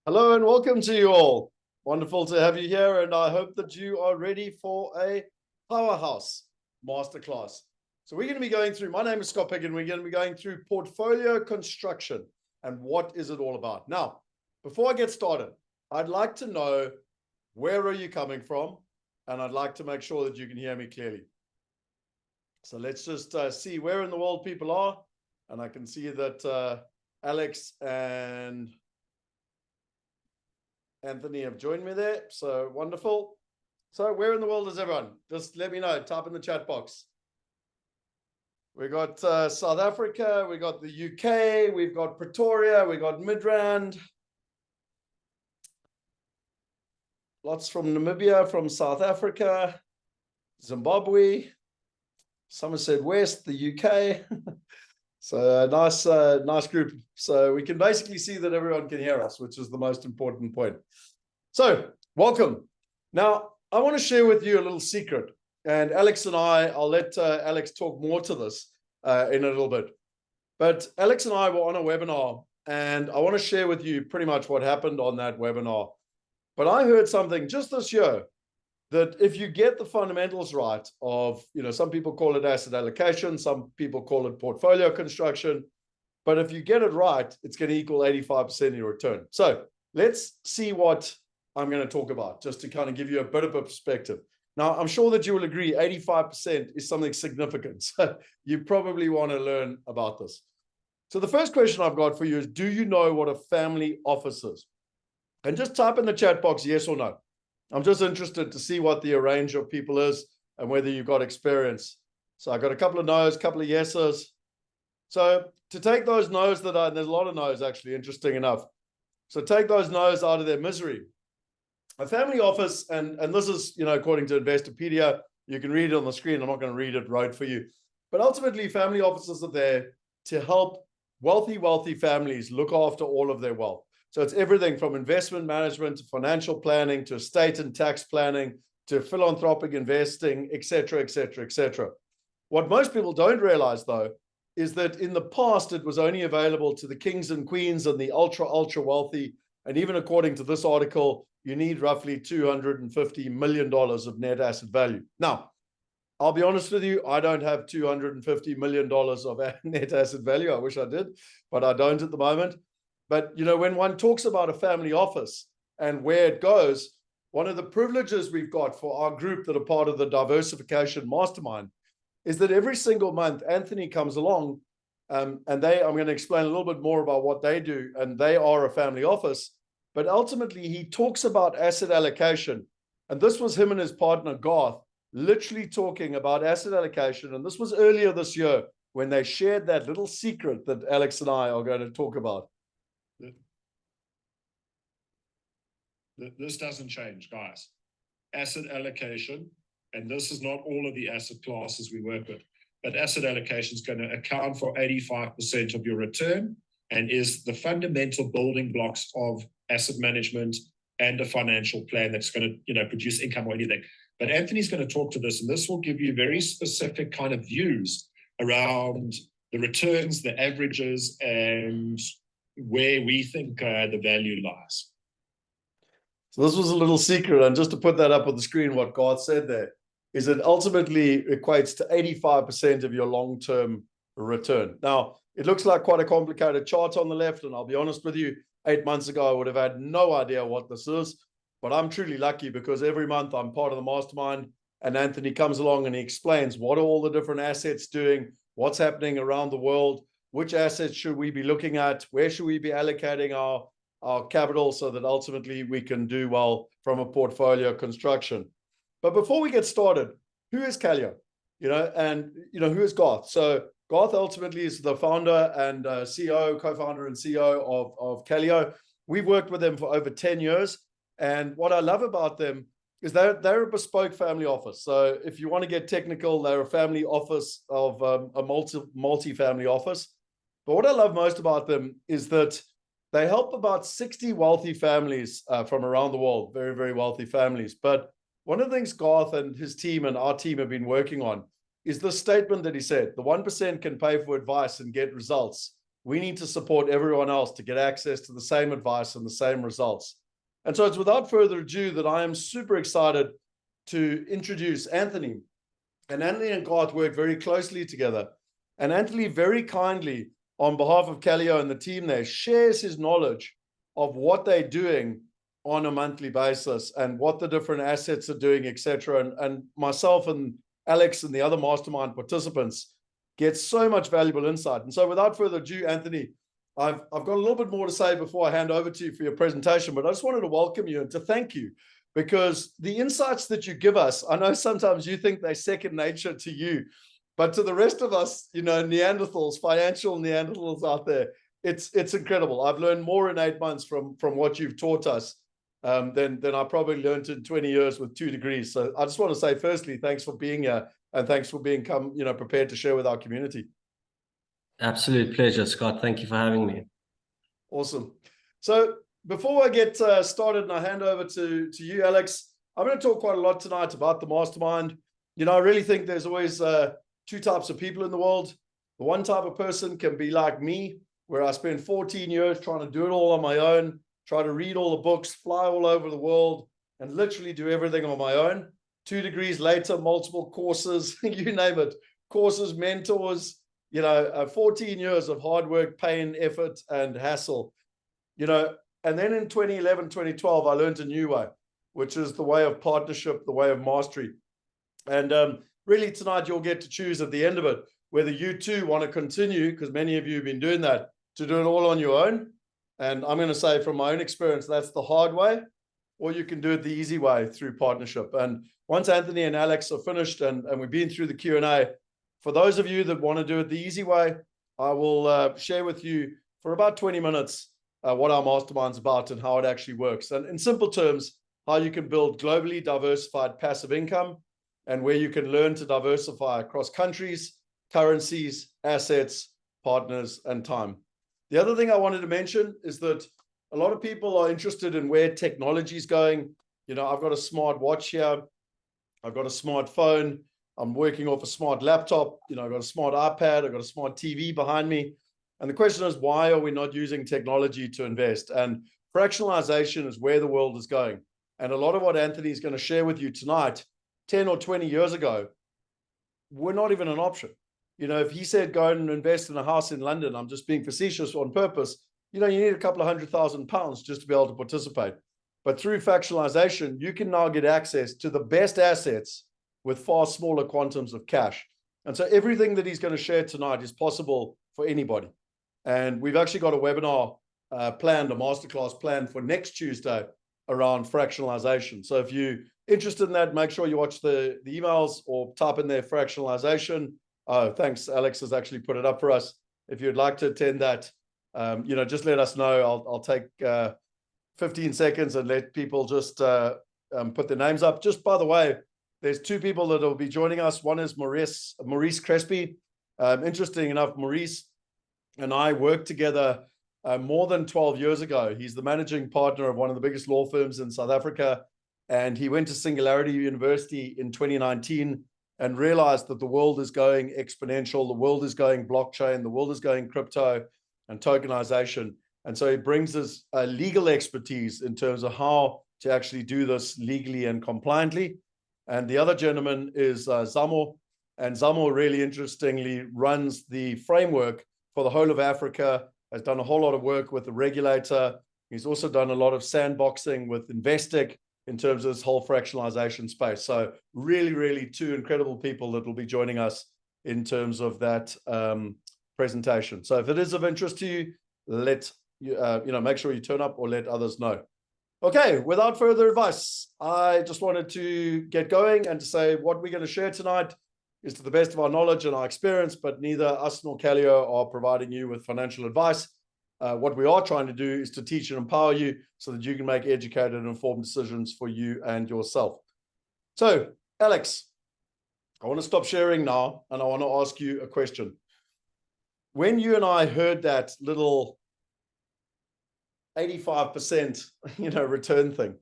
Hello and welcome to you all. Wonderful to have you here, and I hope that you are ready for a powerhouse masterclass. So we're going to be going through, my name is Scott Piggin, we're going to be going through portfolio construction and what is it all about. Now, before I get started, I'd like to know where are you coming from, and I'd like to make sure that you can hear me clearly. So let's just see where in the world people are, and I can see that Alex and Anthony have joined me there. So wonderful. So where in the world is everyone? Just let me know. Type in the chat box. We got South Africa. We got the UK. We've got Pretoria. We got Midrand. Lots from Namibia, from South Africa, Zimbabwe, Somerset West, the UK. So a nice group. So we can basically see that everyone can hear us, which is the most important point. So welcome. Now, I want to share with you a little secret. And Alex and I'll let Alex talk more to this in a little bit. But Alex and I were on a webinar, and I want to share with you pretty much what happened on that webinar. But I heard something just this year that if you get the fundamentals right of, some people call it asset allocation, some people call it portfolio construction, but if you get it right, it's going to equal 85% of your return. So let's see what I'm going to talk about, just to kind of give you a bit of a perspective. Now, I'm sure that you will agree 85% is something significant. So you probably want to learn about this. So the first question I've got for you is, do you know what a family office is? And just type in the chat box, yes or no. I'm just interested to see what the range of people is and whether you've got experience. So I got a couple of no's, a couple of yeses. So to take those no's there's a lot of no's actually, interesting enough. So take those no's out of their misery. A family office, and this is, according to Investopedia, you can read it on the screen. I'm not going to read it right for you. But ultimately, family offices are there to help wealthy families look after all of their wealth. So it's everything from investment management to financial planning to estate and tax planning to philanthropic investing, et cetera, et cetera, et cetera. What most people don't realize, though, is that in the past, it was only available to the kings and queens and the ultra wealthy. And even according to this article, you need roughly $250 million of net asset value. Now, I'll be honest with you, I don't have $250 million of net asset value. I wish I did, but I don't at the moment. But, when one talks about a family office and where it goes, one of the privileges we've got for our group that are part of the Diversification Mastermind is that every single month, Anthony comes along and I'm going to explain a little bit more about what they do, and they are a family office. But ultimately, he talks about asset allocation. And this was him and his partner, Garth, literally talking about asset allocation. And this was earlier this year when they shared that little secret that Alex and I are going to talk about. This doesn't change, guys. Asset allocation, and this is not all of the asset classes we work with, but asset allocation is going to account for 85% of your return and is the fundamental building blocks of asset management and a financial plan that's going to, produce income or anything. But Anthony's going to talk to this, and this will give you very specific kind of views around the returns, the averages, and where we think the value lies. So this was a little secret, and just to put that up on the screen, what Garth said there is it ultimately equates to 85% of your long-term return. Now, it looks like quite a complicated chart on the left, and I'll be honest with you, 8 months ago, I would have had no idea what this is, but I'm truly lucky because every month I'm part of the mastermind, and Anthony comes along and he explains what are all the different assets doing, what's happening around the world, which assets should we be looking at, where should we be allocating our capital so that ultimately we can do well from a portfolio construction. But before we get started, who is Callio? Who is Garth? So Garth ultimately is the founder and co-founder and CEO of Callio. We've worked with them for over 10 years. And what I love about them is they're a bespoke family office. So if you want to get technical, they're a family office of a multi-family office. But what I love most about them is that they help about 60 wealthy families from around the world, very, very wealthy families. But one of the things Garth and his team and our team have been working on is the statement that he said, the 1% can pay for advice and get results. we need to support everyone else to get access to the same advice and the same results. And so it's without further ado that I am super excited to introduce Anthony. And Anthony and Garth work very closely together. And Anthony very kindly, on behalf of Callio and the team there, shares his knowledge of what they're doing on a monthly basis and what the different assets are doing, etc. And myself and Alex and the other mastermind participants get so much valuable insight. And so without further ado, Anthony, I've got a little bit more to say before I hand over to you for your presentation, but I just wanted to welcome you and to thank you, because the insights that you give us, I know sometimes you think they're second nature to you, but to the rest of us, you know, Neanderthals, financial Neanderthals out there, it's incredible. I've learned more in 8 months from what you've taught us than I probably learned in 20 years with 2 degrees. So I just want to say, firstly, thanks for being here and thanks for being prepared to share with our community. Absolute pleasure, Scott. Thank you for having me. Awesome. So before I get started and I hand over to you, Alex, I'm going to talk quite a lot tonight about the mastermind. You know, I really think there's always 2 types of people in the world. The one type of person can be like me, where I spent 14 years trying to do it all on my own, try to read all the books, fly all over the world, and literally do everything on my own. 2 degrees later, multiple courses, you name it, courses, mentors, 14 years of hard work, pain, effort, and hassle, and then in 2011, 2012, I learned a new way, which is the way of partnership, the way of mastery. And really tonight, you'll get to choose at the end of it, whether you too want to continue, because many of you have been doing that, to do it all on your own. And I'm going to say from my own experience, that's the hard way, or you can do it the easy way through partnership. And once Anthony and Alex are finished and we've been through the Q&A, for those of you that want to do it the easy way, I will share with you for about 20 minutes what our mastermind's about and how it actually works. And in simple terms, how you can build globally diversified passive income and where you can learn to diversify across countries, currencies, assets, partners, and time. The other thing I wanted to mention is that a lot of people are interested in where technology is going. I've got a smart watch here. I've got a smartphone. I'm working off a smart laptop. I've got a smart iPad. I've got a smart TV behind me. And the question is, why are we not using technology to invest? And fractionalization is where the world is going. And a lot of what Anthony is going to share with you tonight, 10 or 20 years ago, were not even an option. If he said, go and invest in a house in London, I'm just being facetious on purpose, you need a couple of £100,000 just to be able to participate. But through fractionalization, you can now get access to the best assets with far smaller quantums of cash. And so everything that he's going to share tonight is possible for anybody. And we've actually got a webinar planned, a masterclass planned for next Tuesday around fractionalization. So if you're interested in that, make sure you watch the emails or type in there fractionalization. Oh, thanks. Alex has actually put it up for us. If you'd like to attend that, just let us know. I'll take 15 seconds and let people just put their names up. Just by the way, there's 2 people that will be joining us. One is Maurice Crespi. Interesting enough, Maurice and I worked together more than 12 years ago. He's the managing partner of one of the biggest law firms in South Africa. And he went to Singularity University in 2019 and realized that the world is going exponential. The world is going blockchain. The world is going crypto and tokenization. And so he brings us legal expertise in terms of how to actually do this legally and compliantly. And the other gentleman is Zamo. And Zamo, really interestingly, runs the framework for the whole of Africa, has done a whole lot of work with the regulator. He's also done a lot of sandboxing with Investec in terms of this whole fractionalization space. So really, really 2 incredible people that will be joining us in terms of that presentation. So if it is of interest to you, make sure you turn up or let others know. Okay, without further advice, I just wanted to get going and to say what we're going to share tonight is to the best of our knowledge and our experience, but neither us nor Callio are providing you with financial advice. What we are trying to do is to teach and empower you so that you can make educated and informed decisions for you and yourself. So, Alex, I want to stop sharing now, and I want to ask you a question. When you and I heard that little 85%, return thing,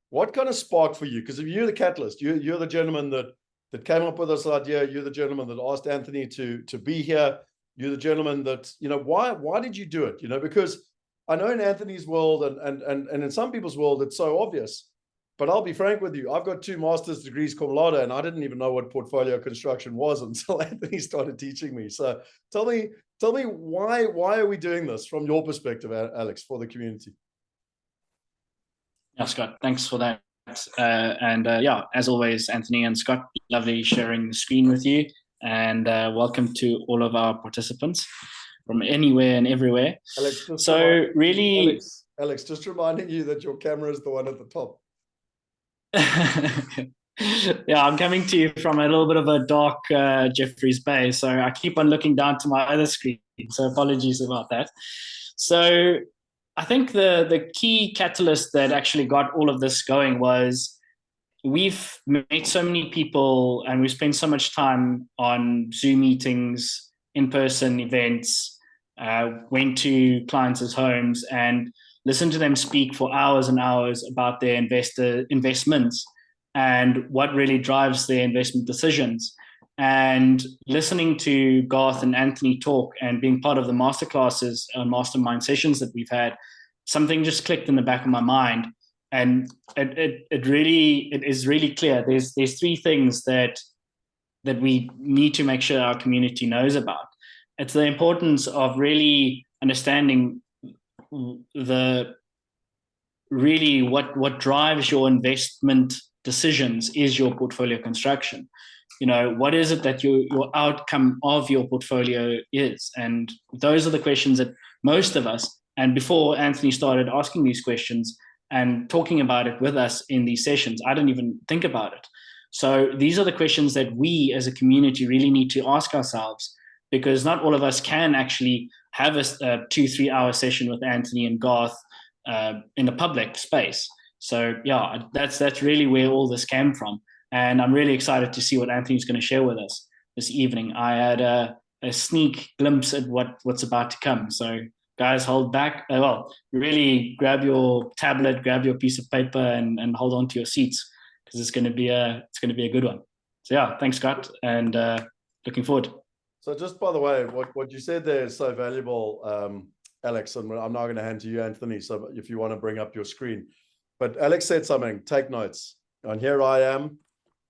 what kind of sparked for you? Because if you're the catalyst, you're the gentleman that came up with this idea, you're the gentleman that asked Anthony to be here, you're the gentleman that, why did you do it? Because I know in Anthony's world and in some people's world, it's so obvious. But I'll be frank with you, I've got 2 master's degrees cum laude, and I didn't even know what portfolio construction was until Anthony started teaching me. So tell me why are we doing this from your perspective, Alex, for the community? Yeah, Scott, thanks for that. Yeah, as always, Anthony and Scott, lovely sharing the screen with you. And welcome to all of our participants from anywhere and everywhere. Alex, Alex, just reminding you that your camera is the one at the top. Yeah, I'm coming to you from a little bit of a dark Jeffreys Bay, so I keep on looking down to my other screen, so apologies about that. So I think the key catalyst that actually got all of this going was we've met so many people and we've spent so much time on Zoom meetings, in-person events, went to clients' homes and listened to them speak for hours and hours about their investments and what really drives their investment decisions. And listening to Garth and Anthony talk and being part of the masterclasses and mastermind sessions that we've had, something just clicked in the back of my mind. And it is really clear. There's 3 things that we need to make sure our community knows about. It's the importance of really understanding what drives your investment decisions is your portfolio construction. What is it that your outcome of your portfolio is? And those are the questions that most of us, and before Anthony started asking these questions and talking about it with us in these sessions, I didn't even think about it. So these are the questions that we as a community really need to ask ourselves, because not all of us can actually have a 2-3 hour session with Anthony and Garth in a public space. So yeah, that's really where all this came from. And I'm really excited to see what Anthony's going to share with us this evening. I had a sneak glimpse at what's about to come. So guys, hold back. Really grab your tablet, grab your piece of paper and hold on to your seats, because it's going to be a good one. So yeah, thanks, Scott, and looking forward. So just by the way, what you said there is so valuable, Alex, and I'm now going to hand to you, Anthony, so if you want to bring up your screen. But Alex said something, take notes. And here I am.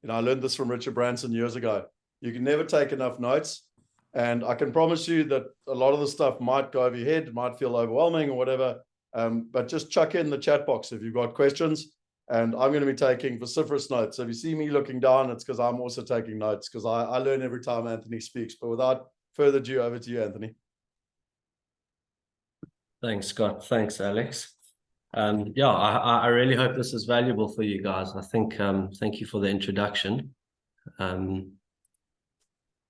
I learned this from Richard Branson years ago. You can never take enough notes. And I can promise you that a lot of the stuff might go over your head, might feel overwhelming or whatever. But just chuck in the chat box if you've got questions. And I'm going to be taking vociferous notes. So if you see me looking down, it's because I'm also taking notes, because I learn every time Anthony speaks. But without further ado, over to you, Anthony. Thanks, Scott. Thanks, Alex. I really hope this is valuable for you guys. I think, thank you for the introduction.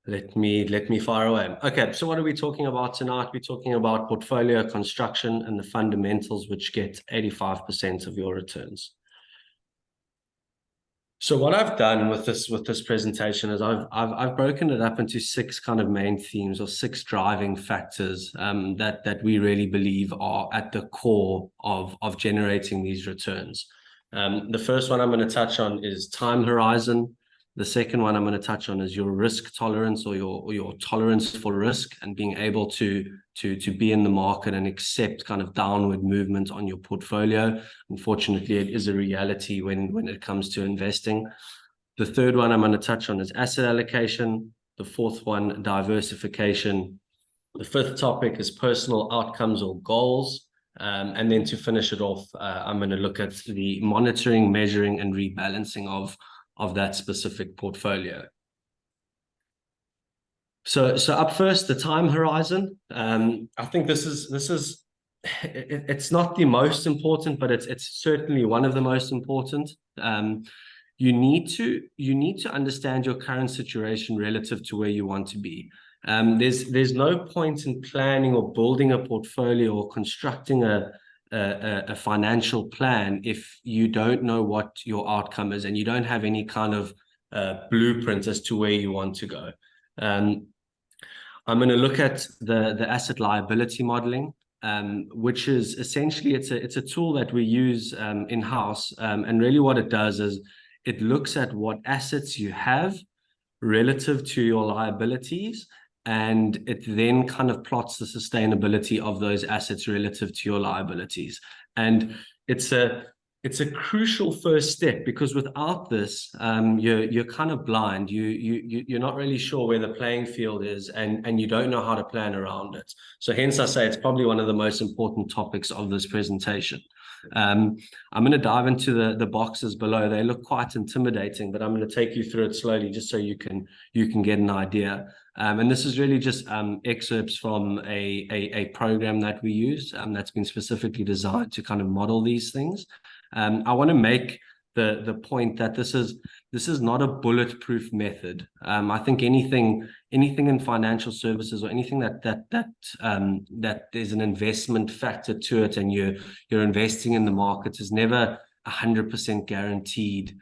Let me fire away. Okay, so what are we talking about tonight? We're talking about portfolio construction and the fundamentals which get 85% of your returns. So what I've done with this presentation is I've broken it up into 6 kind of main themes, or 6 driving factors that we really believe are at the core of generating these returns. The first one I'm going to touch on is time horizon. The second one I'm going to touch on is your risk tolerance, or your tolerance for risk, and being able to be in the market and accept kind of downward movement on your portfolio. Unfortunately, it is a reality when it comes to investing. The third one I'm going to touch on is asset allocation. The fourth one, diversification. The fifth topic is personal outcomes or goals. And then to finish it off, I'm going to look at the monitoring, measuring, and rebalancing of that specific portfolio. So up first, the time horizon. I think this is it's not the most important, but it's certainly one of the most important. You need to understand your current situation relative to where you want to be. There's no point in planning or building a portfolio or constructing a financial plan if you don't know what your outcome is and you don't have any kind of blueprint as to where you want to go. I'm going to look at the asset liability modeling, which is essentially it's a tool that we use in-house, and really what it does is it looks at what assets you have relative to your liabilities and it then kind of plots the sustainability of those assets relative to your liabilities. And it's a crucial first step, because without this, you're kind of blind. You're not really sure where the playing field is, and you don't know how to plan around it. So hence I say it's probably one of the most important topics of this presentation. I'm going to dive into the boxes below. They look quite intimidating, but I'm going to take you through it slowly just so you can get an idea. And this is really just excerpts from a program that we use that's been specifically designed to kind of model these things. I want to make the point that this is not a bulletproof method. I think anything in financial services, or anything that there's an investment factor to it, and you're investing in the markets, is never 100% guaranteed,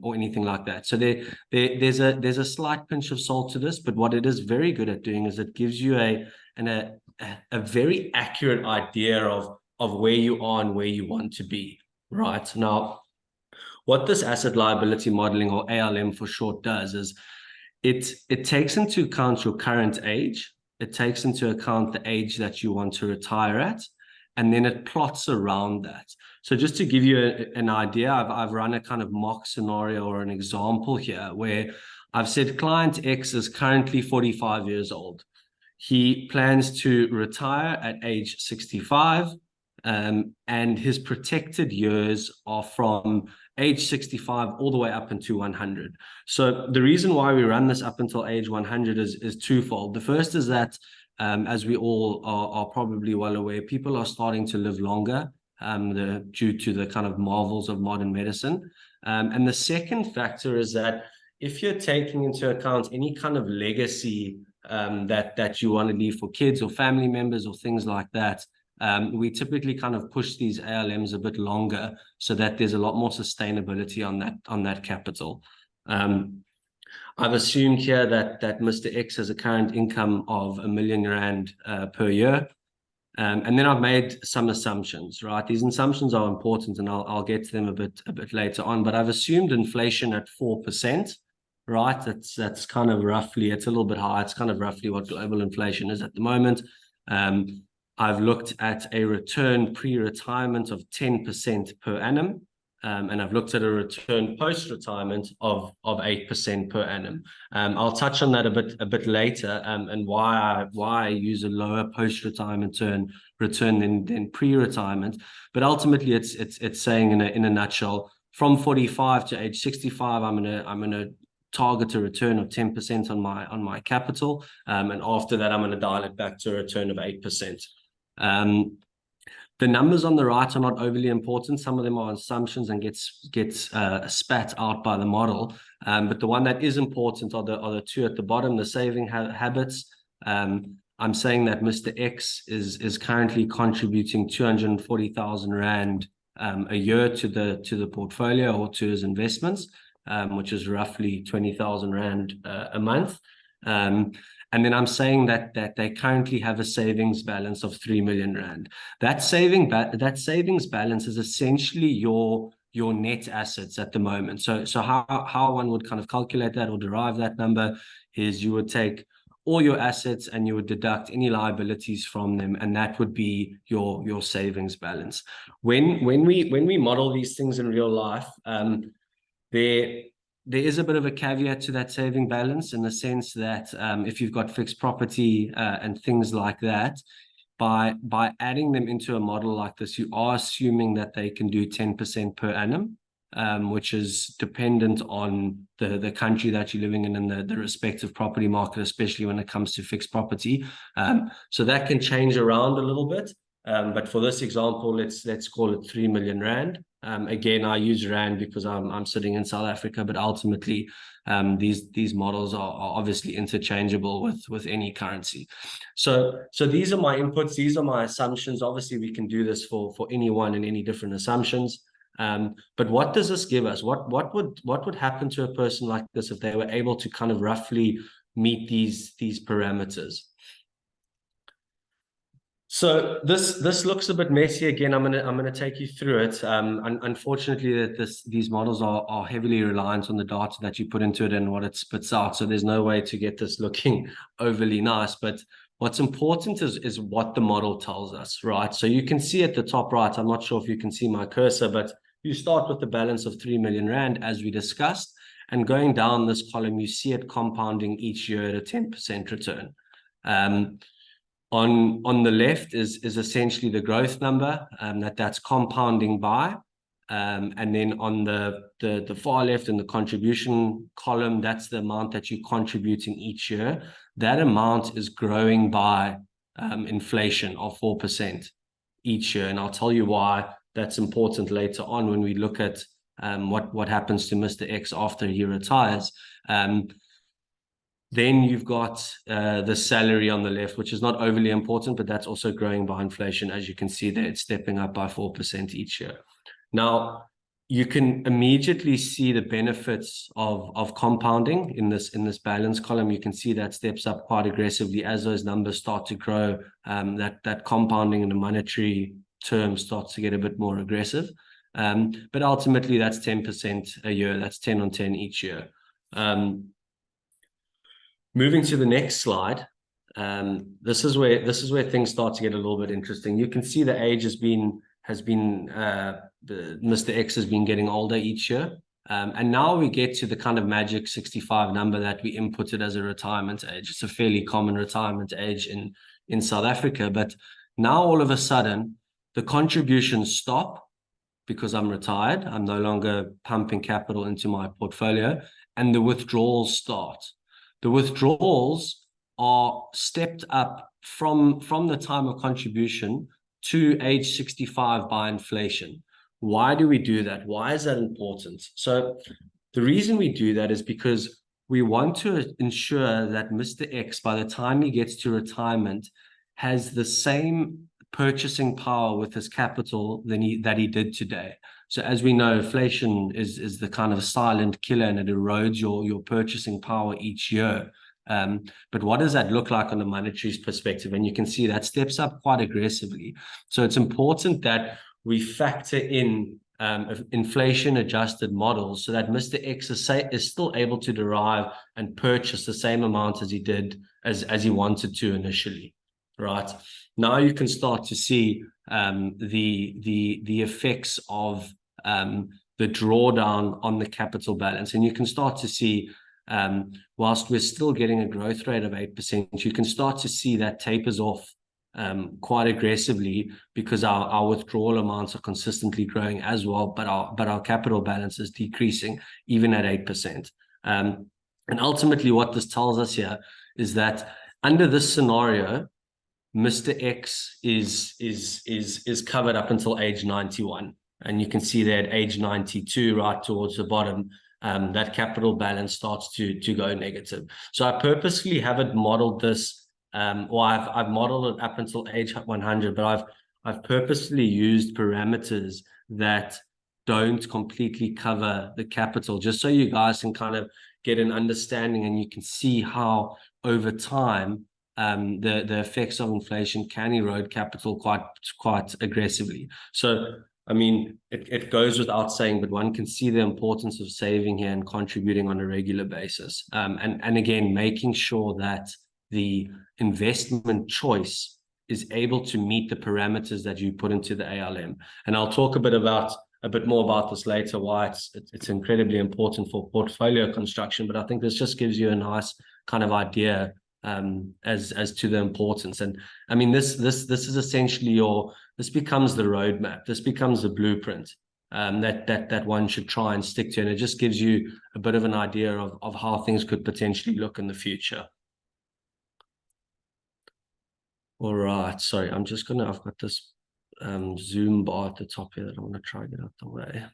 or anything like that. So there's a slight pinch of salt to this, but what it is very good at doing is it gives you a very accurate idea of where you are and where you want to be. Right. Now, what this asset liability modeling, or ALM for short, does is it takes into account your current age. It takes into account the age that you want to retire at, and then it plots around that. So just to give you an idea, I've run a kind of mock scenario, or an example here, where I've said client X is currently 45 years old. He plans to retire at age 65. And his protected years are from age 65 all the way up into 100. So the reason why we run this up until age 100 is twofold. The first is that, as we all are probably well aware, people are starting to live longer due to the kind of marvels of modern medicine. And the second factor is that if you're taking into account any kind of legacy that you want to leave for kids or family members or things like that, we typically kind of push these ALMs a bit longer, so that there's a lot more sustainability on that capital. I've assumed here that Mr. X has a current income of R1 million per year. And then I've made some assumptions, right? These assumptions are important, and I'll get to them a bit later on, but I've assumed inflation at 4%, right? That's kind of roughly, it's a little bit high. It's kind of roughly what global inflation is at the moment. I've looked at a return pre-retirement of 10% per annum, and I've looked at a return post-retirement of 8% per annum. I'll touch on that a bit later, and why I use a lower post-retirement return than pre-retirement. But ultimately, it's saying in a nutshell, from 45 to age 65, I'm gonna target a return of 10% on my capital, and after that, I'm going to dial it back to a return of 8%. The numbers on the right are not overly important. Some of them are assumptions and gets spat out by the model. But the one that is important are the two at the bottom, the saving habits. I'm saying that Mr. X is currently contributing 240,000 Rand a year to the portfolio, or to his investments, which is roughly 20,000 Rand a month. And then I'm saying that they currently have a savings balance of 3 million Rand. That savings balance is essentially your net assets at the moment. So how one would kind of calculate that or derive that number is you would take all your assets and you would deduct any liabilities from them, and that would be your savings balance. When we model these things in real life, there is a bit of a caveat to that saving balance, in the sense that if you've got fixed property and things like that, by adding them into a model like this, you are assuming that they can do 10% per annum, which is dependent on the country that you're living in and the respective property market, especially when it comes to fixed property. So that can change around a little bit. But for this example, let's call it 3 million Rand. Again, I use Rand because I'm sitting in South Africa, but ultimately these models are obviously interchangeable with any currency. So these are my inputs, these are my assumptions. Obviously, we can do this for anyone and any different assumptions. But what does this give us? What would happen to a person like this if they were able to kind of roughly meet these parameters? So this looks a bit messy again. I'm gonna take you through it. Unfortunately, these models are heavily reliant on the data that you put into it and what it spits out. So there's no way to get this looking overly nice. But what's important is what the model tells us, right? So you can see at the top right. I'm not sure if you can see my cursor, but you start with the balance of 3 million rand as we discussed, and going down this column, you see it compounding each year at a 10% return. On the left is essentially the growth number that's compounding by, and then on the far left in the contribution column, that's the amount that you're contributing each year. That amount is growing by inflation of 4% each year, and I'll tell you why that's important later on when we look at what happens to Mr. X after he retires. Then you've got the salary on the left, which is not overly important, but that's also growing by inflation. As you can see there, it's stepping up by 4% each year. Now, you can immediately see the benefits of compounding in this balance column. You can see that steps up quite aggressively as those numbers start to grow. That compounding in the monetary term starts to get a bit more aggressive. But ultimately, that's 10% a year. That's 10 on 10 each year. Moving to the next slide, this is where things start to get a little bit interesting. You can see the age Mr. X has been getting older each year, and now we get to the kind of magic 65 number that we inputted as a retirement age. It's a fairly common retirement age in South Africa, but now all of a sudden the contributions stop because I'm retired. I'm no longer pumping capital into my portfolio, and the withdrawals start. The withdrawals are stepped up from the time of contribution to age 65 by inflation. Why do we do that? Why is that important? So the reason we do that is because we want to ensure that Mr. X, by the time he gets to retirement, has the same purchasing power with his capital that he did today. So as we know, inflation is the kind of silent killer, and it erodes your purchasing power each year. But what does that look like on the monetary perspective? And you can see that steps up quite aggressively. So it's important that we factor in inflation-adjusted models so that Mr. X is still able to derive and purchase the same amount as he did as he wanted to initially, right? Now you can start to see the effects of the drawdown on the capital balance, and you can start to see, whilst we're still getting a growth rate of 8%, you can start to see that tapers off quite aggressively because our withdrawal amounts are consistently growing as well, but our capital balance is decreasing even at 8%. And ultimately, what this tells us here is that under this scenario, Mr. X is covered up until age 91. And you can see there at age 92, right towards the bottom, that capital balance starts to go negative. So I purposely haven't modeled this, or I've modeled it up until age 100, but I've purposely used parameters that don't completely cover the capital, just so you guys can kind of get an understanding, and you can see how over time the effects of inflation can erode capital quite aggressively. So I mean, it goes without saying, but one can see the importance of saving here and contributing on a regular basis. And again, making sure that the investment choice is able to meet the parameters that you put into the ALM. And I'll talk a bit more about this later, why it's incredibly important for portfolio construction. But I think this just gives you a nice kind of idea as to the importance. And I mean, this is essentially this becomes the roadmap. This becomes the blueprint that one should try and stick to. And it just gives you a bit of an idea of how things could potentially look in the future. All right, sorry, I've got this Zoom bar at the top here that I want to try to get out the way.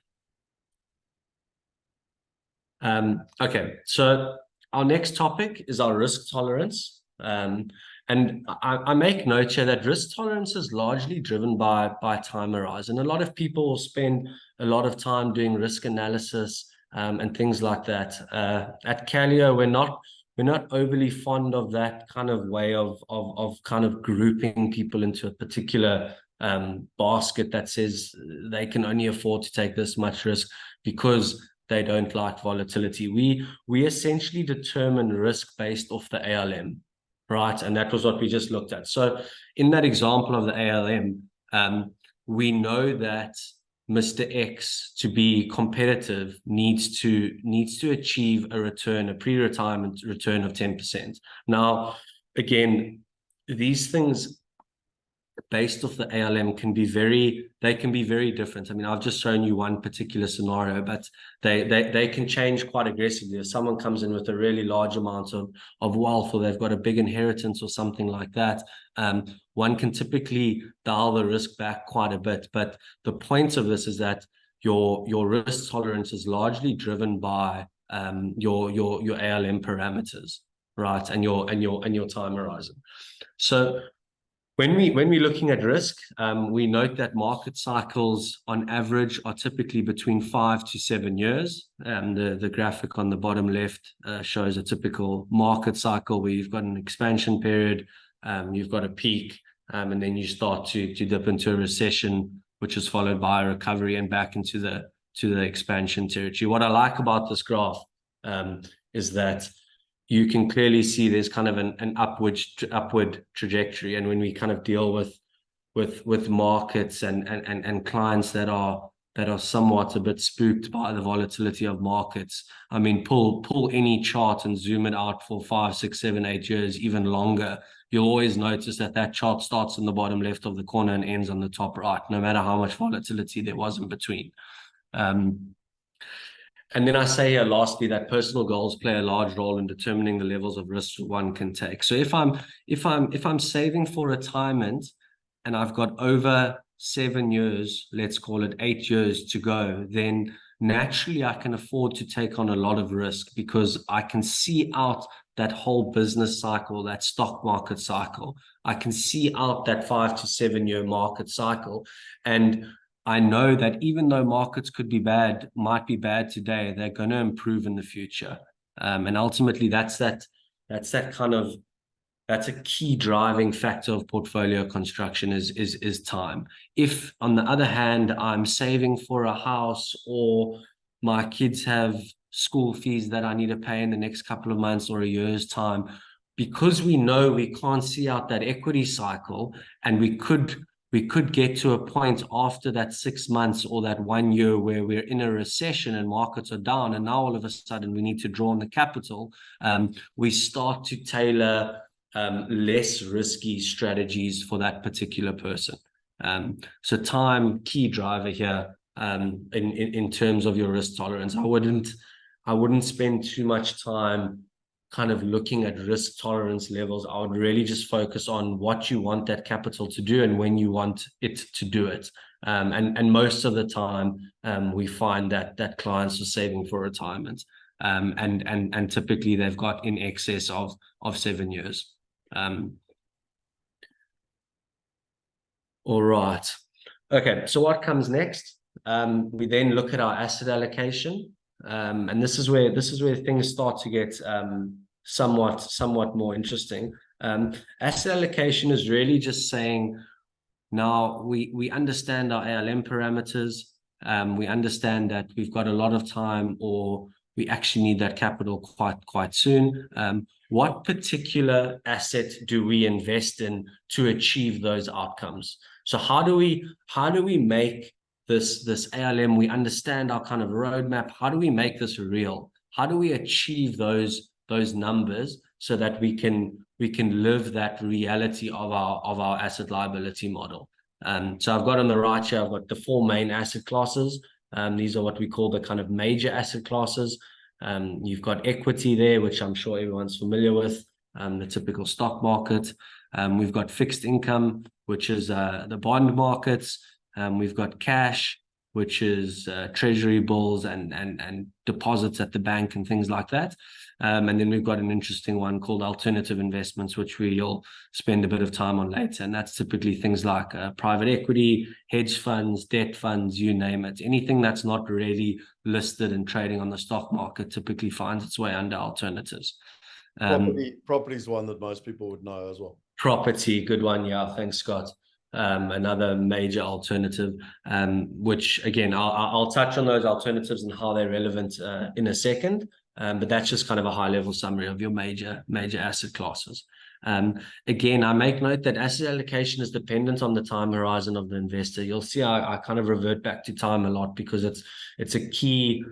Okay, so our next topic is our risk tolerance. And I make note here that risk tolerance is largely driven by time horizon. A lot of people spend a lot of time doing risk analysis and things like that. At Calio, overly fond of that kind of way of kind of grouping people into a particular basket that says they can only afford to take this much risk because they don't like volatility. We essentially determine risk based off the ALM, right? And that was what we just looked at. So in that example of the ALM, we know that Mr. X, to be competitive, needs to achieve a return, a pre-retirement return of 10%. Now, again, these things based off the ALM can be very different. I mean, I've just shown you one particular scenario, but they can change quite aggressively. If someone comes in with a really large amount of wealth, or they've got a big inheritance or something like that, one can typically dial the risk back quite a bit. But the point of this is that your risk tolerance is largely driven by your ALM parameters, right? And your time horizon. So when we're looking at risk, we note that market cycles on average are typically between 5 to 7 years. The graphic on the bottom left shows a typical market cycle where you've got an expansion period, you've got a peak, and then you start to dip into a recession, which is followed by a recovery and back into the expansion territory. What I like about this graph is that you can clearly see there's kind of an upward trajectory. And when we kind of deal with markets and clients that are somewhat a bit spooked by the volatility of markets, I mean, pull any chart and zoom it out for 5, 6, 7, 8 years, even longer, you'll always notice that chart starts in the bottom left of the corner and ends on the top right, no matter how much volatility there was in between. And then I say here, lastly, that personal goals play a large role in determining the levels of risk one can take. So if I'm saving for retirement and I've got over 7 years, let's call it 8 years to go, then naturally I can afford to take on a lot of risk because I can see out that whole business cycle, that stock market cycle. I can see out that 5 to 7 year market cycle. And I know that even though markets might be bad today, they're going to improve in the future. And ultimately that's a key driving factor of portfolio construction is time. If on the other hand, I'm saving for a house, or my kids have school fees that I need to pay in the next couple of months or a year's time, because we know we can't see out that equity cycle, and we could get to a point after that 6 months or that 1 year where we're in a recession and markets are down, and now all of a sudden we need to draw on the capital, we start to tailor less risky strategies for that particular person. So time, key driver here in terms of your risk tolerance. I wouldn't spend too much time kind of looking at risk tolerance levels. I would really just focus on what you want that capital to do and when you want it to do it. And most of the time, we find that clients are saving for retirement, and typically they've got in excess of 7 years. All right. Okay. So what comes next? We then look at our asset allocation. And this is where things start to get somewhat more interesting. Asset allocation is really just saying, now we understand our ALM parameters. We understand that we've got a lot of time, or we actually need that capital quite soon. What particular asset do we invest in to achieve those outcomes? So how do we make this ALM? We understand our kind of roadmap. How do we make this real? How do we achieve those numbers so that we can live that reality of our asset liability model? So I've got on the right here, I've got the 4 main asset classes. These are what we call the kind of major asset classes. You've got equity there, which I'm sure everyone's familiar with, the typical stock market. We've got fixed income, which is the bond markets. We've got cash, which is treasury bills and deposits at the bank and things like that. And then we've got an interesting one called alternative investments, which we'll spend a bit of time on later. And that's typically things like private equity, hedge funds, debt funds, you name it. Anything that's not really listed and trading on the stock market typically finds its way under alternatives. Property is one that most people would know as well. Property, good one. Yeah, thanks, Scott. Another major alternative, which again, I'll touch on those alternatives and how they're relevant in a second. But that's just kind of a high-level summary of your major asset classes. Again, I make note that asset allocation is dependent on the time horizon of the investor. You'll see I kind of revert back to time a lot because it's a key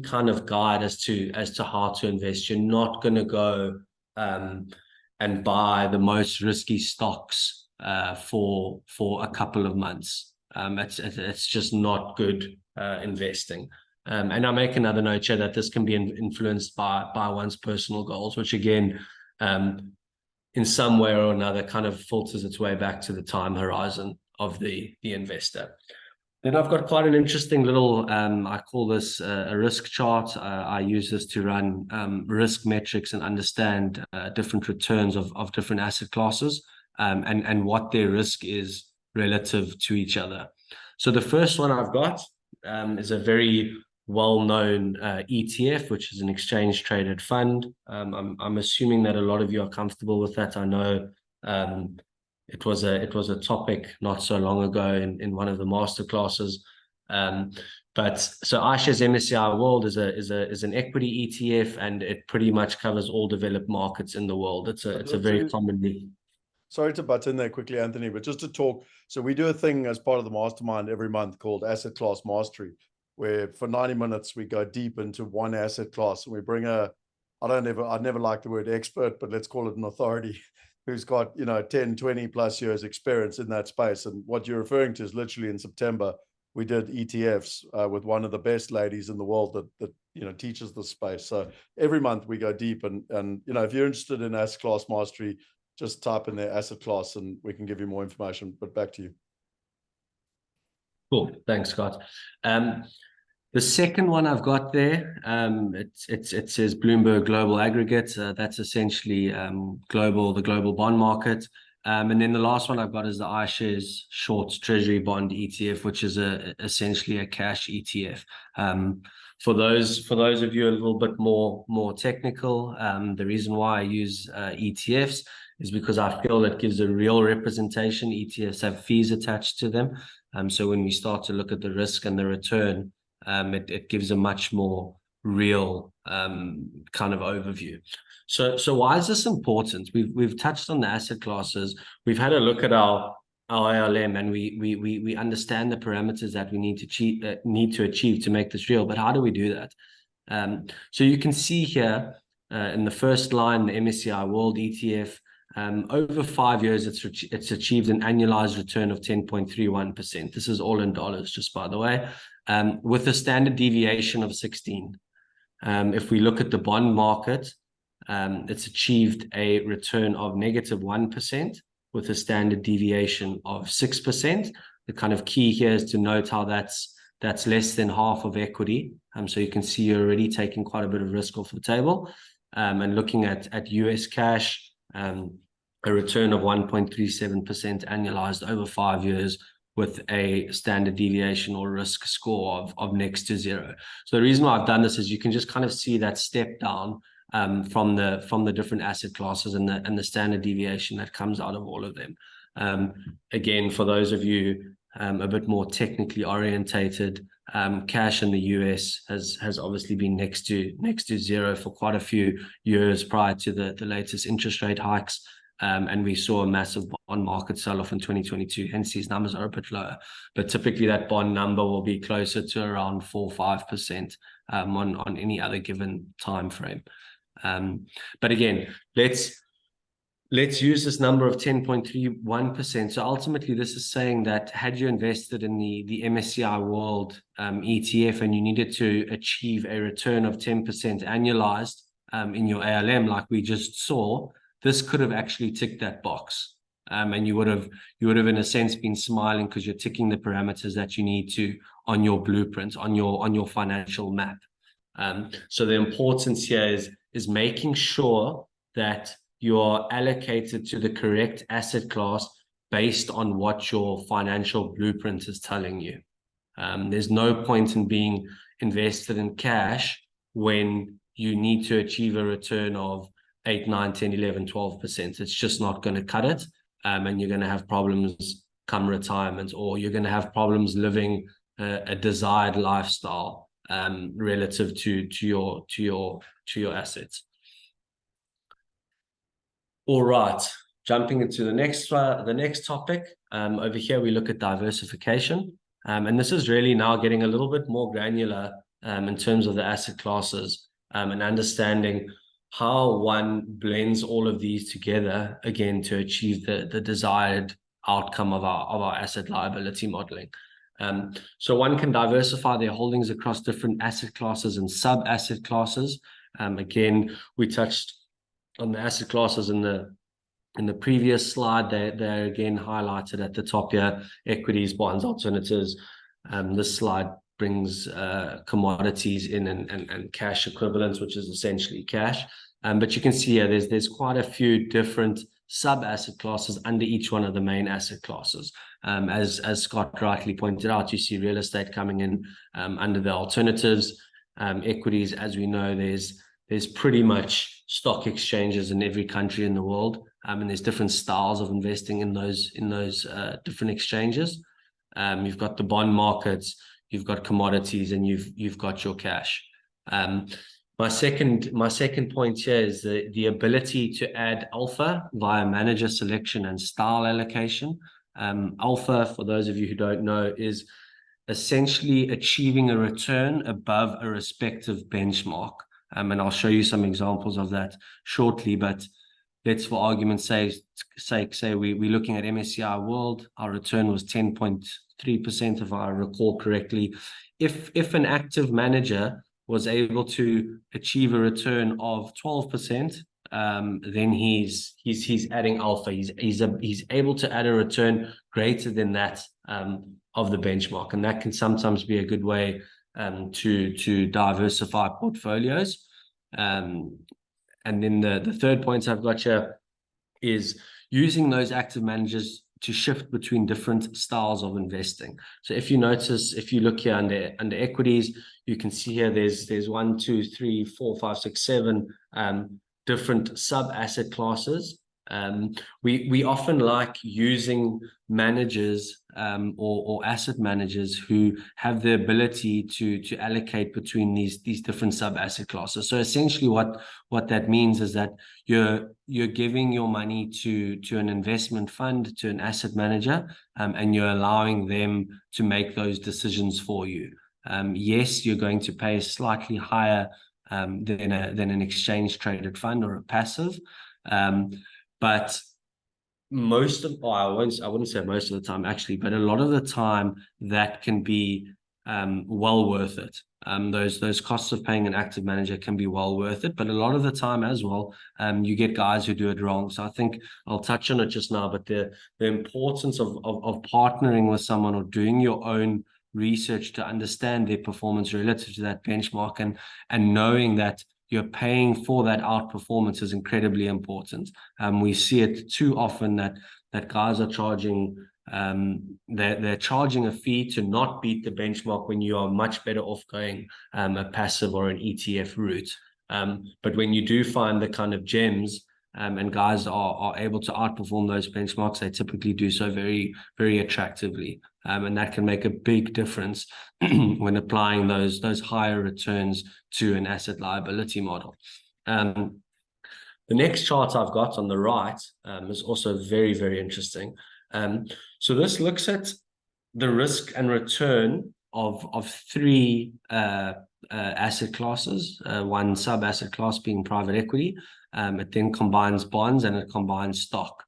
kind of guide as to how to invest. You're not going to go and buy the most risky stocks for a couple of months. It's just not good investing. And I make another note here that this can be influenced by one's personal goals, which again, in some way or another, kind of filters its way back to the time horizon of the investor. Then I've got quite an interesting little, I call this a risk chart. I use this to run risk metrics and understand different returns of different asset classes and what their risk is relative to each other. So the first one I've got is a very well-known ETF, which is an exchange-traded fund. I'm assuming that a lot of you are comfortable with that. I know it was a topic not so long ago in one of the masterclasses. But so iShares MSCI World is an equity ETF, and it pretty much covers all developed markets in the world. It's a very commonly. Sorry to butt in there quickly, Anthony, but just to talk. So we do a thing as part of the mastermind every month called Asset Class Mastery, where for 90 minutes we go deep into one asset class, and we bring I never like the word expert, but let's call it an authority who's got 10, 20 plus years experience in that space. And what you're referring to is literally in September we did ETFs with one of the best ladies in the world that teaches the space. So every month we go deep, and if you're interested in asset class mastery, just type in their asset class and we can give you more information. But back to you. Cool. Thanks, Scott. The second one I've got there, it says Bloomberg Global Aggregate. That's essentially the global bond market. And then the last one I've got is the iShares Short Treasury Bond ETF, which is essentially a cash ETF. For those of you a little bit more technical, the reason why I use ETFs is because I feel it gives a real representation. ETFs have fees attached to them. So when we start to look at the risk and the return, it gives a much more real kind of overview. So why is this important? We've touched on the asset classes. We've had a look at our ALM, and we understand the parameters that we need to achieve to make this real. But how do we do that? So you can see here in the first line, the MSCI World ETF. Over 5 years, it's achieved an annualized return of 10.31%. This is all in dollars, just by the way, with a standard deviation of 16. If we look at the bond market, it's achieved a return of -1% with a standard deviation of 6%. The kind of key here is to note how that's less than half of equity. So you can see you're already taking quite a bit of risk off the table. And looking at US cash, a return of 1.37% annualized over 5 years with a standard deviation or risk score of next to zero. So the reason why I've done this is you can just kind of see that step down from the different asset classes and the standard deviation that comes out of all of them. Again, for those of you a bit more technically orientated, cash in the US has obviously been next to zero for quite a few years prior to the latest interest rate hikes. And we saw a massive bond market sell-off in 2022, hence these numbers are a bit lower. But typically that bond number will be closer to around 4 or 5% on any other given time frame. But again, let's use this number of 10.31%. So ultimately, this is saying that had you invested in the MSCI World ETF and you needed to achieve a return of 10% annualized in your ALM, like we just saw, this could have actually ticked that box. And you would have in a sense been smiling because you're ticking the parameters that you need to on your blueprint, on your financial map. So the importance here is making sure that you're allocated to the correct asset class based on what your financial blueprint is telling you. There's no point in being invested in cash when you need to achieve a return of 8, 9, 10, 11, 12%. It's just not going to cut it. And you're going to have problems come retirement, or you're going to have problems living a desired lifestyle relative to your assets. All right, jumping into the next topic. Over here we look at diversification, and this is really now getting a little bit more granular in terms of the asset classes, and understanding how one blends all of these together again to achieve the desired outcome of our asset liability modeling. So one can diversify their holdings across different asset classes and sub asset classes. Again, we touched on the asset classes in the previous slide. They're again highlighted at the top here: equities, bonds, alternatives. This slide brings commodities in and cash equivalents, which is essentially cash. But you can see here there's quite a few different sub asset classes under each one of the main asset classes. As Scott rightly pointed out, you see real estate coming in under the alternatives. Equities, as we know, there's pretty much stock exchanges in every country in the world, and there's different styles of investing in those different exchanges. You've got the bond markets, you've got commodities, and you've got your cash. My second point here is the ability to add alpha via manager selection and style allocation. Alpha, for those of you who don't know, is essentially achieving a return above a respective benchmark. And I'll show you some examples of that shortly, but let's, for argument's sake, say we're looking at MSCI World. Our return was 10.3%, if I recall correctly. If an active manager was able to achieve a return of 12%, then he's adding alpha. He's able to add a return greater than that of the benchmark, and that can sometimes be a good way to diversify portfolios. And then the third point I've got here is using those active managers to shift between different styles of investing. So if you notice, if you look here under equities, you can see here there's 1, 2, 3, 4, 5, 6, 7 different sub asset classes. We often like using managers or asset managers who have the ability to allocate between these different sub asset classes. So essentially what that means is that you're giving your money to an investment fund, to an asset manager, and you're allowing them to make those decisions for you. Yes, you're going to pay slightly higher than an exchange traded fund or a passive, but I wouldn't say most of the time actually, but a lot of the time that can be well worth it. Those costs of paying an active manager can be well worth it, but a lot of the time as well, you get guys who do it wrong. So I think I'll touch on it just now, but the importance of partnering with someone or doing your own research to understand their performance relative to that benchmark, and knowing that you're paying for that outperformance is incredibly important. We see it too often that guys are charging they're charging a fee to not beat the benchmark when you are much better off going a passive or an ETF route. But when you do find the kind of gems and guys are able to outperform those benchmarks, they typically do so very, very attractively. And that can make a big difference when applying those higher returns to an asset liability model. The next chart I've got on the right is also very, very interesting. So this looks at the risk and return of three asset classes, one sub-asset class being private equity. It then combines bonds and it combines stock.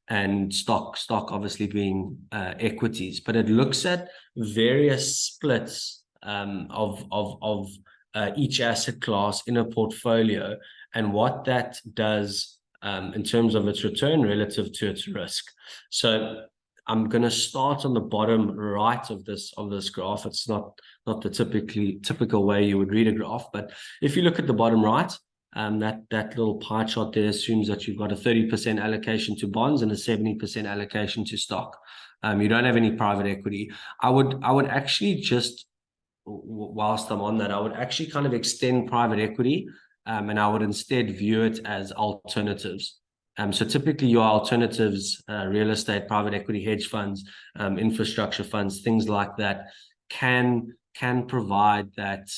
And stock obviously being equities, but it looks at various splits of each asset class in a portfolio and what that does in terms of its return relative to its risk. So I'm going to start on the bottom right of this graph. It's not the typical way you would read a graph, but if you look at the bottom right, that little pie chart there assumes that you've got a 30% allocation to bonds and a 70% allocation to stock. You don't have any private equity. I would actually just, whilst I'm on that, I would actually kind of extend private equity and I would instead view it as alternatives. So typically your alternatives, real estate, private equity, hedge funds, infrastructure funds, things like that can provide that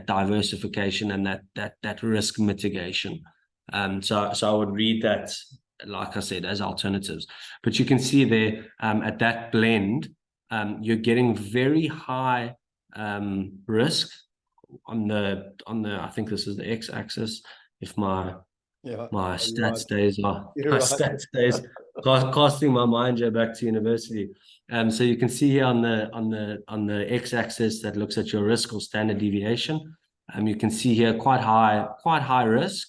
diversification and that risk mitigation. So I would read that, like I said, as alternatives. But you can see there at that blend, you're getting very high risk on the I think this is the x-axis. If my stats days are stats days casting my mind back to university. So you can see here on the x-axis that looks at your risk or standard deviation. You can see here quite high risk,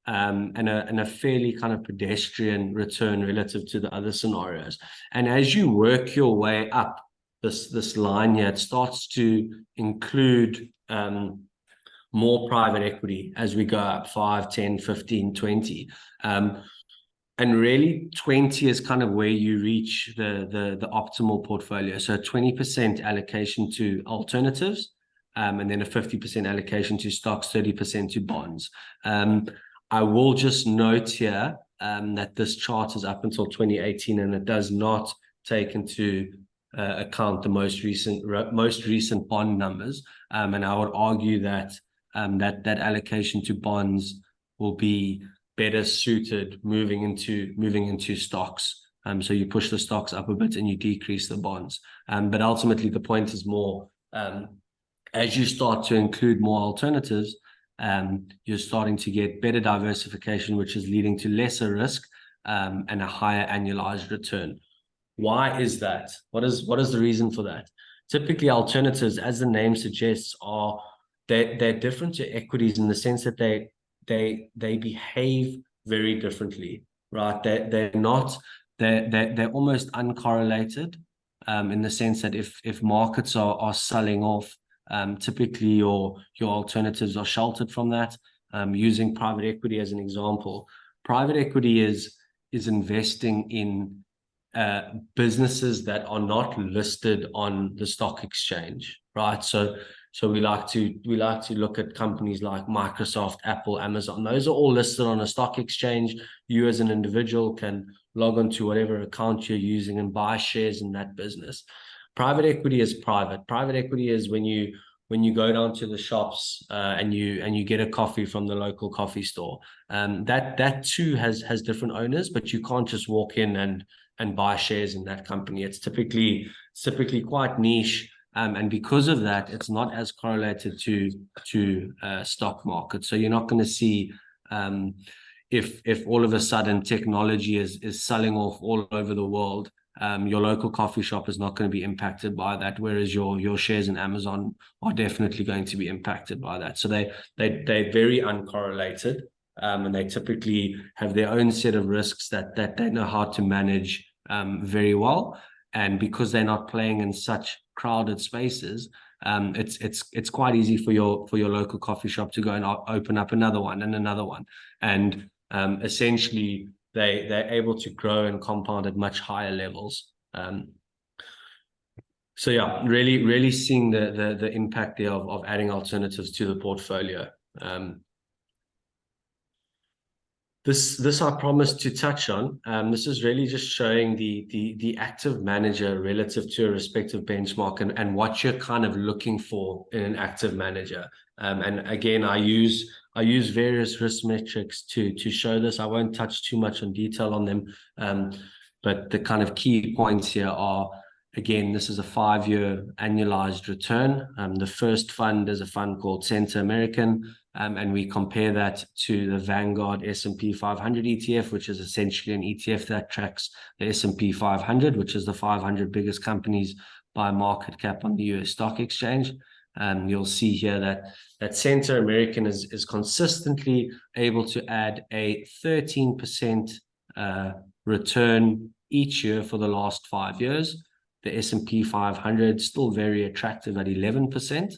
and a fairly kind of pedestrian return relative to the other scenarios. And as you work your way up this line here, it starts to include more private equity as we go up 5, 10, 15, 20. And really 20 is kind of where you reach the optimal portfolio. So 20% allocation to alternatives, and then a 50% allocation to stocks, 30% to bonds. I will just note here that this chart is up until 2018, and it does not take into account the most recent bond numbers. And I would argue that that allocation to bonds will be better suited moving into stocks. So you push the stocks up a bit and you decrease the bonds. But ultimately the point is more, as you start to include more alternatives, you're starting to get better diversification, which is leading to lesser risk and a higher annualized return. Why is that? What is the reason for that? Typically, alternatives, as the name suggests, they're different to equities in the sense that they behave very differently, right? They're almost uncorrelated in the sense that if markets are selling off, typically your alternatives are sheltered from that. Using private equity as an example, private equity is investing in businesses that are not listed on the stock exchange, right? So we like to look at companies like Microsoft, Apple, Amazon. Those are all listed on a stock exchange. You as an individual can log on to whatever account you're using and buy shares in that business. Private equity is private. Private equity is when you go down to the shops and you get a coffee from the local coffee store. That too has different owners, but you can't just walk in and buy shares in that company. It's typically quite niche. And because of that, it's not as correlated to stock market. So you're not going to see if all of a sudden technology is selling off all over the world, your local coffee shop is not going to be impacted by that, whereas your shares in Amazon are definitely going to be impacted by that. So they're very uncorrelated, and they typically have their own set of risks that they know how to manage very well. And because they're not playing in such crowded spaces, it's quite easy for your local coffee shop to go and open up another one and another one, and essentially they're able to grow and compound at much higher levels. So yeah, really seeing the impact there of adding alternatives to the portfolio. This I promised to touch on. This is really just showing the active manager relative to a respective benchmark and what you're kind of looking for in an active manager. And again, I use various risk metrics to show this. I won't touch too much on detail on them, but the kind of key points here are, again, this is a 5-year annualized return. The first fund is a fund called Center American. And we compare that to the Vanguard S&P 500 ETF, which is essentially an ETF that tracks the S&P 500, which is the 500 biggest companies by market cap on the US stock exchange. You'll see here that Center American is consistently able to add a 13% return each year for the last 5 years. The S&P 500 still very attractive at 11%,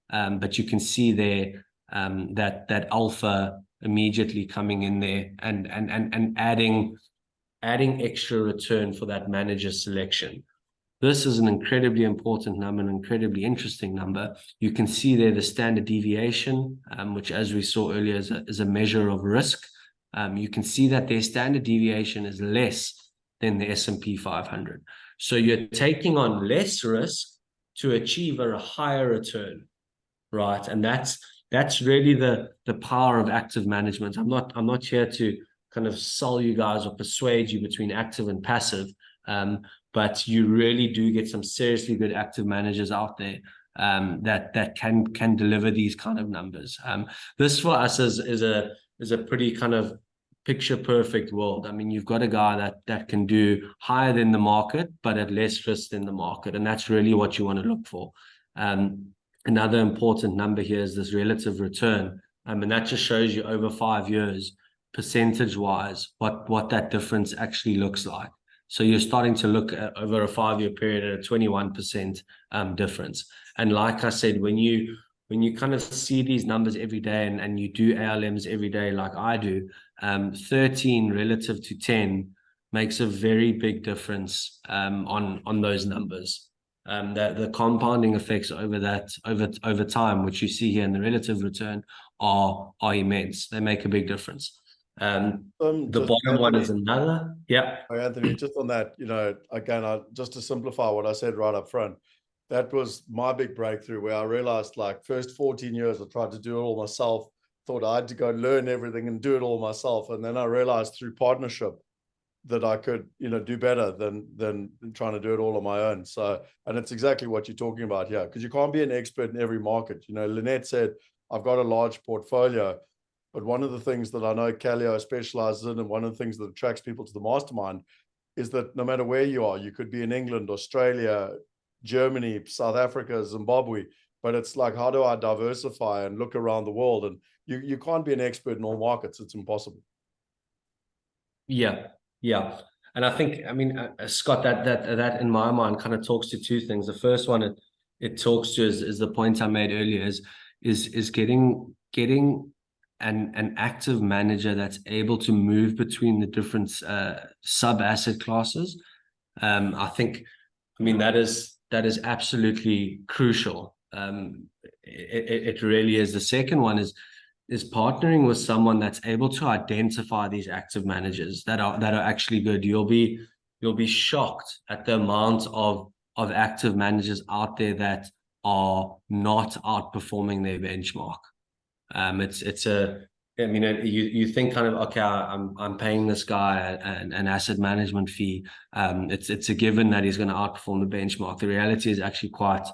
but you can see there that alpha immediately coming in there and adding extra return for that manager selection. This is an incredibly important number, an incredibly interesting number. You can see there the standard deviation, which, as we saw earlier, is a measure of risk. You can see that their standard deviation is less than the S&P 500. So you're taking on less risk to achieve a higher return, right? And that's really the power of active management. I'm not here to kind of sell you guys or persuade you between active and passive, but you really do get some seriously good active managers out there that can deliver these kind of numbers. This for us is a pretty kind of picture perfect world. I mean, you've got a guy that can do higher than the market, but at less risk than the market, and that's really what you want to look for. Another important number here is this relative return, and that just shows you over 5 years, percentage-wise, what that difference actually looks like. So you're starting to look at over a 5-year period at a 21% difference. And like I said, when you kind of see these numbers every day and you do ALMs every day like I do, 13 relative to 10 makes a very big difference on those numbers. The compounding effects over time, which you see here in the relative return, are immense. They make a big difference. The bottom one is another. Yeah. Anthony, just on that, again, just to simplify what I said right up front, that was my big breakthrough, where I realized, like, first 14 years I tried to do it all myself, thought I had to go learn everything and do it all myself. And then I realized through partnership that I could, do better than trying to do it all on my own. So, and it's exactly what you're talking about here, because you can't be an expert in every market. Lynette said, I've got a large portfolio, but one of the things that I know Calio specializes in, and one of the things that attracts people to the mastermind, is that no matter where you are, you could be in England, Australia, Germany, South Africa, Zimbabwe, but it's like, how do I diversify and look around the world? And you can't be an expert in all markets. It's impossible. Yeah. And I think, Scott, that in my mind kind of talks to two things. The first one it talks to is the point I made earlier, is getting an active manager that's able to move between the different sub asset classes. I think, that is absolutely crucial. It really is. The second one is partnering with someone that's able to identify these active managers that are actually good. You'll be shocked at the amount of active managers out there that are not outperforming their benchmark. You think kind of, okay, I'm paying this guy an asset management fee. It's a given that he's going to outperform the benchmark. The reality is actually quite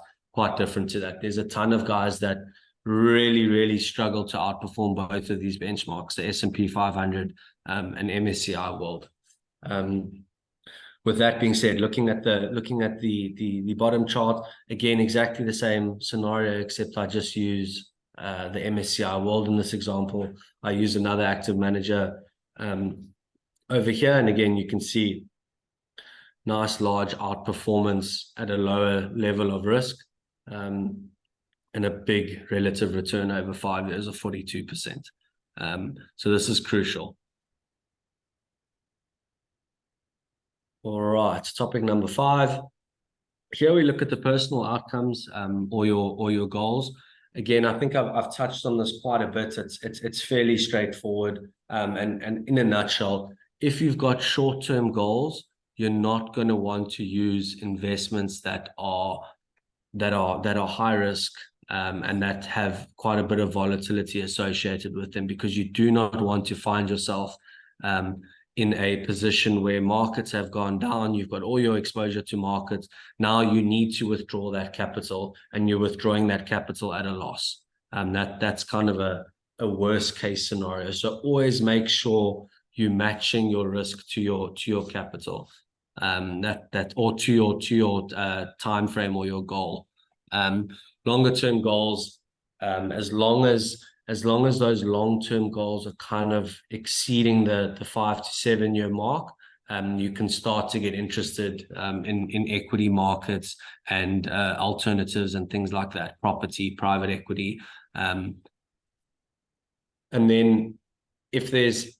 different to that. There's a ton of guys that really struggle to outperform both of these benchmarks, the S&P 500 and MSCI World. With that being said, looking at the bottom chart, again, exactly the same scenario, except I just use the MSCI World in this example. I use another active manager over here, and again, you can see nice large outperformance at a lower level of risk. And a big relative return over 5 years of 42%. So this is crucial. All right, topic number 5. Here we look at the personal outcomes or your goals. Again, I think I've touched on this quite a bit. It's fairly straightforward. And in a nutshell, if you've got short-term goals, you're not going to want to use investments that are high risk. And that have quite a bit of volatility associated with them, because you do not want to find yourself in a position where markets have gone down. You've got all your exposure to markets. Now you need to withdraw that capital, and you're withdrawing that capital at a loss. That's kind of a worst case scenario. So always make sure you're matching your risk to your capital, or to your time frame or your goal. Longer term goals, as long as those long-term goals are kind of exceeding the 5 to 7 year mark, you can start to get interested in equity markets and alternatives and things like that, property, private equity. And then if there's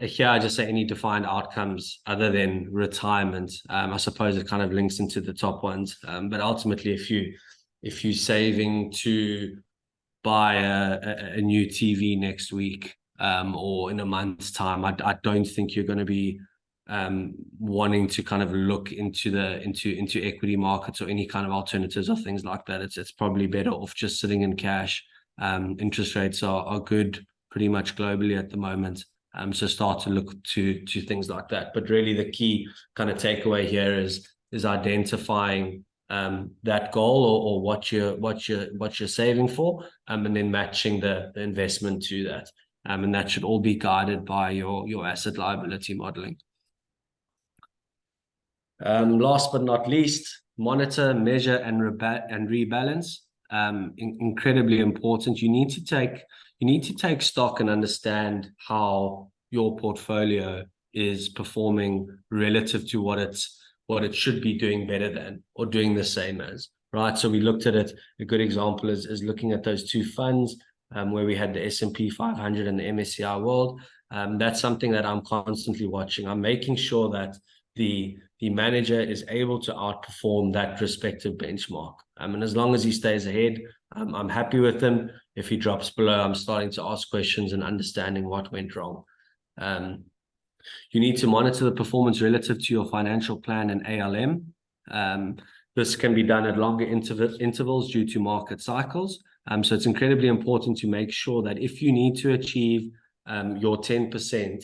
here, I just say any defined outcomes other than retirement. I suppose it kind of links into the top ones. But ultimately, if you're saving to buy a new TV next week, or in a month's time, I don't think you're going to be wanting to kind of look into into equity markets or any kind of alternatives or things like that. It's probably better off just sitting in cash. Interest rates are good pretty much globally at the moment. So start to look to things like that. But really the key kind of takeaway here is identifying that goal or what you're saving for, and then matching the investment to that. And that should all be guided by your asset liability modeling. Last but not least, monitor, measure, and rebalance. Incredibly important. You need to take stock and understand how your portfolio is performing relative to what it should be doing better than or doing the same as, right? So we looked at it. A good example is looking at those two funds where we had the S&P 500 and the MSCI World. That's something that I'm constantly watching. I'm making sure that the manager is able to outperform that respective benchmark. And as long as he stays ahead, I'm happy with him. If he drops below, I'm starting to ask questions and understanding what went wrong. You need to monitor the performance relative to your financial plan and ALM. This can be done at longer intervals due to market cycles. So it's incredibly important to make sure that if you need to achieve your 10%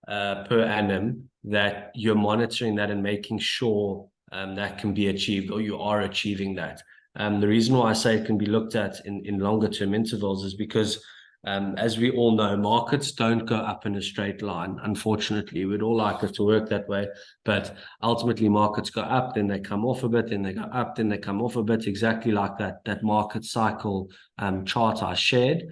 per annum, that you're monitoring that and making sure that can be achieved, or you are achieving that. The reason why I say it can be looked at in longer term intervals is because as we all know, markets don't go up in a straight line. Unfortunately, we'd all like it to work that way, but ultimately markets go up, then they come off a bit, then they go up, then they come off a bit, exactly like that market cycle chart I shared.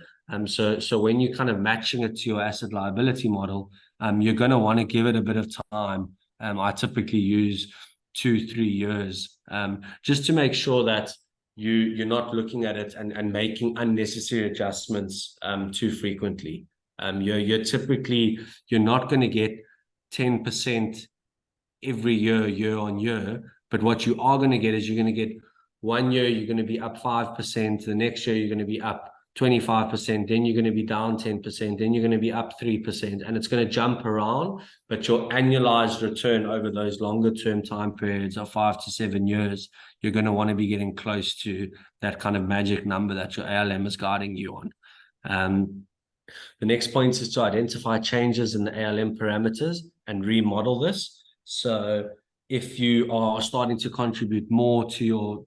So when you're kind of matching it to your asset liability model, you're going to want to give it a bit of time. I typically use 2-3 years, just to make sure that you're not looking at it and making unnecessary adjustments too frequently. You're not going to get 10% every year on year, but what you are going to get is you're going to get 1 year you're going to be up 5%, the next year you're going to be up 25%, then you're going to be down 10%, then you're going to be up 3%, and it's going to jump around, but your annualized return over those longer term time periods of 5 to 7 years, you're going to want to be getting close to that kind of magic number that your ALM is guiding you on. The next point is to identify changes in the ALM parameters and remodel this. So if you are starting to contribute more to your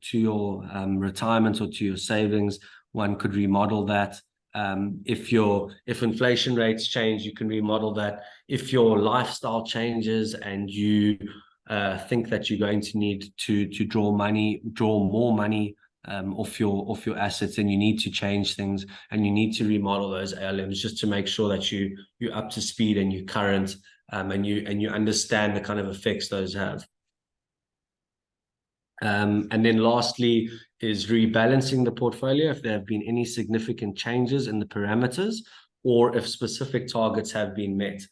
retirement or to your savings, one could remodel that. If inflation rates change, you can remodel that. If your lifestyle changes and you think that you're going to need to draw more money off your assets, then you need to change things and you need to remodel those ALMs just to make sure that you're up to speed and you're current, and you understand the kind of effects those have. And then lastly is rebalancing the portfolio if there have been any significant changes in the parameters or if specific targets have been met.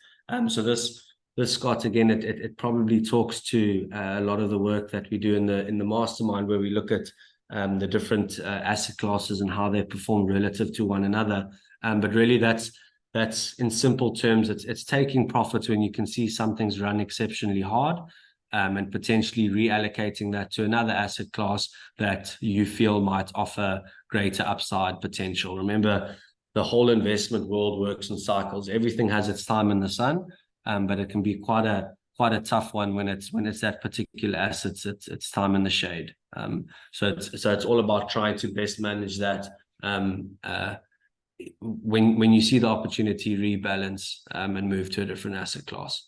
So this, Scott, again, it probably talks to a lot of the work that we do in the mastermind, where we look at the different asset classes and how they perform relative to one another. But really that's in simple terms, it's taking profits when you can see something's run exceptionally hard, and potentially reallocating that to another asset class that you feel might offer greater upside potential. Remember, the whole investment world works in cycles. Everything has its time in the sun, but it can be quite a tough one when it's that particular asset, it's time in the shade. So it's all about trying to best manage that. When you see the opportunity, rebalance and move to a different asset class.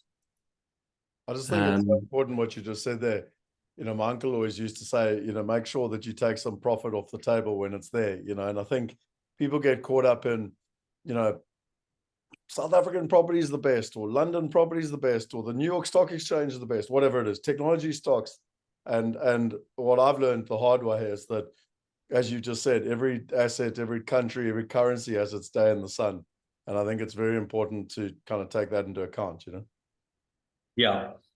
I just think it's so important what you just said there. My uncle always used to say, make sure that you take some profit off the table when it's there, and I think people get caught up in, South African property is the best, or London property is the best, or the New York Stock Exchange is the best, whatever it is, technology stocks. And what I've learned the hard way is that, as you just said, every asset, every country, every currency has its day in the sun. And I think it's very important to kind of take that into account, you know.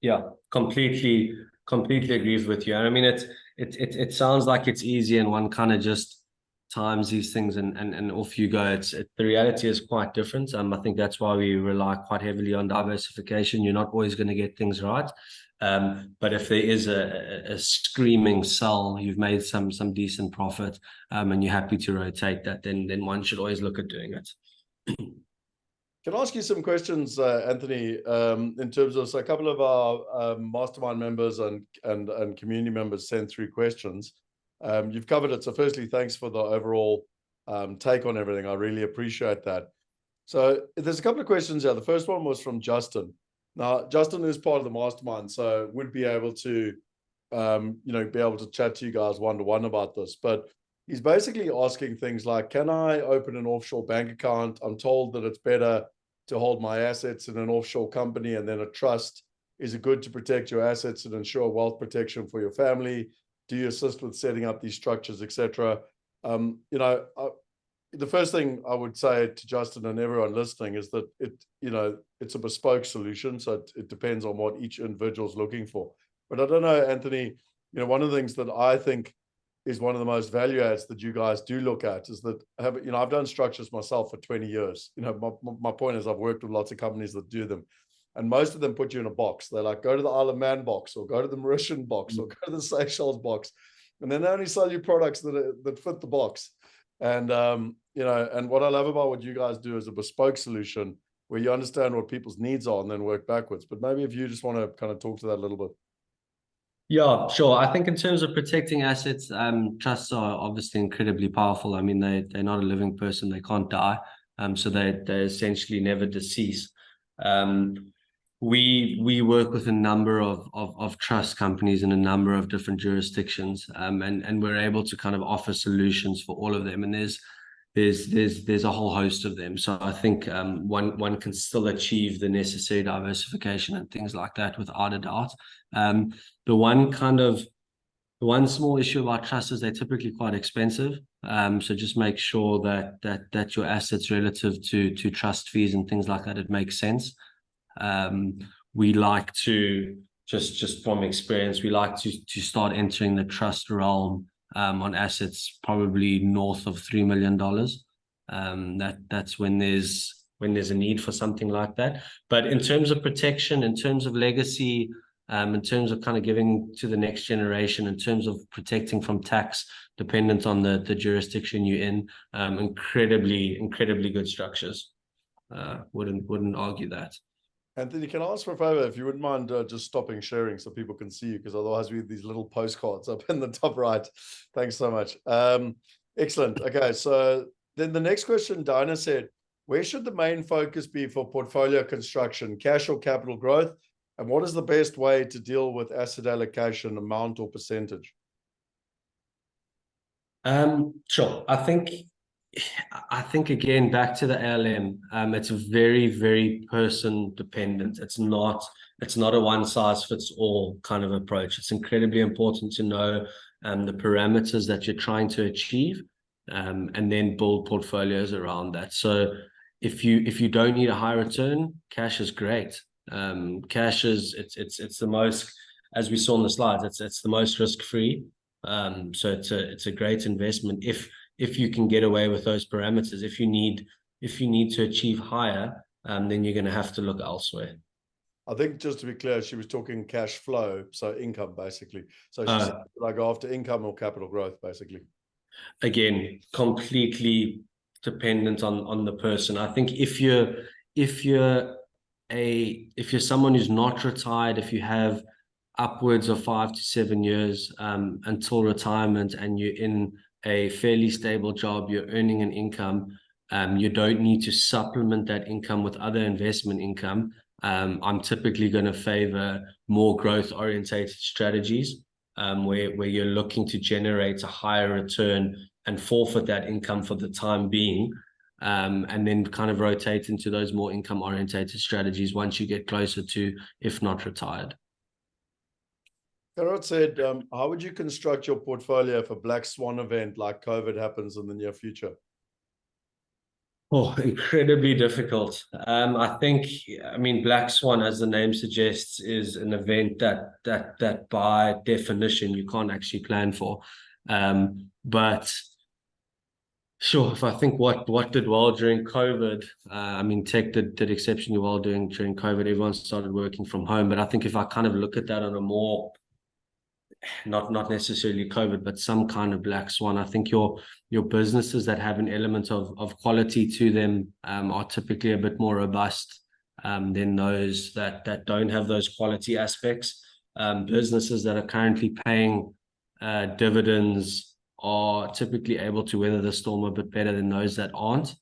Yeah, completely agrees with you. And I mean, it sounds like it's easy and one kind of just times these things and off you go. The reality is quite different. I think that's why we rely quite heavily on diversification. You're not always going to get things right. But if there is a screaming sell, you've made some decent profit, and you're happy to rotate that, then one should always look at doing it. Can I ask you some questions, Anthony, in terms of, so a couple of our mastermind members and community members sent through questions. You've covered it. So firstly, thanks for the overall take on everything. I really appreciate that. So there's a couple of questions here. The first one was from Justin. Now, Justin is part of the mastermind, so would be able to, be able to chat to you guys one-to-one about this. But he's basically asking things like, can I open an offshore bank account? I'm told that it's better to hold my assets in an offshore company, and then a trust. Is it good to protect your assets and ensure wealth protection for your family? Do you assist with setting up these structures, etc.? The first thing I would say to Justin and everyone listening is that it's a bespoke solution. So it depends on what each individual is looking for. But I don't know, Anthony, one of the things that I think is one of the most value adds that you guys do look at is that I've done structures myself for 20 years. My point is I've worked with lots of companies that do them, and most of them put you in a box. They're like, go to the Isle of Man box, or go to the Mauritian box, or go to the Seychelles box, and then they only sell you products that fit the box. And and what I love about what you guys do is a bespoke solution where you understand what people's needs are and then work backwards. But maybe if you just want to kind of talk to that a little bit. Yeah, sure. I think in terms of protecting assets, trusts are obviously incredibly powerful. I mean, they're not a living person; they can't die. So they essentially never decease. We work with a number of trust companies in a number of different jurisdictions, and we're able to kind of offer solutions for all of them. And there's a whole host of them. So I think one can still achieve the necessary diversification and things like that without a doubt. The one small issue about trusts is they're typically quite expensive. So just make sure that your assets relative to trust fees and things like that, it makes sense. We like to just from experience, we like to start entering the trust realm on assets probably north of $3 million. That's when there's a need for something like that. But in terms of protection, in terms of legacy, in terms of kind of giving to the next generation, in terms of protecting from tax, dependent on the jurisdiction you're in, incredibly good structures. Wouldn't argue that. Anthony, can I ask for a favor, if you wouldn't mind just stopping sharing so people can see you, because otherwise we have these little postcards up in the top right. Thanks so much. Excellent. Okay, so then the next question, Dinah said, where should the main focus be for portfolio construction, cash or capital growth? And what is the best way to deal with asset allocation, amount or percentage? Sure. I think again, back to the ALM, it's very, very person dependent. It's not a one size fits all kind of approach. It's incredibly important to know the parameters that you're trying to achieve, and then build portfolios around that. So if you don't need a high return, cash is great. Cash is it's the most, as we saw on the slides, it's the most risk-free. So it's a great investment if you can get away with those parameters. If you need to achieve higher, then you're going to have to look elsewhere. I think just to be clear, she was talking cash flow, so income basically. So she said, I go after income or capital growth, basically. Again, completely dependent on the person. I think if you're someone who's not retired, if you have upwards of 5 to 7 years until retirement, and you're in a fairly stable job, you're earning an income, you don't need to supplement that income with other investment income. I'm typically going to favor more growth orientated strategies, where you're looking to generate a higher return and forfeit that income for the time being, and then kind of rotate into those more income orientated strategies once you get closer to, if not retired. Gerard said, how would you construct your portfolio if a black swan event like COVID happens in the near future? Oh, incredibly difficult. I think, I mean, Black Swan, as the name suggests, is an event that by definition you can't actually plan for. But sure, if I think what did well during COVID, I mean, tech did exceptionally well during COVID. Everyone started working from home. But I think if I kind of look at that on a more, not necessarily COVID, but some kind of black swan, I think your businesses that have an element of quality to them are typically a bit more robust than those that don't have those quality aspects. Businesses that are currently paying dividends are typically able to weather the storm a bit better than those that aren't.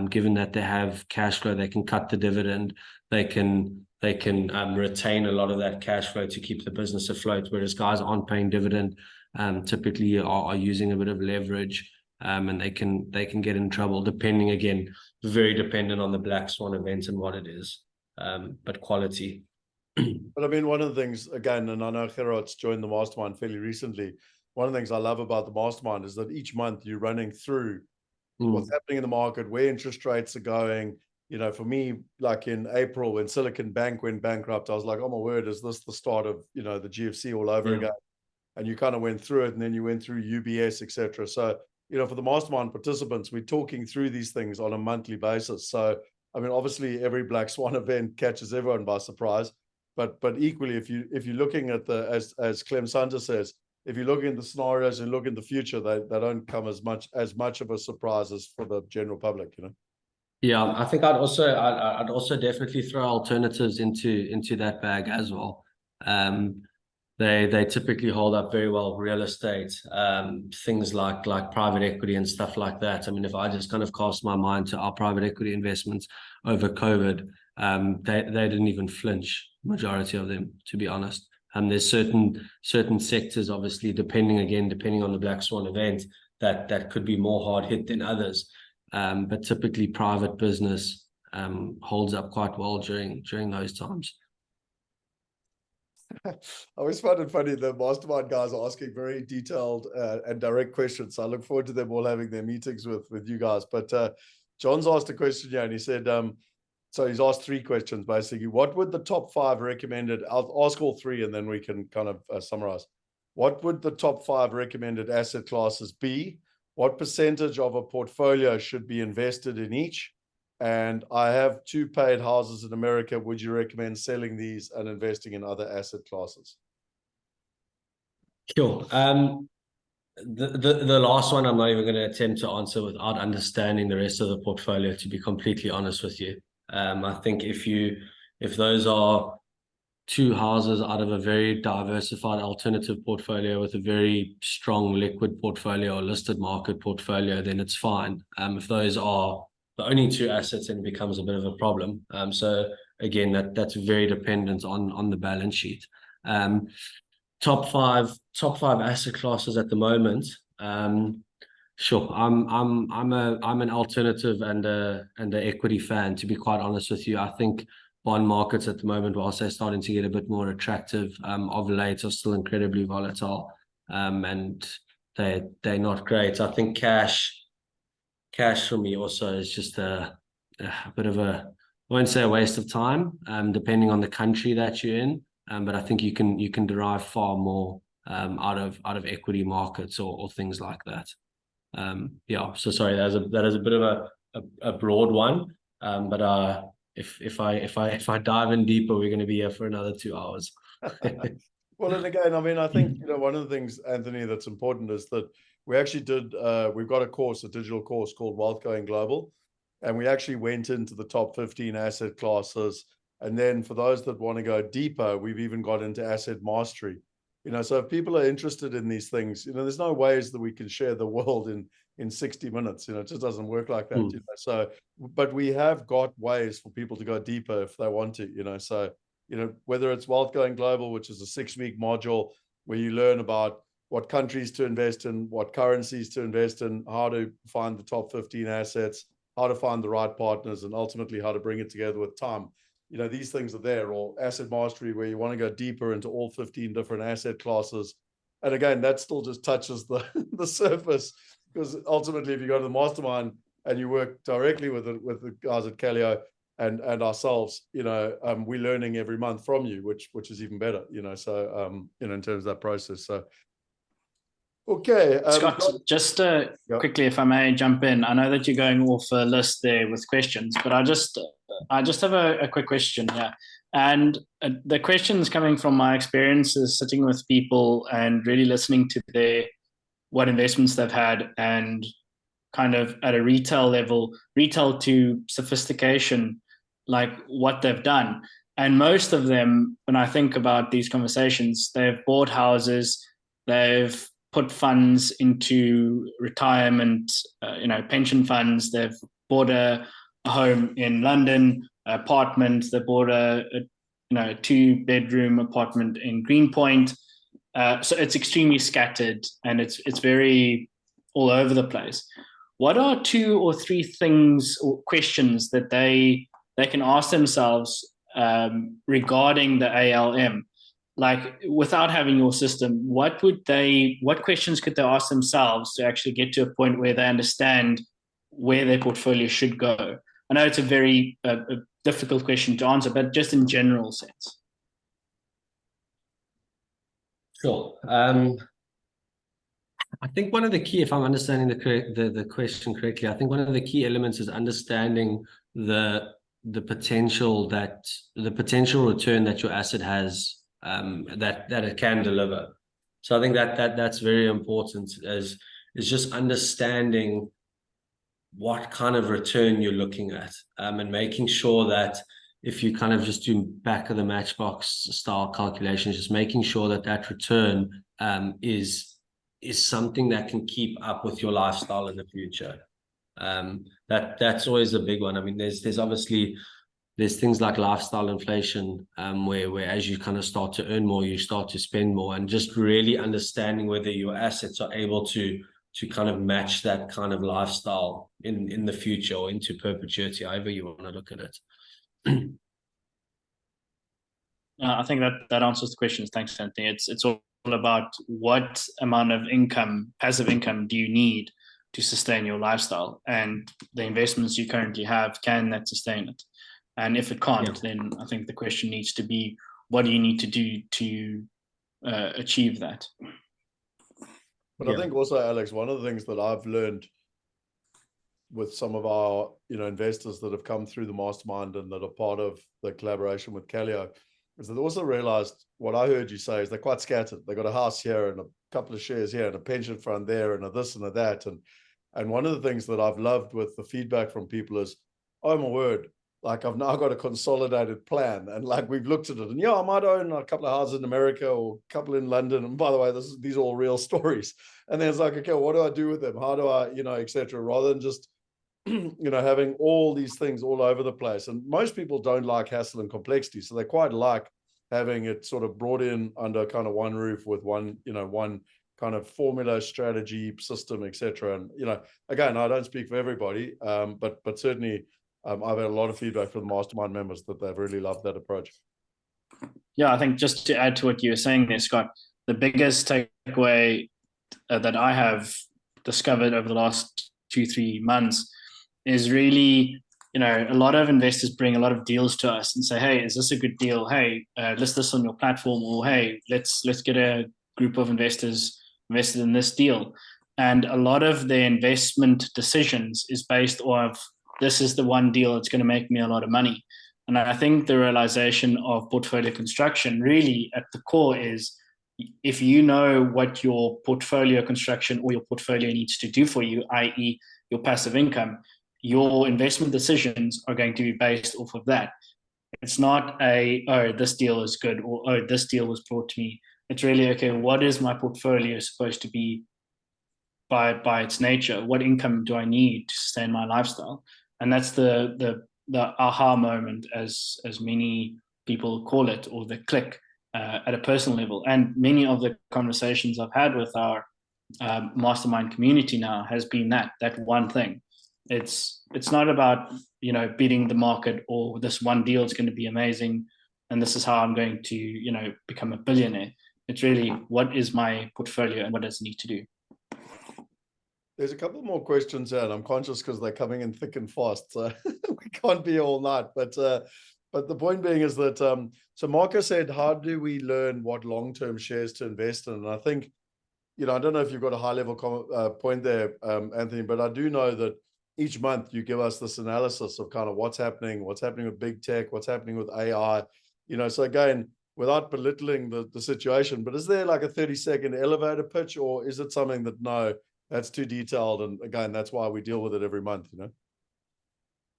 Given that they have cash flow, they can cut the dividend, they can retain a lot of that cash flow to keep the business afloat, whereas guys aren't paying dividend typically are using a bit of leverage, and they can get in trouble, depending, again, very dependent on the black swan event and what it is, but quality. But I mean, one of the things, again, and I know Gerard's joined the mastermind fairly recently, one of the things I love about the mastermind is that each month you're running through what's happening in the market, where interest rates are going. You know, for me, like in April when Silicon Bank went bankrupt, I was like, oh my word, is this the start of, you know, the GFC all over again? And you kind of went through it, and then you went through UBS, etc. So, you know, for the mastermind participants, we're talking through these things on a monthly basis. So, I mean, obviously every black swan event catches everyone by surprise, but equally, if you're looking at the, as Clem Sander says, if you look in the scenarios and look in the future, they don't come as much of a surprise as for the general public, you know. Yeah, I think I'd also definitely throw alternatives into that bag as well. They typically hold up very well. Real estate, things like private equity and stuff like that. I mean, if I just kind of cast my mind to our private equity investments over COVID, they didn't even flinch, majority of them, to be honest. There's certain sectors, obviously, depending on the black swan event, that could be more hard hit than others. But typically private business holds up quite well during those times. I always find it funny, the mastermind guys are asking very detailed and direct questions. So I look forward to them all having their meetings with you guys. But John's asked a question here, and he said, so he's asked 3 questions basically. What would the top 5 recommended? I'll ask all 3 and then we can kind of summarize. What would the top 5 recommended asset classes be? What percentage of a portfolio should be invested in each? And I have 2 paid houses in America. Would you recommend selling these and investing in other asset classes? Sure. The last one I'm not even going to attempt to answer without understanding the rest of the portfolio, to be completely honest with you. I think if those are 2 houses out of a very diversified alternative portfolio with a very strong liquid portfolio or listed market portfolio, then it's fine. If those are the only 2 assets, then it becomes a bit of a problem. So again, that's very dependent on the balance sheet. Top five asset classes at the moment. Sure, I'm an alternative and an equity fan, to be quite honest with you. I think bond markets at the moment, whilst they're starting to get a bit more attractive of late, are still incredibly volatile, and they're not great. I think cash for me also is just a bit of a, I won't say a waste of time, depending on the country that you're in. But I think you can derive far more out of equity markets or things like that. Yeah. So sorry, that is a bit of a broad one. But if I dive in deeper, we're going to be here for another 2 hours. Well, and again, I mean, I think, you know, one of the things, Anthony, that's important is that we actually did, we've got a digital course called Wealth Going Global, and we actually went into the top 15 asset classes. And then for those that want to go deeper, we've even got into asset mastery. You know, so if people are interested in these things, you know, there's no ways that we can share the world in 60 minutes. You know, it just doesn't work like that. You know? So, but we have got ways for people to go deeper if they want to, you know. So, you know, whether it's Wealth Going Global, which is a 6-week module where you learn about what countries to invest in, what currencies to invest in, how to find the top 15 assets, how to find the right partners, and ultimately how to bring it together with time. You know, these things are there. Or asset mastery, where you want to go deeper into all 15 different asset classes. And again, that still just touches the surface, because ultimately, if you go to the mastermind, and you work directly with the guys at Calio and ourselves, we're learning every month from you, which is even better, so in terms of that process. So okay, Scott, just quickly, if I may jump in, I know that you're going off a list there with questions, but I just have a quick question here. And the question is coming from my experiences sitting with people and really listening to what investments they've had, and kind of at a retail level, retail to sophistication, like what they've done. And most of them, when I think about these conversations, they've bought houses, they've put funds into retirement, pension funds. They've bought a home in London, apartment. They bought a 2-bedroom apartment in Greenpoint. So it's extremely scattered, and it's very all over the place. What are 2 or 3 things or questions that they can ask themselves regarding the ALM? Like, without having your system, what questions could they ask themselves to actually get to a point where they understand where their portfolio should go? I know it's a very difficult question to answer, but just in general sense. Sure. I think one of the key, if I'm understanding the question correctly, I think one of the key elements is understanding the potential return that your asset has, that it can deliver. So I think that's very important, is just understanding what kind of return you're looking at, and making sure that if you kind of just do back of the matchbox style calculations, just making sure that return is something that can keep up with your lifestyle in the future. That's always a big one. I mean, there's obviously things like lifestyle inflation, where as you kind of start to earn more, you start to spend more, and just really understanding whether your assets are able to kind of match that kind of lifestyle in the future or into perpetuity, however you want to look at it. I think that answers the questions. Thanks, Anthony. It's all about what amount of income, passive income, do you need to sustain your lifestyle, and the investments you currently have, can that sustain it? And if it can't, then I think the question needs to be, what do you need to do to achieve that? But I think also, Alex, one of the things that I've learned with some of our investors that have come through the mastermind and that are part of the collaboration with Calio, is that they also realized what I heard you say is they're quite scattered. They got a house here and a couple of shares here and a pension fund there and a this and a that. And one of the things that I've loved with the feedback from people is, oh my word, like I've now got a consolidated plan, and like we've looked at it, and I might own a couple of houses in America or a couple in London. And by the way, these are all real stories. And then it's like, okay, what do I do with them? How do I, etc. Rather than just, having all these things all over the place. And most people don't like hassle and complexity, so they quite like having it sort of brought in under kind of one roof with one kind of formula, strategy, system, etc. And again, I don't speak for everybody, but certainly. I've had a lot of feedback from the mastermind members that they've really loved that approach. Yeah, I think just to add to what you were saying there, Scott, the biggest takeaway that I have discovered over the last 2-3 months is really, a lot of investors bring a lot of deals to us and say, hey, is this a good deal? Hey, list this on your platform, or hey, let's get a group of investors invested in this deal. And a lot of their investment decisions is based off, this is the one deal that's going to make me a lot of money. And I think the realization of portfolio construction really at the core is, if you know what your portfolio construction or your portfolio needs to do for you, i.e. your passive income, your investment decisions are going to be based off of that. It's not this deal is good, or this deal was brought to me. It's really, okay, what is my portfolio supposed to be by its nature? What income do I need to sustain my lifestyle? And that's the aha moment, as many people call it, or the click at a personal level. And many of the conversations I've had with our mastermind community now has been that one thing. It's not about beating the market, or this one deal is going to be amazing and this is how I'm going to become a billionaire. It's really, what is my portfolio and what does it need to do? There's a couple more questions here, and I'm conscious because they're coming in thick and fast, so we can't be all night. But the point being is that so Marco said, how do we learn what long-term shares to invest in? And I think, I don't know if you've got a high-level point there, Anthony, but I do know that each month you give us this analysis of kind of what's happening with big tech, what's happening with AI. So again, without belittling the situation, but is there like a 30-second elevator pitch, or is it something that no? That's too detailed, and again, that's why we deal with it every month,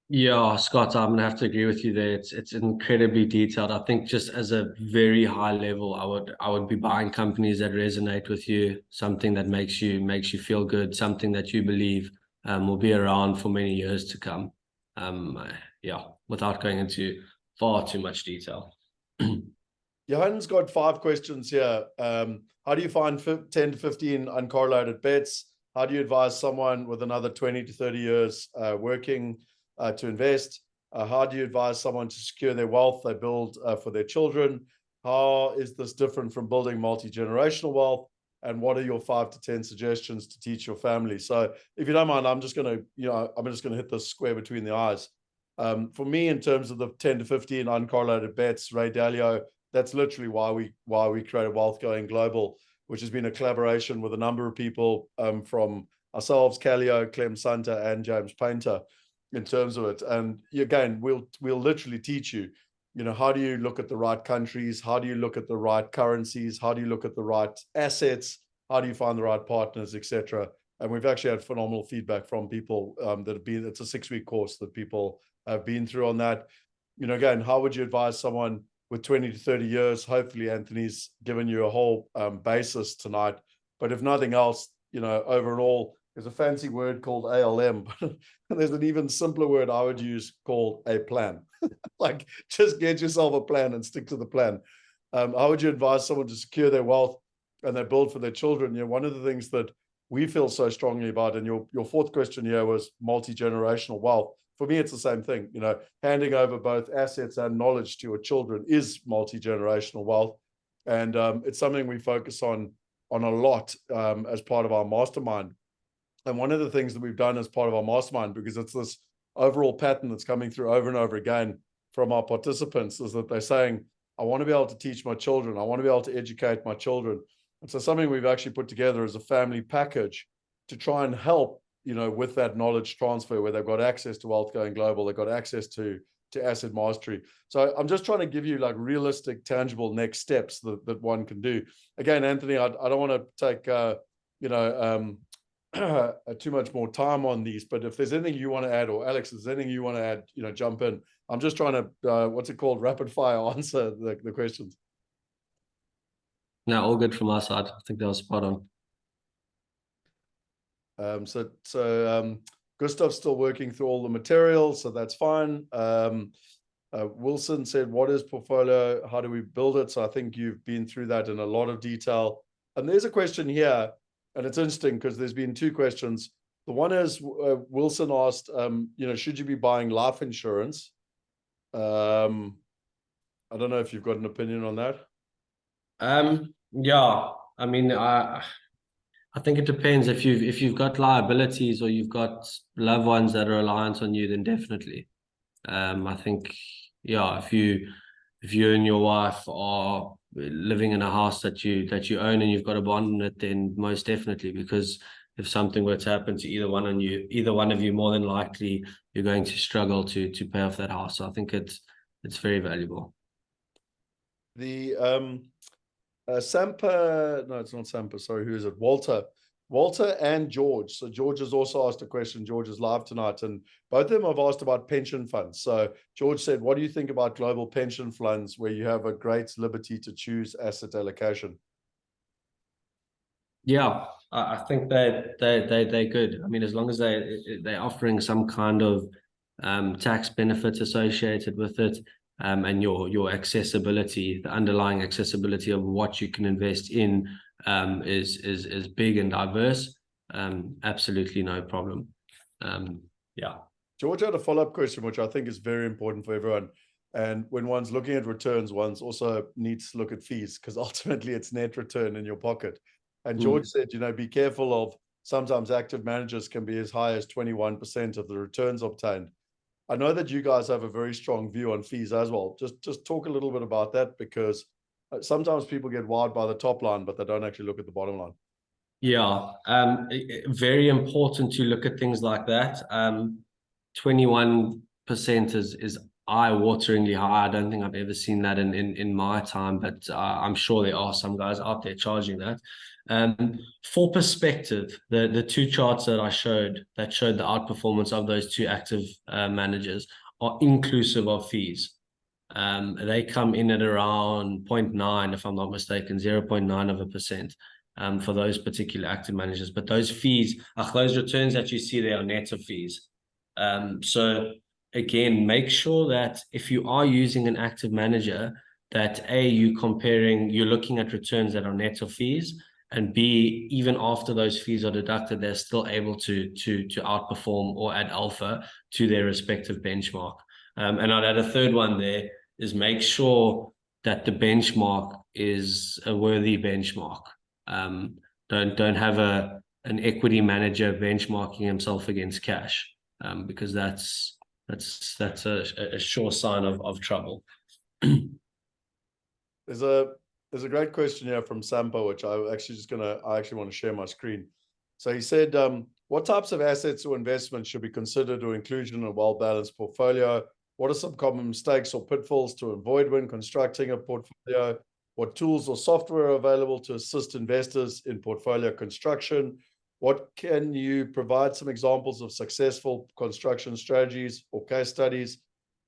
Yeah, Scott, I'm gonna have to agree with you there. It's incredibly detailed. I think just as a very high level, I would be buying companies that resonate with you, something that makes you feel good, something that you believe will be around for many years to come. Yeah, without going into far too much detail. Johan's got 5 questions here. How do you find 10 to 15 uncorrelated bets? How do you advise someone with another 20 to 30 years working to invest? How do you advise someone to secure their wealth they build for their children? How is this different from building multi-generational wealth? And what are your 5 to 10 suggestions to teach your family? So if you don't mind, I'm just going to hit this square between the eyes. For me, in terms of the 10 to 15 uncorrelated bets, Ray Dalio, that's literally why we created Wealth Going Global, which has been a collaboration with a number of people from ourselves, Calio, Clem Santa, and James Painter, in terms of it. And again, we'll literally teach you, how do you look at the right countries? How do you look at the right currencies? How do you look at the right assets? How do you find the right partners, etc.? And we've actually had phenomenal feedback from people that have been. It's a 6-week course that people have been through on that. Again, how would you advise someone with 20 to 30 years? Hopefully Anthony's given you a whole basis tonight, but if nothing else, overall, there's a fancy word called ALM, but there's an even simpler word I would use called a plan. Like, just get yourself a plan and stick to the plan. How would you advise someone to secure their wealth and they build for their children? One of the things that we feel so strongly about, and your 4th question here was multi-generational wealth. For me, it's the same thing. Handing over both assets and knowledge to your children is multi-generational wealth. And it's something we focus on a lot as part of our mastermind. And one of the things that we've done as part of our mastermind, because it's this overall pattern that's coming through over and over again from our participants, is that they're saying, I want to be able to teach my children. I want to be able to educate my children. And so something we've actually put together as a family package to try and help, with that knowledge transfer, where they've got access to Wealth Going Global, they've got access to asset mastery. So I'm just trying to give you like realistic, tangible next steps that one can do. Again, Anthony, I don't want to take, too much more time on these, but if there's anything you want to add, or Alex, if there's anything you want to add, jump in. I'm just trying to, what's it called? Rapid fire answer the questions. No, all good from our side. I think that was spot on. So Gustav's still working through all the material, so that's fine. Wilson said, what is portfolio? How do we build it? So I think you've been through that in a lot of detail. And there's a question here, and it's interesting because there's been 2 questions. The one is, Wilson asked, should you be buying life insurance? I don't know if you've got an opinion on that. Yeah, I mean, I think it depends. If you've got liabilities or you've got loved ones that are reliant on you, then definitely. I think, yeah, if you and your wife are living in a house that you own and you've got a bond in it, then most definitely, because if something were to happen to either one of you, more than likely you're going to struggle to pay off that house. So I think it's very valuable. The Sampa, no, it's not Sampa, sorry, who is it? Walter and George. So George has also asked a question. George is live tonight, and both of them have asked about pension funds. So George said, what do you think about global pension funds where you have a great liberty to choose asset allocation? Yeah, I think they're good. I mean, as long as they're offering some kind of tax benefits associated with it, and your accessibility, the underlying accessibility of what you can invest in, is big and diverse. Absolutely no problem. Yeah. George had a follow-up question, which I think is very important for everyone. And when one's looking at returns, one's also needs to look at fees, because ultimately it's net return in your pocket. And George said, be careful of sometimes active managers can be as high as 21% of the returns obtained. I know that you guys have a very strong view on fees as well. Just talk a little bit about that, because sometimes people get wowed by the top line, but they don't actually look at the bottom line. Yeah, very important to look at things like that. 21% is eye-wateringly high. I don't think I've ever seen that in my time, but I'm sure there are some guys out there charging that. For perspective, the two charts that I showed that showed the outperformance of those two active managers are inclusive of fees. They come in at around 0.9, if I'm not mistaken, 0.9%. For those particular active managers, but those fees, those returns that you see there are net of fees. So again, make sure that if you are using an active manager, that A, you're looking at returns that are net of fees, and B, even after those fees are deducted, they're still able to outperform or add alpha to their respective benchmark. And I'd add a third one there, is make sure that the benchmark is a worthy benchmark. Don't have an equity manager benchmarking himself against cash, because that's a sure sign of trouble. There's a great question here from Sampo, which I actually want to share my screen. So he said, what types of assets or investments should be considered or included in a well-balanced portfolio? What are some common mistakes or pitfalls to avoid when constructing a portfolio? What tools or software are available to assist investors in portfolio construction? What can you provide some examples of successful construction strategies or case studies?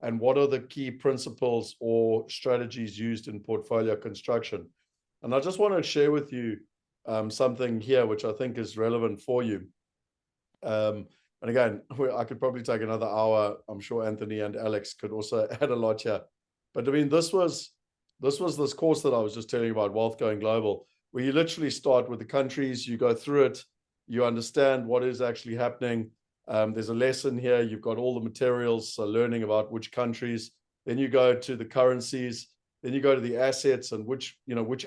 And what are the key principles or strategies used in portfolio construction? And I just want to share with you something here, which I think is relevant for you. And again, I could probably take another hour. I'm sure Anthony and Alex could also add a lot here. But I mean, this was this course that I was just telling you about, Wealth Going Global, where you literally start with the countries, you go through it, you understand what is actually happening. There's a lesson here. You've got all the materials, so learning about which countries. Then you go to the currencies. Then you go to the assets and which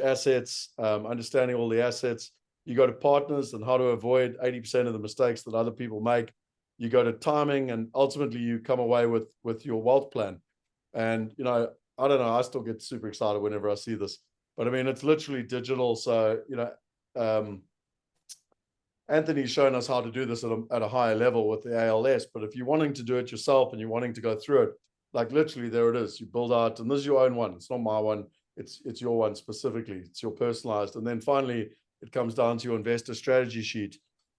assets, understanding all the assets. You go to partners and how to avoid 80% of the mistakes that other people make. You go to timing, and ultimately you come away with your wealth plan. And, I don't know, I still get super excited whenever I see this. But I mean, it's literally digital. So, Anthony's shown us how to do this at a higher level with the ALS. But if you're wanting to do it yourself and you're wanting to go through it, like literally there it is. You build out, and this is your own one. It's not my one. It's your one specifically. It's your personalized. And then finally, it comes down to your investor strategy sheet.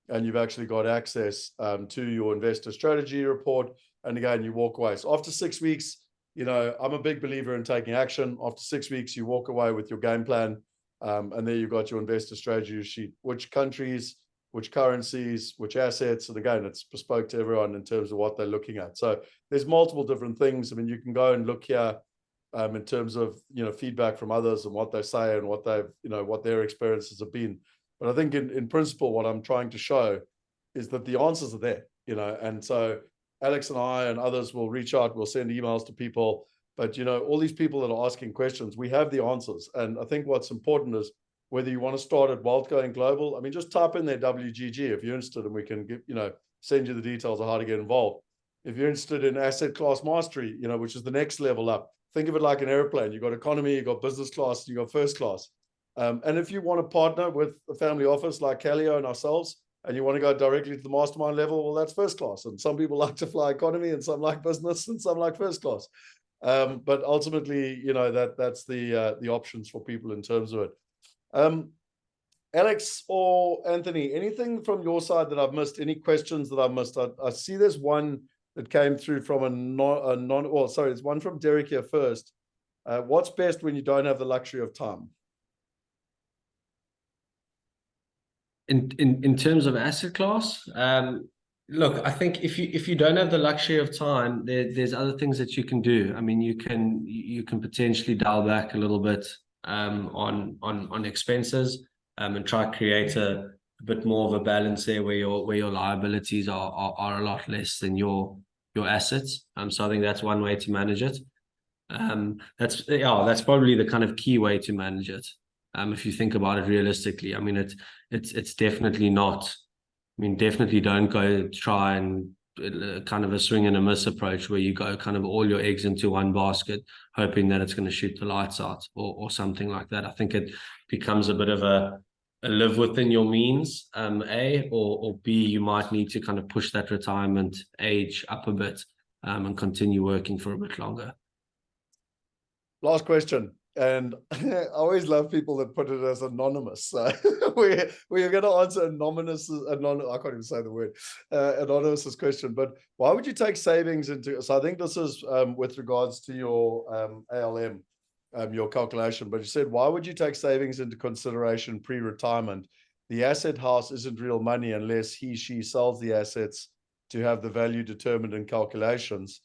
And you've actually got access to your investor strategy report. And again, you walk away. So after 6 weeks, I'm a big believer in taking action. After 6 weeks, you walk away with your game plan. And there you've got your investor strategy sheet, which countries, which currencies, which assets. And again, it's bespoke to everyone in terms of what they're looking at. So there's multiple different things. I mean, you can go and look here in terms of, feedback from others and what they say and what they've, what their experiences have been. But I think in principle, what I'm trying to show is that the answers are there, and so Alex and I and others will reach out, we'll send emails to people, but all these people that are asking questions, we have the answers. And I think what's important is whether you want to start at Wealth Going Global, I mean, just type in there WGG if you're interested, and we can send you the details of how to get involved. If you're interested in asset class mastery, which is the next level up, think of it like an airplane. You've got economy, you've got business class, you've got first class. And if you want to partner with a family office like Calio and ourselves, and you want to go directly to the mastermind level, well, that's first class. And some people like to fly economy, and some like business, and some like first class. But ultimately, that's the options for people in terms of it. Alex or Anthony, anything from your side that I've missed? Any questions that I've missed? I see there's one that came through from it's one from Derek here first. What's best when you don't have the luxury of time? In terms of asset class, look, I think if you don't have the luxury of time, there's other things that you can do. I mean, you can potentially dial back a little bit on expenses and try to create a bit more of a balance there where your liabilities are a lot less than your assets. So I think that's one way to manage it. That's probably the kind of key way to manage it. If you think about it realistically, I mean, it's definitely not mean, definitely don't go try and kind of a swing and a miss approach where you go kind of all your eggs into one basket, hoping that it's going to shoot the lights out or something like that. I think it becomes a bit of a live within your means, A, or B, you might need to kind of push that retirement age up a bit and continue working for a bit longer. Last question. And I always love people that put it as anonymous. So we're going to answer I can't even say the word, anonymous's question. But why would you take savings into, so I think this is with regards to your ALM, your calculation, but you said, why would you take savings into consideration pre-retirement? The asset house isn't real money unless she sells the assets to have the value determined in calculations.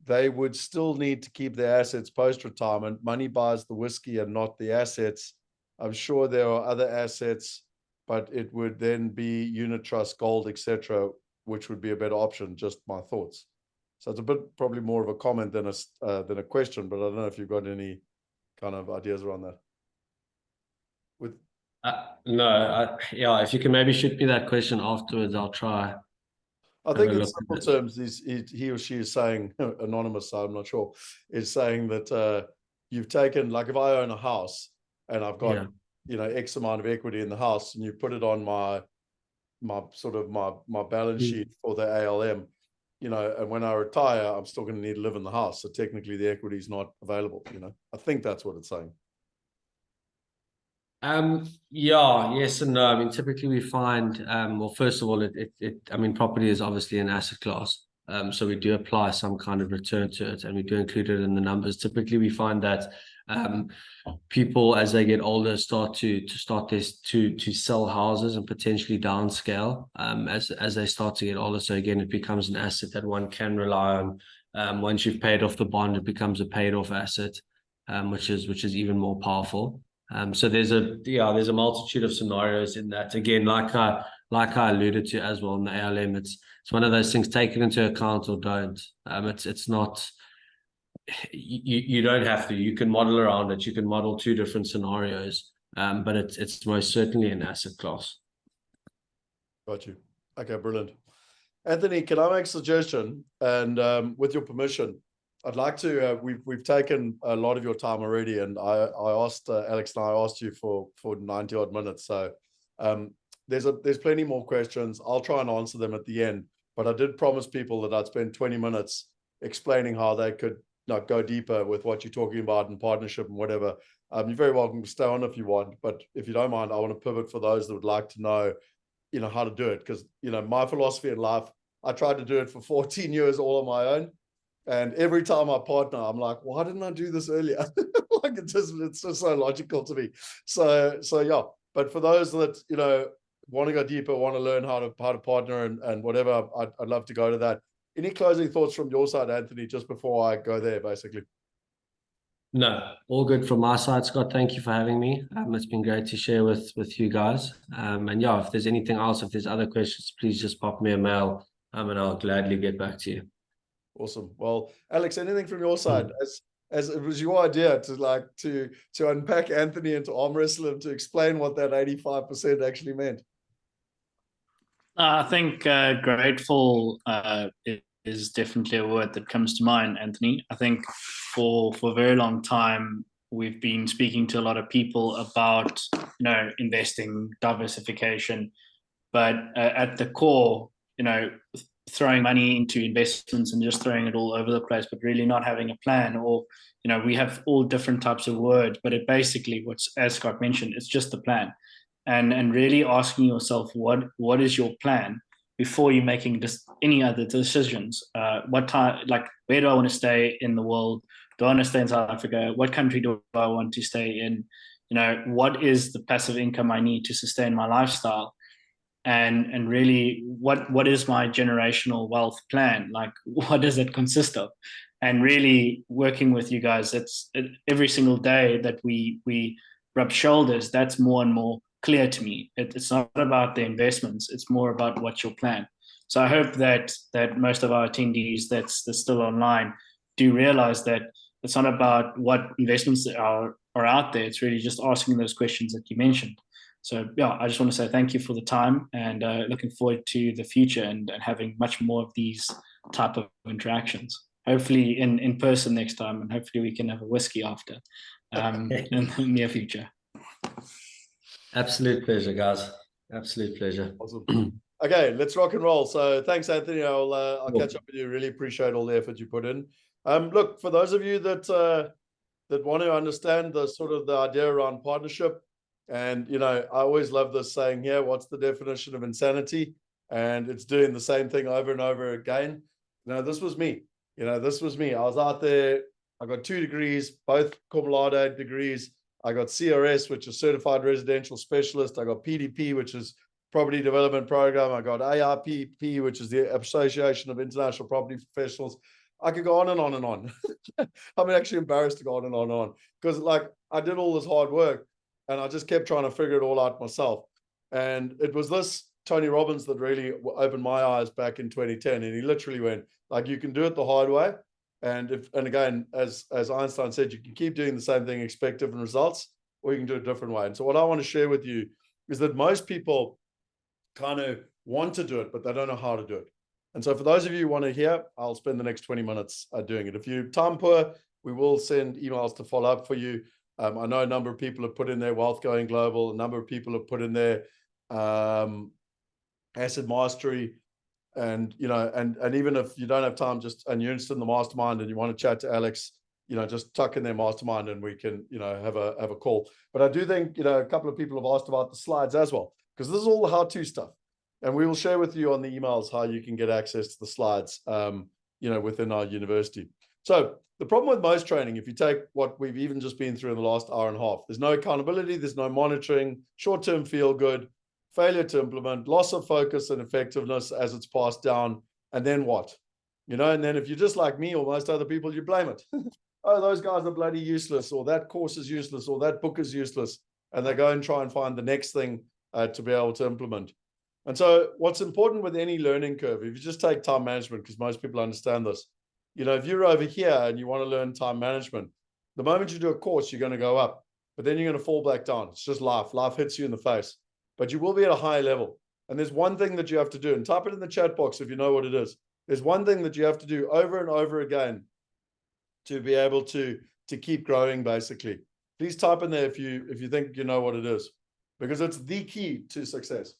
They would still need to keep their assets post-retirement. Money buys the whiskey and not the assets. I'm sure there are other assets, but it would then be unit trust, gold, etc., which would be a better option. Just my thoughts. So it's a bit probably more of a comment than a question, but I don't know if you've got any kind of ideas around that. No, if you can maybe shoot me that question afterwards, I'll try. I think in simple terms, he or she is saying, anonymous, so I'm not sure, is saying that you've taken, like if I own a house and I've got, X amount of equity in the house and you put it on my balance sheet for the ALM, and when I retire, I'm still going to need to live in the house. So technically the equity is not available, I think that's what it's saying. Yes and no. I mean, typically we find, well, first of all, property is obviously an asset class. So we do apply some kind of return to it and we do include it in the numbers. Typically we find that people as they get older start to sell houses and potentially downscale as they start to get older. So again, it becomes an asset that one can rely on. Once you've paid off the bond, it becomes a paid off asset, which is even more powerful. So there's a multitude of scenarios in that. Again, like I alluded to as well in the ALM, it's one of those things, take it into account or don't. It's not, you don't have to. You can model around it. You can model two different scenarios, but it's most certainly an asset class. Got you. Okay, brilliant. Anthony, can I make a suggestion? And with your permission, I'd like to, we've taken a lot of your time already, and I asked, Alex and I asked you for 90 odd minutes. So there's plenty more questions. I'll try and answer them at the end, but I did promise people that I'd spend 20 minutes explaining how they could go deeper with what you're talking about in partnership and whatever. You're very welcome to stay on if you want, but if you don't mind, I want to pivot for those that would like to know, how to do it. Because, my philosophy in life, I tried to do it for 14 years all on my own. And every time I partner, I'm like, why didn't I do this earlier? Like it's just so logical to me. So yeah. But for those that want to go deeper, want to learn how to partner and whatever, I'd love to go to that. Any closing thoughts from your side, Anthony, just before I go there, basically? No, all good from my side, Scott. Thank you for having me. It's been great to share with you guys. And if there's anything else, if there's other questions, please just pop me a mail, and I'll gladly get back to you. Awesome. Well, Alex, anything from your side? As it was your idea to unpack Anthony and to arm wrestle him to explain what that 85% actually meant. I think grateful is definitely a word that comes to mind, Anthony. I think for a very long time, we've been speaking to a lot of people about, investing, diversification, but at the core, throwing money into investments and just throwing it all over the place, but really not having a plan. Or, we have all different types of words, but it basically, as Scott mentioned, it's just the plan. And really asking yourself, what is your plan before you're making any other decisions? Where do I want to stay in the world? Do I want to stay in South Africa? What country do I want to stay in? What is the passive income I need to sustain my lifestyle? And really, what is my generational wealth plan? Like, what does it consist of? And really working with you guys, every single day that we rub shoulders, that's more and more clear to me. It's not about the investments, it's more about what's your plan. So I hope that most of our attendees that's still online do realize that it's not about what investments are out there. It's really just asking those questions that you mentioned. So yeah, I just want to say thank you for the time, and looking forward to the future and having much more of these type of interactions. Hopefully in person next time, and hopefully we can have a whiskey after in the near future. Absolute pleasure, guys. Absolute pleasure. Awesome. Okay, let's rock and roll. So thanks, Anthony. I'll catch up with you. Really appreciate all the effort you put in. Look, for those of you that want to understand the sort of the idea around partnership, and I always love this saying here, what's the definition of insanity? And it's doing the same thing over and over again. This was me. This was me. I was out there. I got 2 degrees, both cum laude degrees. I got CRS, which is Certified Residential Specialist. I got PDP, which is Property Development Program. I got ARPP, which is the Association of International Property Professionals. I could go on and on and on. I'm actually embarrassed to go on and on and on, because I did all this hard work and I just kept trying to figure it all out myself. And it was this Tony Robbins that really opened my eyes back in 2010. And he literally went, you can do it the hard way. And again, as Einstein said, you can keep doing the same thing, expect different results, or you can do it a different way. And so what I want to share with you is that most people kind of want to do it, but they don't know how to do it. And so for those of you who want to hear, I'll spend the next 20 minutes doing it. If you're time poor, we will send emails to follow up for you. I know a number of people have put in their Wealth Going Global. A number of people have put in their Asset Mastery. And, and even if you don't have time, and you're interested in the mastermind and you want to chat to Alex, just tuck in their mastermind and we can, have a call. But I do think, a couple of people have asked about the slides as well, because this is all the how-to stuff. And we will share with you on the emails how you can get access to the slides, within our university. So the problem with most training, if you take what we've even just been through in the last hour and a half, there's no accountability, there's no monitoring, short-term feel good, failure to implement, loss of focus and effectiveness as it's passed down. And then what? And then if you're just like me or most other people, you blame it. Oh, those guys are bloody useless, or that course is useless, or that book is useless. And they go and try and find the next thing to be able to implement. And so what's important with any learning curve, if you just take time management, because most people understand this, if you're over here and you want to learn time management, the moment you do a course, you're going to go up, but then you're going to fall back down. It's just life. Life hits you in the face, but you will be at a high level. And there's one thing that you have to do, and type it in the chat box if you know what it is. There's one thing that you have to do over and over again to be able to keep growing, basically. Please type in there if you think you know what it is, because it's the key to success.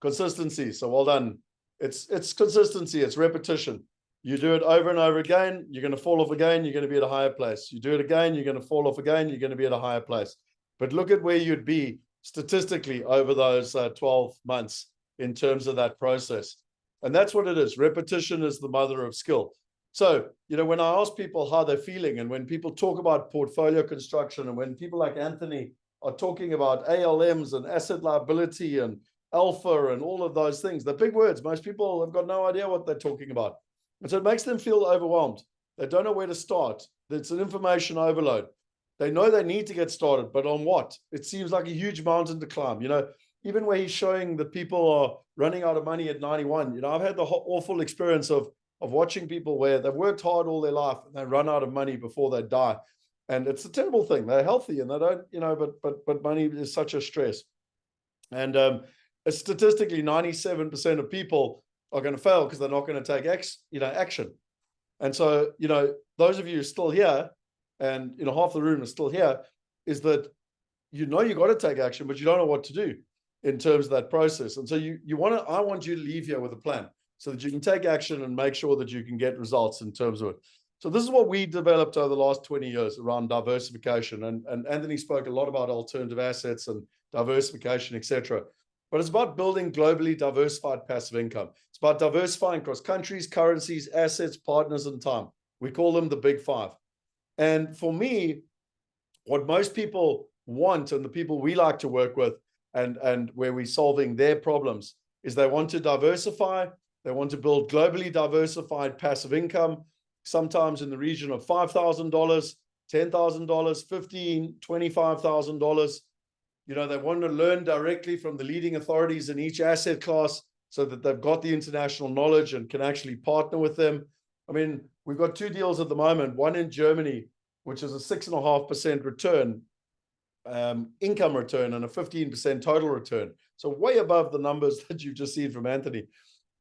Consistency. So well done. It's consistency. It's repetition. You do it over and over again, you're going to fall off again, you're going to be at a higher place. You do it again, you're going to fall off again, you're going to be at a higher place. But look at where you'd be statistically over those 12 months in terms of that process. And that's what it is. Repetition is the mother of skill. So, when I ask people how they're feeling, and when people talk about portfolio construction, and when people like Anthony are talking about ALMs and asset liability and alpha and all of those things, the big words, most people have got no idea what they're talking about. And so it makes them feel overwhelmed. They don't know where to start. It's an information overload. They know they need to get started, but on what? It seems like a huge mountain to climb. Even where he's showing that people are running out of money at 91, I've had the awful experience of watching people where they've worked hard all their life and they run out of money before they die. And it's a terrible thing. They're healthy and they don't, but money is such a stress. And statistically, 97% of people are going to fail because they're not going to take action. And so, those of you who are still here, and half the room is still here, is that you got to take action, but you don't know what to do in terms of that process. And so I want you to leave here with a plan so that you can take action and make sure that you can get results in terms of it. So this is what we developed over the last 20 years around diversification. And Anthony spoke a lot about alternative assets and diversification, etc. But it's about building globally diversified passive income. It's about diversifying across countries, currencies, assets, partners, and time. We call them the big five. And for me, what most people want, and the people we like to work with, and where we're solving their problems, is they want to diversify. They want to build globally diversified passive income, sometimes in the region of $5,000, $10,000, $15,000, $25,000. They want to learn directly from the leading authorities in each asset class so that they've got the international knowledge and can actually partner with them. I mean, we've got 2 deals at the moment, one in Germany, which is a 6.5% return income return and a 15% total return. So way above the numbers that you've just seen from Anthony.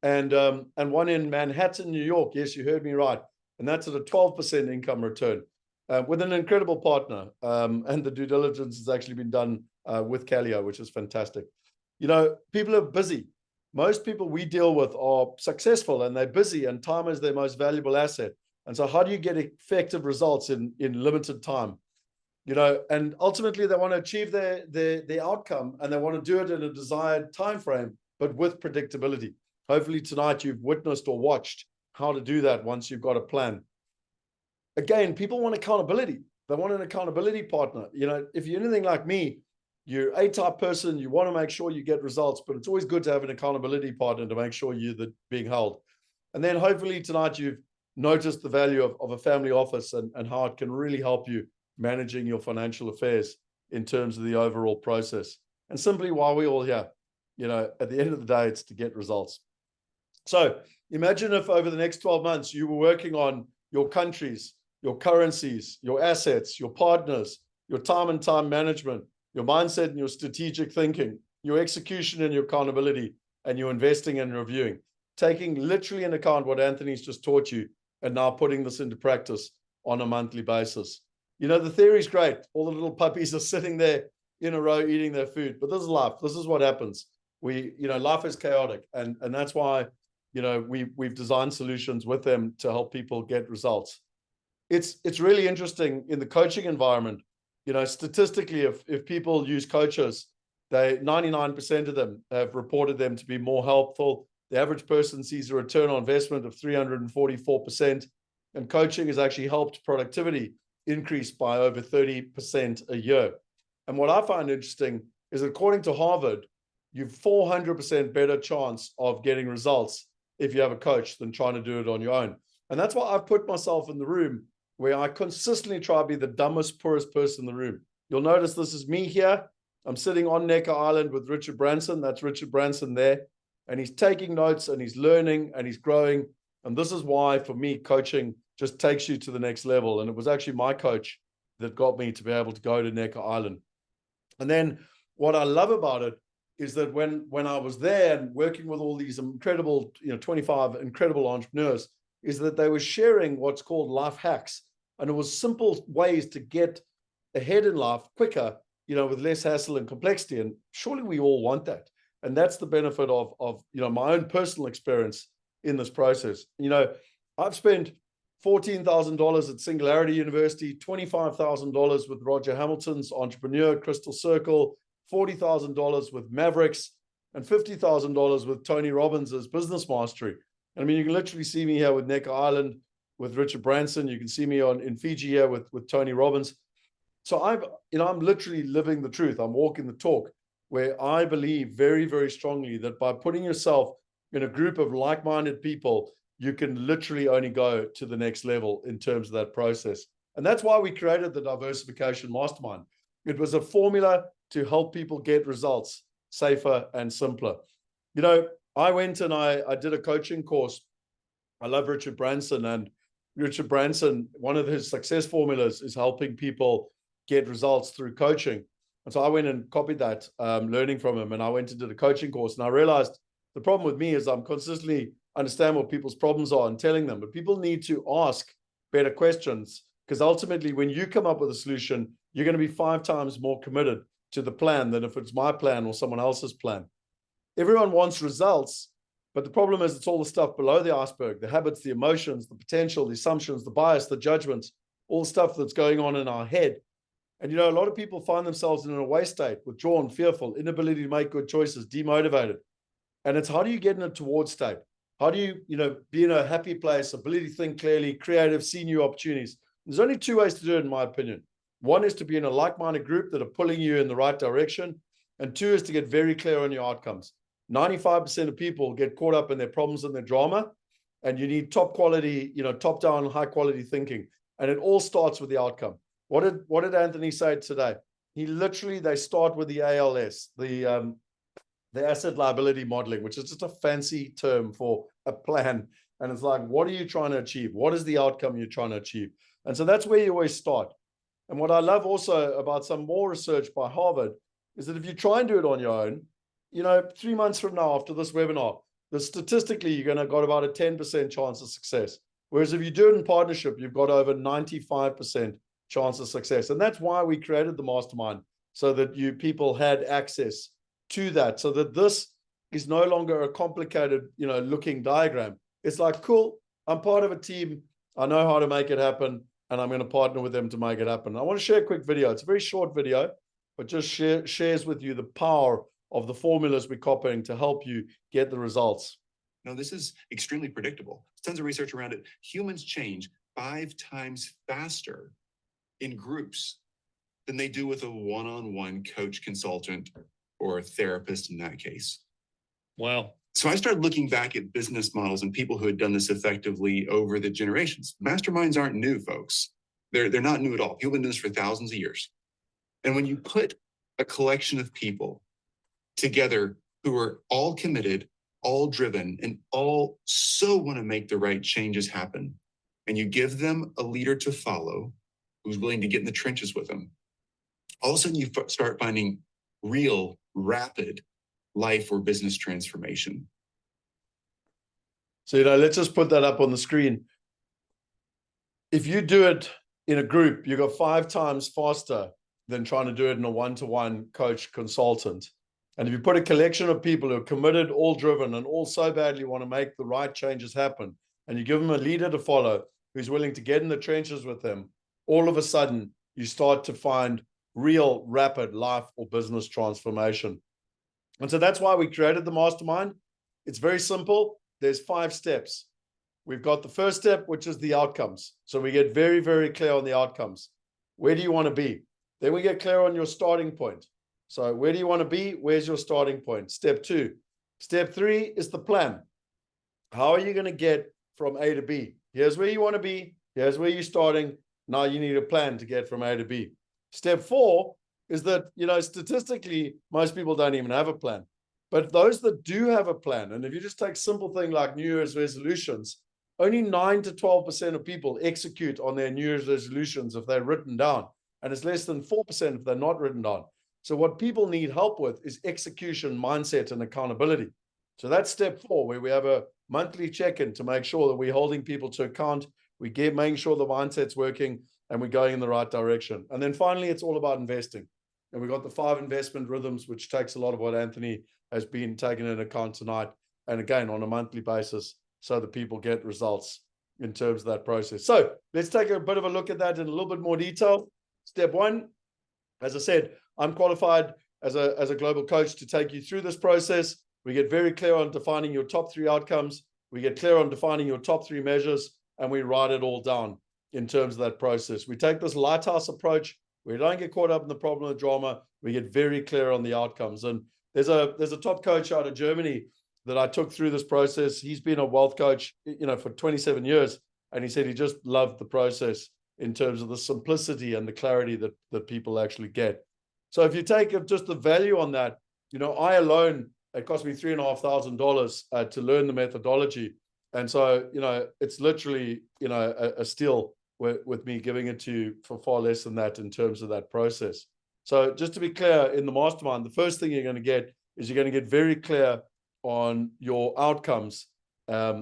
And one in Manhattan, New York. Yes, you heard me right. And that's at a 12% income return with an incredible partner. And the due diligence has actually been done with Calio, which is fantastic. You know, people are busy. Most people we deal with are successful and they're busy, and time is their most valuable asset. And so how do you get effective results in limited time? You know, and ultimately they want to achieve their outcome, and they want to do it in a desired time frame, but with predictability. Hopefully tonight you've witnessed or watched how to do that once you've got a plan. Again, people want accountability. They want an accountability partner. You know, if you're anything like me, you're a type person, you want to make sure you get results, but it's always good to have an accountability partner to make sure you're being held. And then hopefully tonight you've noticed the value of a family office and how it can really help you managing your financial affairs in terms of the overall process. And simply why we're all here, you know, at the end of the day, it's to get results. So imagine if over the next 12 months, you were working on your countries, your currencies, your assets, your partners, your time and time management, your mindset and your strategic thinking, your execution and your accountability, and your investing and reviewing, taking literally into account what Anthony's just taught you and now putting this into practice on a monthly basis. You know, the theory is great. All the little puppies are sitting there in a row eating their food, but this is life. This is what happens. Life is chaotic. And that's why, you know, we've designed solutions with them to help people get results. It's really interesting in the coaching environment. You know, statistically, if people use coaches, 99% of them have reported them to be more helpful. The average person sees a return on investment of 344%, and coaching has actually helped productivity increase by over 30% a year. And what I find interesting is, according to Harvard, you've 400% better chance of getting results if you have a coach than trying to do it on your own. And that's why I've put myself in the room where I consistently try to be the dumbest, poorest person in the room. You'll notice this is me here. I'm sitting on Necker Island with Richard Branson. That's Richard Branson there. And he's taking notes and he's learning and he's growing. And this is why, for me, coaching just takes you to the next level. And it was actually my coach that got me to be able to go to Necker Island. And then what I love about it is that when I was there and working with all these incredible, 25 incredible entrepreneurs, is that they were sharing what's called life hacks. And it was simple ways to get ahead in life quicker, with less hassle and complexity. And surely we all want that. And that's the benefit of my own personal experience in this process. I've spent $14,000 at Singularity University, $25,000 with Roger Hamilton's Entrepreneur Crystal Circle, $40,000 with Mavericks, and $50,000 with Tony Robbins' Business Mastery. I mean, you can literally see me here with Necker Island, with Richard Branson. You can see me in Fiji here with Tony Robbins. So I'm literally living the truth. I'm walking the talk, where I believe very, very strongly that by putting yourself in a group of like-minded people, you can literally only go to the next level in terms of that process. And that's why we created the Diversification Mastermind. It was a formula to help people get results safer and simpler. I went and I did a coaching course. I love Richard Branson, and Richard Branson, one of his success formulas is helping people get results through coaching. And so I went and copied that, learning from him, and I went and did a coaching course. And I realized the problem with me is I'm consistently understand what people's problems are and telling them, but people need to ask better questions, because ultimately when you come up with a solution, you're going to be 5 times more committed to the plan than if it's my plan or someone else's plan. Everyone wants results, but the problem is it's all the stuff below the iceberg, the habits, the emotions, the potential, the assumptions, the bias, the judgments, all the stuff that's going on in our head. And, a lot of people find themselves in an away state, withdrawn, fearful, inability to make good choices, demotivated. And it's how do you get in a toward state? How do you, be in a happy place, ability to think clearly, creative, see new opportunities? There's only 2 ways to do it, in my opinion. One is to be in a like-minded group that are pulling you in the right direction. And 2 is to get very clear on your outcomes. 95% of people get caught up in their problems and their drama. And you need top quality, top-down, high-quality thinking. And it all starts with the outcome. What did Anthony say today? They start with the ALS, the asset liability modeling, which is just a fancy term for a plan. And it's like, what are you trying to achieve? What is the outcome you're trying to achieve? And so that's where you always start. And what I love also about some more research by Harvard is that if you try and do it on your own, 3 months from now after this webinar, statistically, you're going to got about a 10% chance of success. Whereas if you do it in partnership, you've got over 95% chance of success. And that's why we created the mastermind, so that people had access to that, so that this is no longer a complicated, looking diagram. It's like, cool, I'm part of a team. I know how to make it happen, and I'm going to partner with them to make it happen. I want to share a quick video. It's a very short video, but just shares with you the power of the formulas we're copying to help you get the results. No, this is extremely predictable. There's tons of research around it. Humans change 5 times faster in groups than they do with a one-on-one coach, consultant, or a therapist in that case. Wow. So I started looking back at business models and people who had done this effectively over the generations. Masterminds aren't new, folks. They're not new at all. People have been doing this for thousands of years. And when you put a collection of people together who are all committed, all driven, and all so want to make the right changes happen, and you give them a leader to follow who's willing to get in the trenches with them, all of a sudden you start finding real, rapid life or business transformation. So, let's just put that up on the screen. If you do it in a group, you go 5 times faster than trying to do it in a one-to-one coach consultant. And if you put a collection of people who are committed, all driven, and all so badly want to make the right changes happen, and you give them a leader to follow who's willing to get in the trenches with them, all of a sudden you start to find real, rapid life or business transformation. And so that's why we created the mastermind. It's very simple. There's 5 steps. We've got the first step, which is the outcomes. So we get very, very clear on the outcomes. Where do you want to be? Then we get clear on your starting point. So where do you want to be? Where's your starting point? Step 2. Step 3 is the plan. How are you going to get from A to B? Here's where you want to be. Here's where you're starting. Now you need a plan to get from A to B. Step 4 is that, statistically, most people don't even have a plan. But those that do have a plan, and if you just take simple thing like New Year's resolutions, only 9 to 12% of people execute on their New Year's resolutions if they're written down. And it's less than 4% if they're not written down. So what people need help with is execution, mindset, and accountability. So that's step 4, where we have a monthly check-in to make sure that we're holding people to account, making sure the mindset's working, and we're going in the right direction. And then finally, it's all about investing. And we've got the 5 investment rhythms, which takes a lot of what Anthony has been taken into account tonight. And again, on a monthly basis, so that people get results in terms of that process. So let's take a bit of a look at that in a little bit more detail. Step 1, as I said, I'm qualified as a global coach to take you through this process. We get very clear on defining your top 3 outcomes. We get clear on defining your top 3 measures, and we write it all down in terms of that process. We take this lighthouse approach. We don't get caught up in the problem of drama. We get very clear on the outcomes. And there's a top coach out of Germany that I took through this process. He's been a wealth coach, for 27 years. And he said he just loved the process in terms of the simplicity and the clarity that people actually get. So if you take just the value on that, I alone, it cost me $3,500 to learn the methodology. And so, it's literally, a steal with me giving it to you for far less than that in terms of that process. So just to be clear, in the mastermind, the first thing you're going to get is you're going to get very clear on your outcomes,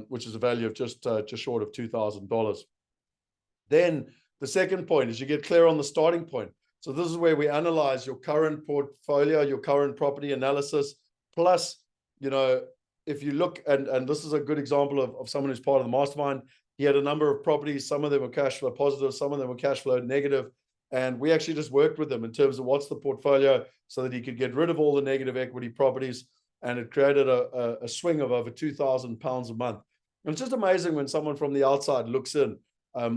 which is a value of just short of $2,000. Then the second point is you get clear on the starting point. So this is where we analyze your current portfolio, your current property analysis, plus, if you look, and this is a good example of someone who's part of the mastermind. He had a number of properties. Some of them were cash flow positive, some of them were cash flow negative. And we actually just worked with him in terms of what's the portfolio so that he could get rid of all the negative equity properties. And it created a swing of over £2,000 a month. And it's just amazing when someone from the outside looks in.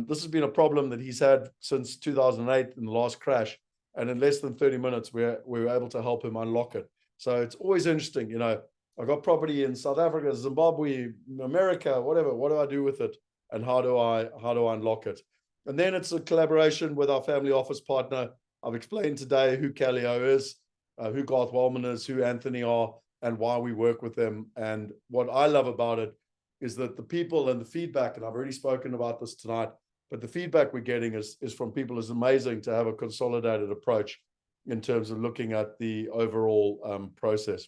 This has been a problem that he's had since 2008 in the last crash. And in less than 30 minutes, we were able to help him unlock it. So it's always interesting. I've got property in South Africa, Zimbabwe, America, whatever. What do I do with it? And how do I unlock it? And then it's a collaboration with our family office partner. I've explained today who Calio is, who Garth Wellman is, who Anthony are, and why we work with them. And what I love about it is that the people and the feedback, and I've already spoken about this tonight, but the feedback we're getting is from people is amazing to have a consolidated approach in terms of looking at the overall process.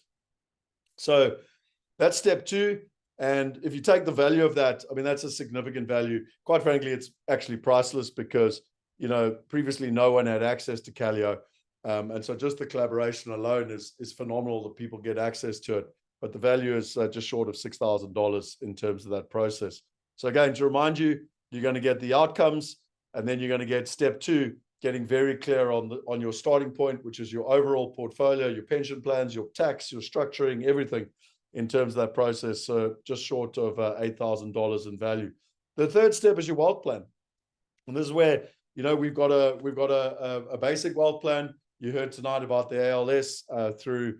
So that's step 2. And if you take the value of that, I mean, that's a significant value. Quite frankly, it's actually priceless because, you know, previously no one had access to Callio. And so just the collaboration alone is phenomenal that people get access to it. But the value is just short of $6,000 in terms of that process. So again, to remind you, you're going to get the outcomes, and then you're going to get step 2, getting very clear on your starting point, which is your overall portfolio, your pension plans, your tax, your structuring, everything in terms of that process. So just short of $8,000 in value. The third step is your wealth plan. And this is where, you know, we've got a basic wealth plan. You heard tonight about the ALS through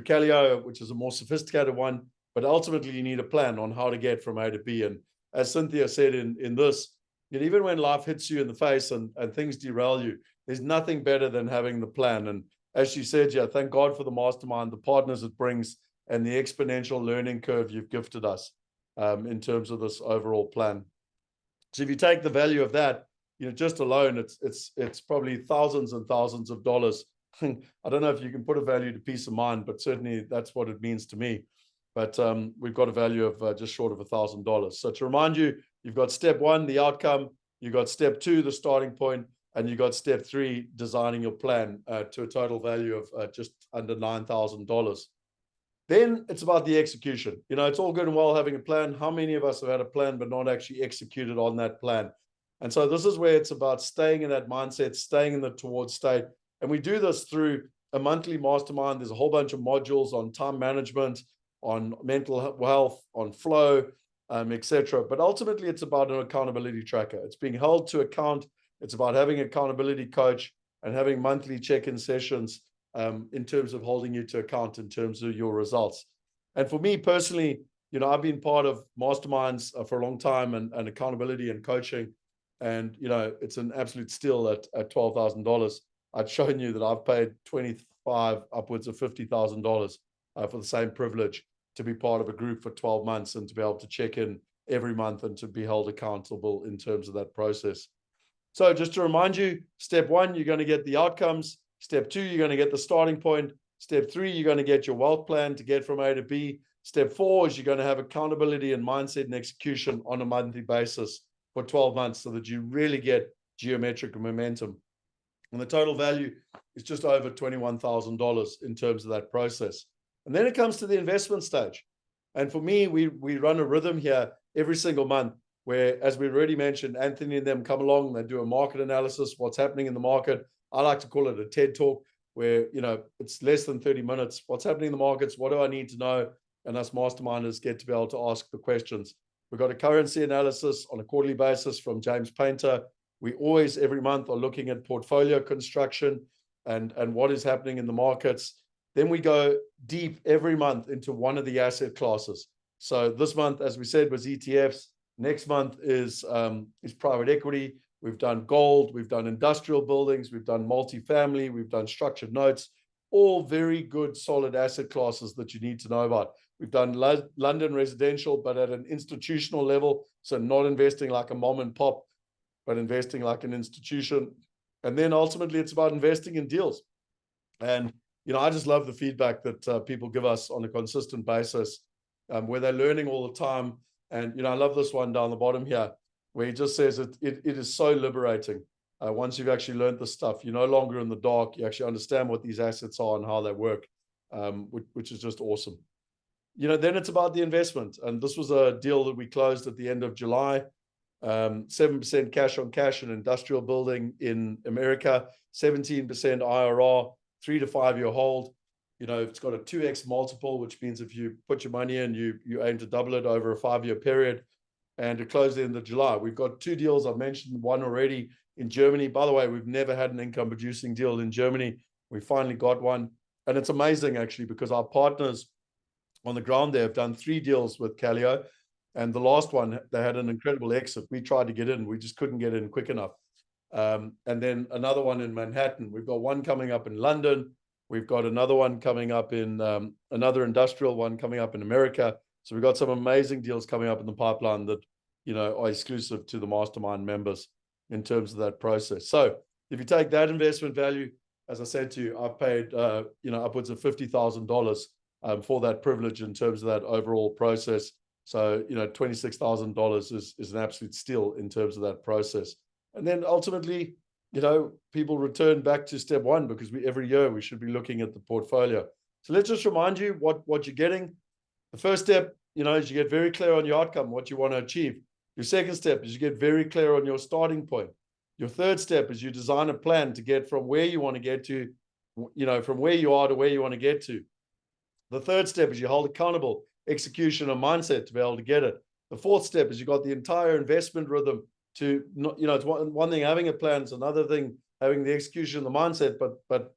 Callio, which is a more sophisticated one, but ultimately you need a plan on how to get from A to B. And as Cynthia said in this, you know, even when life hits you in the face and things derail you, there's nothing better than having the plan. And as she said, yeah, thank God for the mastermind, the partners it brings, and the exponential learning curve you've gifted us in terms of this overall plan. So if you take the value of that, you know, just alone, it's probably thousands and thousands of dollars. I don't know if you can put a value to peace of mind, but certainly that's what it means to me. But we've got a value of just short of $1,000. So to remind you, you've got step 1, the outcome, you've got step 2, the starting point, and you've got step 3, designing your plan to a total value of just under $9,000. Then it's about the execution. You know, it's all good and well having a plan. How many of us have had a plan but not actually executed on that plan? And so this is where it's about staying in that mindset, staying in the towards state. And we do this through a monthly mastermind. There's a whole bunch of modules on time management, on mental health, on flow, etc. But ultimately, it's about an accountability tracker. It's being held to account. It's about having an accountability coach and having monthly check-in sessions in terms of holding you to account in terms of your results. And for me personally, you know, I've been part of masterminds for a long time and accountability and coaching. And, you know, it's an absolute steal at $12,000. I've shown you that I've paid $25,000 upwards of $50,000 for the same privilege to be part of a group for 12 months and to be able to check in every month and to be held accountable in terms of that process. So just to remind you, step 1, you're going to get the outcomes. Step 2, you're going to get the starting point. Step 3, you're going to get your wealth plan to get from A to B. Step 4 is you're going to have accountability and mindset and execution on a monthly basis for 12 months so that you really get geometric momentum. And the total value is just over $21,000 in terms of that process. And then it comes to the investment stage. And for me, we run a rhythm here every single month where, as we already mentioned, Anthony and them come along, they do a market analysis, what's happening in the market. I like to call it a TED Talk where, you know, it's less than 30 minutes. What's happening in the markets? What do I need to know? And us masterminders get to be able to ask the questions. We've got a currency analysis on a quarterly basis from James Painter. We always, every month, are looking at portfolio construction and what is happening in the markets. Then we go deep every month into one of the asset classes. So this month, as we said, was ETFs. Next month is private equity. We've done gold. We've done industrial buildings. We've done multifamily. We've done structured notes. All very good, solid asset classes that you need to know about. We've done London residential, but at an institutional level. So not investing like a mom and pop, but investing like an institution. And then ultimately, it's about investing in deals. And, you know, I just love the feedback that people give us on a consistent basis, where they're learning all the time. And, you know, I love this one down the bottom here, where he just says it is so liberating. Once you've actually learned the stuff, you're no longer in the dark. You actually understand what these assets are and how they work, which is just awesome. You know, then it's about the investment. And this was a deal that we closed at the end of July. 7% cash on cash in industrial building in America, 17% IRR, 3 to 5 year hold. You know, it's got a 2x multiple, which means if you put your money in, you aim to double it over a 5-year period. And it closed at the end of July. We've got 2 deals. I've mentioned one already in Germany. By the way, we've never had an income producing deal in Germany. We finally got one. And it's amazing, actually, because our partners on the ground there have done 3 deals with Callio. And the last one, they had an incredible exit. We tried to get in. We just couldn't get in quick enough. And then another one in Manhattan. We've got one coming up in London. We've got another one coming up in another industrial one coming up in America. So we've got some amazing deals coming up in the pipeline that, you know, are exclusive to the mastermind members. in terms of that process. So if you take that investment value, as I said to you, I've paid upwards of $50,000 for that privilege in terms of that overall process. So $26,000 is an absolute steal in terms of that process. And then ultimately, people return back to step one, because every year we should be looking at the portfolio. So let's just remind you what you're getting. The first step, is you get very clear on your outcome, what you want to achieve. Your second step is you get very clear on your starting point. Your third step is you design a plan to get from where you want to get to, from where you are to where you want to get to. The third step is you hold accountable execution and mindset to be able to get it. The fourth step is you got the entire investment rhythm to, it's one thing having a plan, it's another thing having the execution and the mindset. But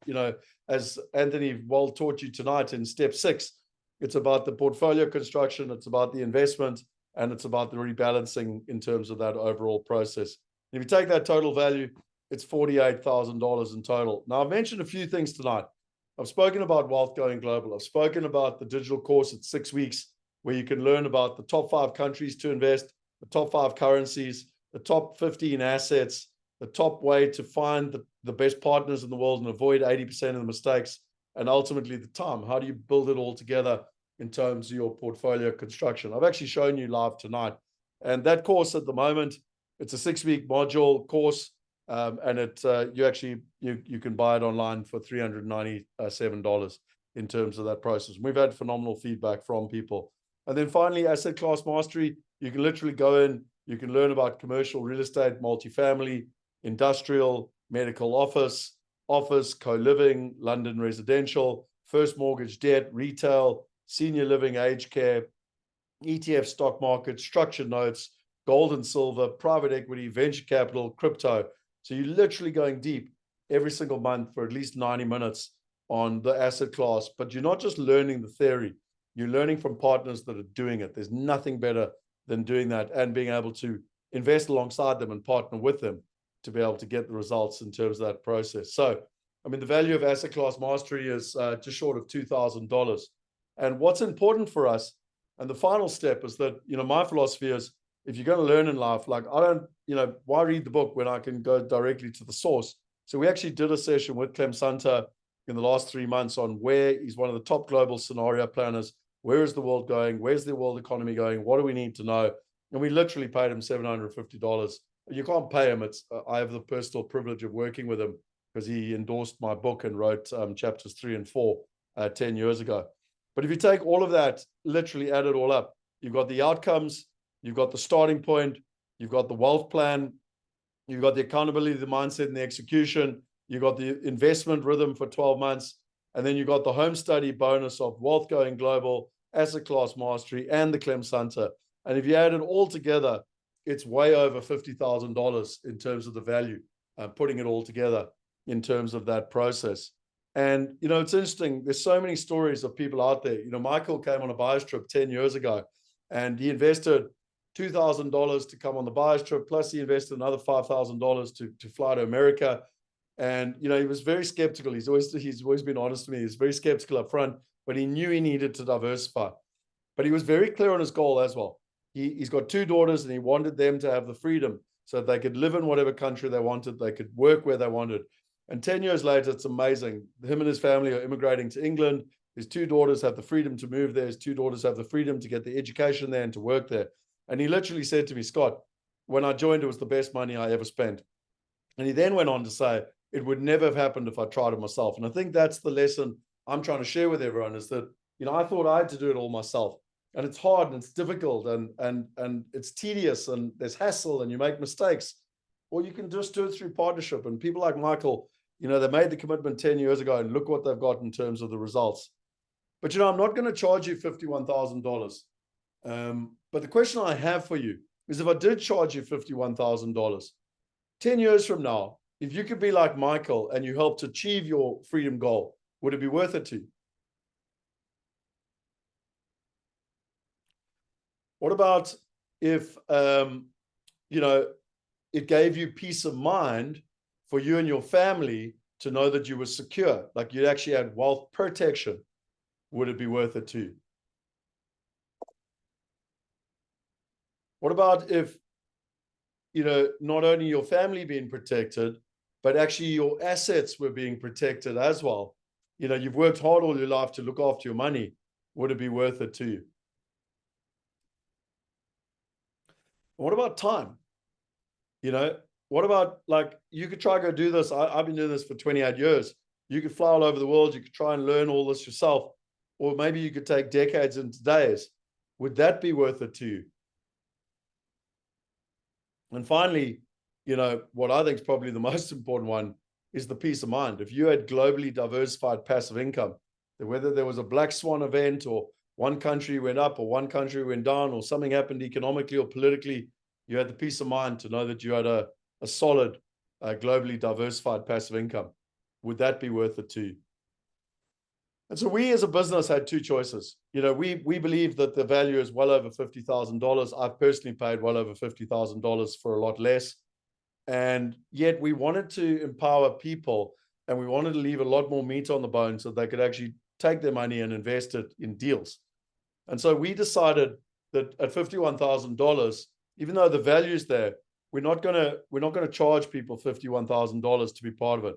as Anthony well taught you tonight in step 6, it's about the portfolio construction, it's about the investment, and it's about the rebalancing in terms of that overall process. If you take that total value, it's $48,000 in total. Now, I've mentioned a few things tonight. I've spoken about Wealth Going Global. I've spoken about the digital course at 6 weeks, where you can learn about the top 5 countries to invest, the top 5 currencies, the top 15 assets, the top way to find the best partners in the world and avoid 80% of the mistakes, and ultimately the time. How do you build it all together in terms of your portfolio construction? I've actually shown you live tonight. And that course at the moment, it's a 6-week module course. And you can buy it online for $397 in terms of that process. We've had phenomenal feedback from people. And then finally, asset class mastery. You can literally go in, you can learn about commercial real estate, multifamily, industrial, medical office, co-living, London residential, first mortgage debt, retail, senior living, aged care, ETF stock market, structured notes, gold and silver, private equity, venture capital, crypto. So you're literally going deep every single month for at least 90 minutes on the asset class. But you're not just learning the theory, you're learning from partners that are doing it. There's nothing better than doing that and being able to invest alongside them and partner with them to be able to get the results in terms of that process. So, the value of asset class mastery is just short of $2,000. And what's important for us, and the final step is that, my philosophy is, if you're going to learn in life, like why read the book when I can go directly to the source? So we actually did a session with Clem Santa in the last 3 months on where he's one of the top global scenario planners. Where is the world going? Where's the world economy going? What do we need to know? And we literally paid him $750. You can't pay him. I have the personal privilege of working with him because he endorsed my book and wrote chapters 3 and 4 10 years ago. But if you take all of that, literally add it all up, you've got the outcomes, you've got the starting point, you've got the wealth plan, you've got the accountability, the mindset, and the execution, you've got the investment rhythm for 12 months, and then you've got the home study bonus of Wealth Going Global, Asset Class Mastery, and the Clem Santa. And if you add it all together, it's way over $50,000 in terms of the value, putting it all together in terms of that process. And, it's interesting. There's so many stories of people out there. Michael came on a buyer's trip 10 years ago, and he invested $2,000 to come on the buyer's trip, plus he invested another $5,000 to fly to America. And, he was very skeptical. He's always been honest to me. He's very skeptical up front, but he knew he needed to diversify. But he was very clear on his goal as well. He's got 2 daughters, and he wanted them to have the freedom so that they could live in whatever country they wanted. They could work where they wanted. And 10 years later, it's amazing. Him and his family are immigrating to England. His 2 daughters have the freedom to move there. His 2 daughters have the freedom to get the education there and to work there. And he literally said to me, Scott, when I joined, it was the best money I ever spent. And he then went on to say, it would never have happened if I tried it myself. And I think that's the lesson I'm trying to share with everyone is that, I thought I had to do it all myself. And it's hard and it's difficult and it's tedious and there's hassle and you make mistakes. Or you can just do it through partnership. And people like Michael, they made the commitment 10 years ago and look what they've got in terms of the results. But, I'm not going to charge you $51,000. But the question I have for you is if I did charge you $51,000, 10 years from now, if you could be like Michael and you helped achieve your freedom goal, would it be worth it to you? What about if, it gave you peace of mind for you and your family to know that you were secure, like you actually had wealth protection? Would it be worth it to you? What about if not only your family being protected, but actually your assets were being protected as well. You've worked hard all your life to look after your money. Would it be worth it to you? What about time? What about, like, you could try to go do this. I've been doing this for 28 years. You could fly all over the world. You could try and learn all this yourself. Or maybe you could take decades into days. Would that be worth it to you? And finally, what I think is probably the most important one is the peace of mind. If you had globally diversified passive income, whether there was a black swan event or one country went up or one country went down or something happened economically or politically, you had the peace of mind to know that you had a solid, globally diversified passive income. Would that be worth it to you? And so we as a business had two choices. We believe that the value is well over $50,000. I've personally paid well over $50,000 for a lot less. And yet we wanted to empower people, and we wanted to leave a lot more meat on the bone so they could actually take their money and invest it in deals. And so we decided that at $51,000, even though the value is there, we're not going to charge people $51,000 to be part of it.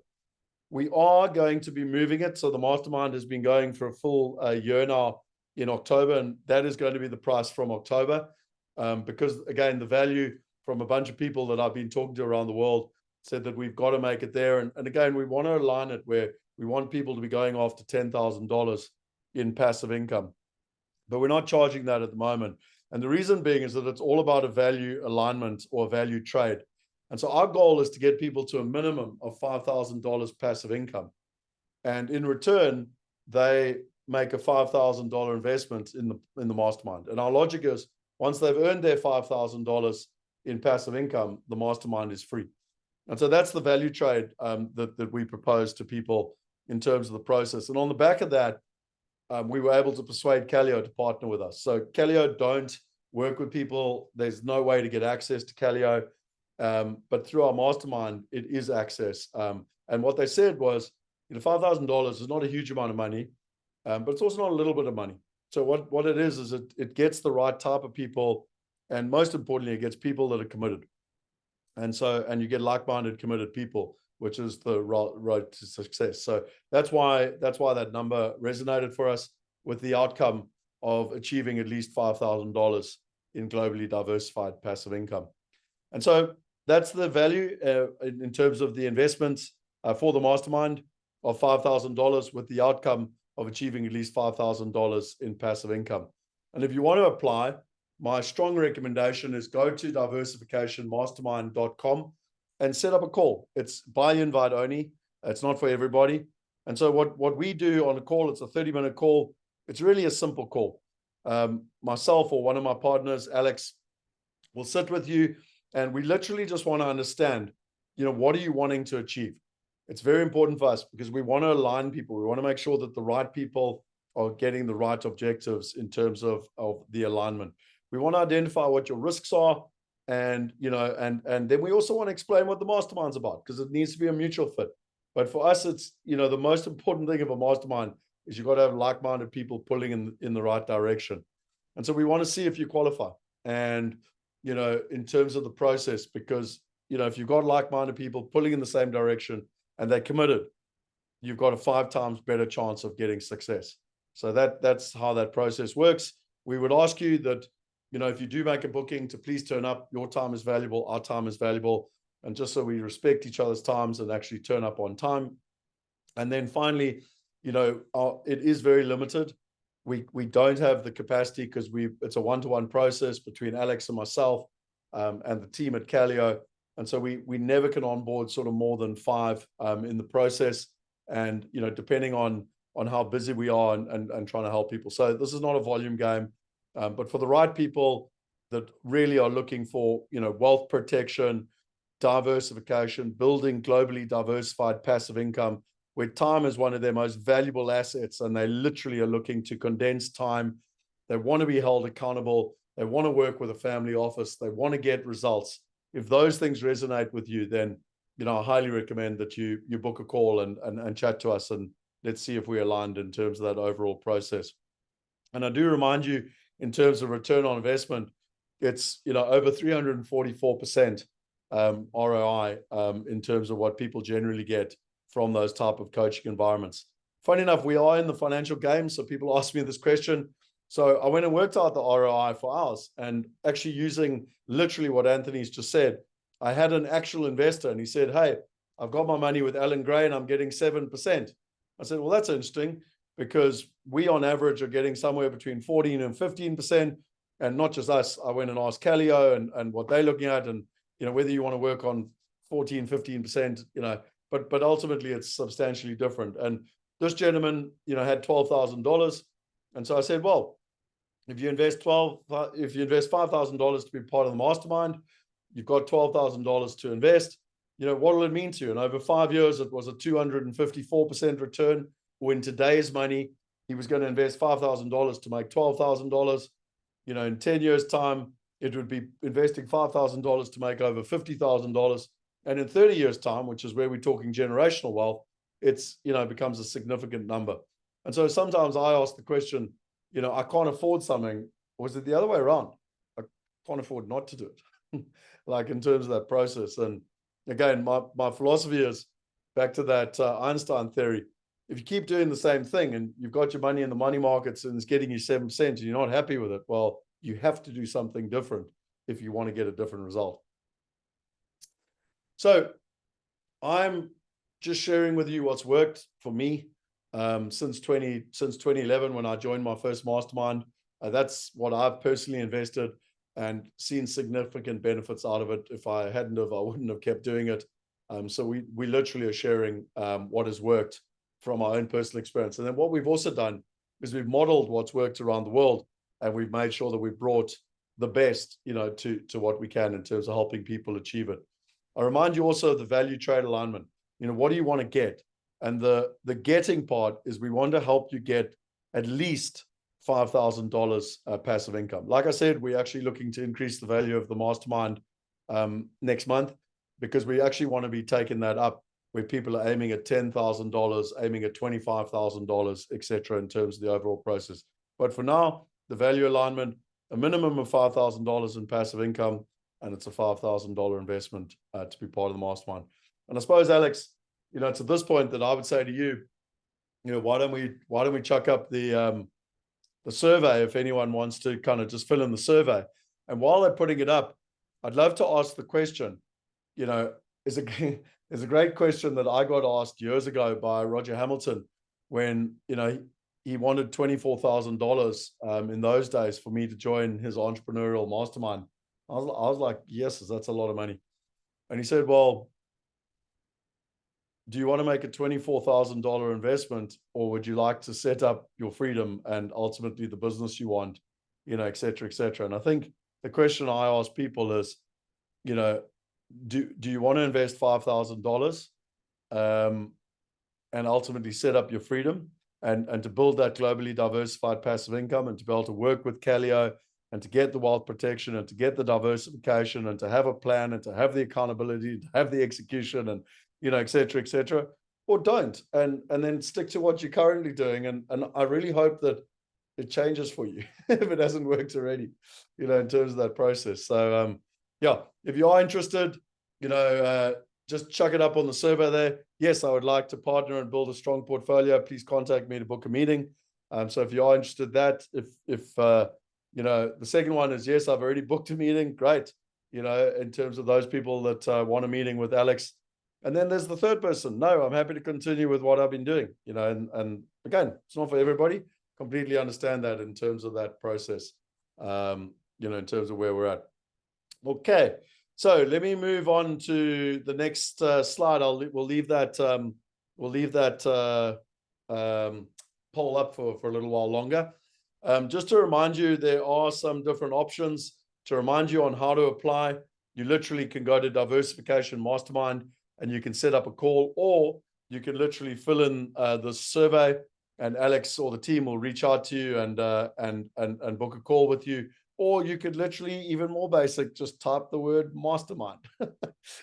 We are going to be moving it. So the mastermind has been going for a full year now in October, and that is going to be the price from October. Because again, the value from a bunch of people that I've been talking to around the world said that we've got to make it there. And again, we want to align it where we want people to be going after $10,000 in passive income, but we're not charging that at the moment. And the reason being is that it's all about a value alignment or a value trade. And so our goal is to get people to a minimum of $5,000 passive income. And in return, they make a $5,000 investment in the mastermind. And our logic is, once they've earned their $5,000 in passive income, the mastermind is free. And so that's the value trade that we propose to people in terms of the process. And on the back of that, we were able to persuade Callio to partner with us. So Callio don't work with people. There's no way to get access to Callio. But through our mastermind, it is access. And what they said was, $5,000 is not a huge amount of money, but it's also not a little bit of money. So what it is it gets the right type of people, and most importantly, it gets people that are committed. And you get like-minded, committed people, which is the road to success. So that's why that number resonated for us, with the outcome of achieving at least $5,000 in globally diversified passive income. And so that's the value in terms of the investments for the mastermind of $5,000, with the outcome of achieving at least $5,000 in passive income. And if you want to apply, my strong recommendation is go to diversificationmastermind.com and set up a call. It's by invite only. It's not for everybody. And so what we do on a call, it's a 30-minute call. It's really a simple call. Myself or one of my partners, Alex, will sit with you, and we literally just want to understand, what are you wanting to achieve? It's very important for us because we want to align people. We want to make sure that the right people are getting the right objectives in terms of the alignment. We want to identify what your risks are, and then we also want to explain what the mastermind's about, because it needs to be a mutual fit. But for us, it's, the most important thing of a mastermind is you've got to have like-minded people pulling in the right direction. And so we want to see if you qualify. And, in terms of the process, because, if you've got like-minded people pulling in the same direction and they're committed, you've got a 5 times better chance of getting success. So that's how that process works. We would ask you that, if you do make a booking, to please turn up. Your time is valuable. Our time is valuable. And just so we respect each other's times and actually turn up on time. And then finally, it is very limited. We don't have the capacity, because it's a one-to-one process between Alex and myself and the team at Callio. And so we never can onboard sort of more than 5 in the process. And, depending on how busy we are and trying to help people. So this is not a volume game, but for the right people that really are looking for, wealth protection, diversification, building globally diversified passive income, where time is one of their most valuable assets, and they literally are looking to condense time. They want to be held accountable. They want to work with a family office. They want to get results. If those things resonate with you, then, I highly recommend that you book a call and chat to us, and let's see if we're aligned in terms of that overall process. And I do remind you, in terms of return on investment, it's, over 344%. ROI in terms of what people generally get from those type of coaching environments. Funny enough, we are in the financial game, so people ask me this question. So I went and worked out the ROI for ours, and actually using literally what Anthony's just said, I had an actual investor, and he said, hey, I've got my money with Alan Gray and I'm getting 7%. I said, well, that's interesting, because we on average are getting somewhere between 14 and 15%. And not just us, I went and asked Callio and what they're looking at, and whether you want to work on 14, 15%, but ultimately it's substantially different. And this gentleman, had $12,000. And so I said, well, if you invest $5,000 to be part of the mastermind, you've got $12,000 to invest. What will it mean to you? And over 5 years, it was a 254% return. Or in today's money, he was going to invest $5,000 to make $12,000. In 10 years' time, it would be investing $5,000 to make over $50,000. And in 30 years' time, which is where we're talking generational wealth, it's, becomes a significant number. And so sometimes I ask the question, I can't afford something. Or is it the other way around? I can't afford not to do it, like in terms of that process. And again, my philosophy is back to that Einstein theory. If you keep doing the same thing and you've got your money in the money markets and it's getting you 7% and you're not happy with it, well, you have to do something different if you want to get a different result. So I'm just sharing with you what's worked for me since 2011 when I joined my first mastermind. That's what I've personally invested and seen significant benefits out of it. If I hadn't have, I wouldn't have kept doing it. So we literally are sharing what has worked from our own personal experience. And then what we've also done is we've modeled what's worked around the world, and we've made sure that we've brought the best, to what we can in terms of helping people achieve it. I remind you also of the value trade alignment. What do you want to get? And the getting part is we want to help you get at least $5,000 passive income. Like I said, we're actually looking to increase the value of the mastermind next month, because we actually want to be taking that up, where people are aiming at $10,000, aiming at $25,000, etc., in terms of the overall process. But for now, the value alignment, a minimum of $5,000 in passive income, and it's a $5,000 investment to be part of the mastermind. And I suppose, Alex, it's at this point that I would say to you, why don't we chuck up the survey if anyone wants to kind of just fill in the survey. And while they're putting it up, I'd love to ask the question, is a great question that I got asked years ago by Roger Hamilton when, he wanted $24,000 in those days for me to join his entrepreneurial mastermind. I was like, yes, that's a lot of money. And he said, well, do you want to make a $24,000 investment, or would you like to set up your freedom and ultimately the business you want, et cetera, et cetera. And I think the question I ask people is, do you want to invest $5,000 and ultimately set up your freedom and to build that globally diversified passive income, and to be able to work with Callio and to get the wealth protection and to get the diversification and to have a plan and to have the accountability, to have the execution and, et cetera, or don't, and then stick to what you're currently doing. And I really hope that it changes for you if it hasn't worked already, in terms of that process. So, yeah, if you are interested, just chuck it up on the survey there. Yes, I would like to partner and build a strong portfolio. Please contact me to book a meeting. So if you are interested in that, if the second one is yes, I've already booked a meeting. Great. In terms of those people that want a meeting with Alex. And then there's the third person. No, I'm happy to continue with what I've been doing, and again, it's not for everybody. Completely understand that in terms of that process, in terms of where we're at. Okay. So let me move on to the next slide. We'll leave that poll up for a little while longer. Just to remind you, there are some different options to remind you on how to apply. You literally can go to Diversification Mastermind and you can set up a call, or you can literally fill in the survey, and Alex or the team will reach out to you and book a call with you. Or you could literally, even more basic, just type the word mastermind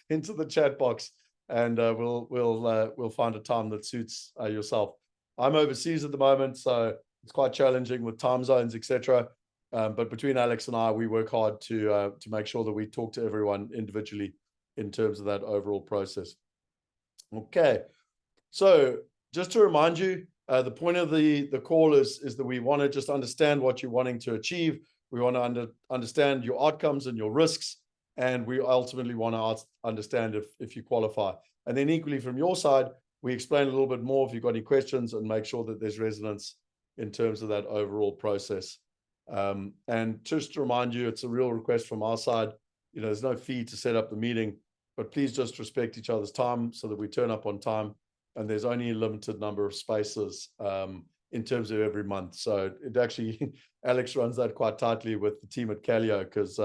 into the chat box, and we'll find a time that suits yourself. I'm overseas at the moment, so it's quite challenging with time zones, etc. But between Alex and I, we work hard to make sure that we talk to everyone individually in terms of that overall process. Okay, so just to remind you, the point of the call is that we want to just understand what you're wanting to achieve. We want to understand your outcomes and your risks, and we ultimately want to understand if you qualify. And then equally from your side, we explain a little bit more if you've got any questions and make sure that there's resonance in terms of that overall process. And just to remind you, it's a real request from our side. There's no fee to set up the meeting, but please just respect each other's time so that we turn up on time. And there's only a limited number of spaces in terms of every month. So it actually, Alex runs that quite tightly with the team at Callio, because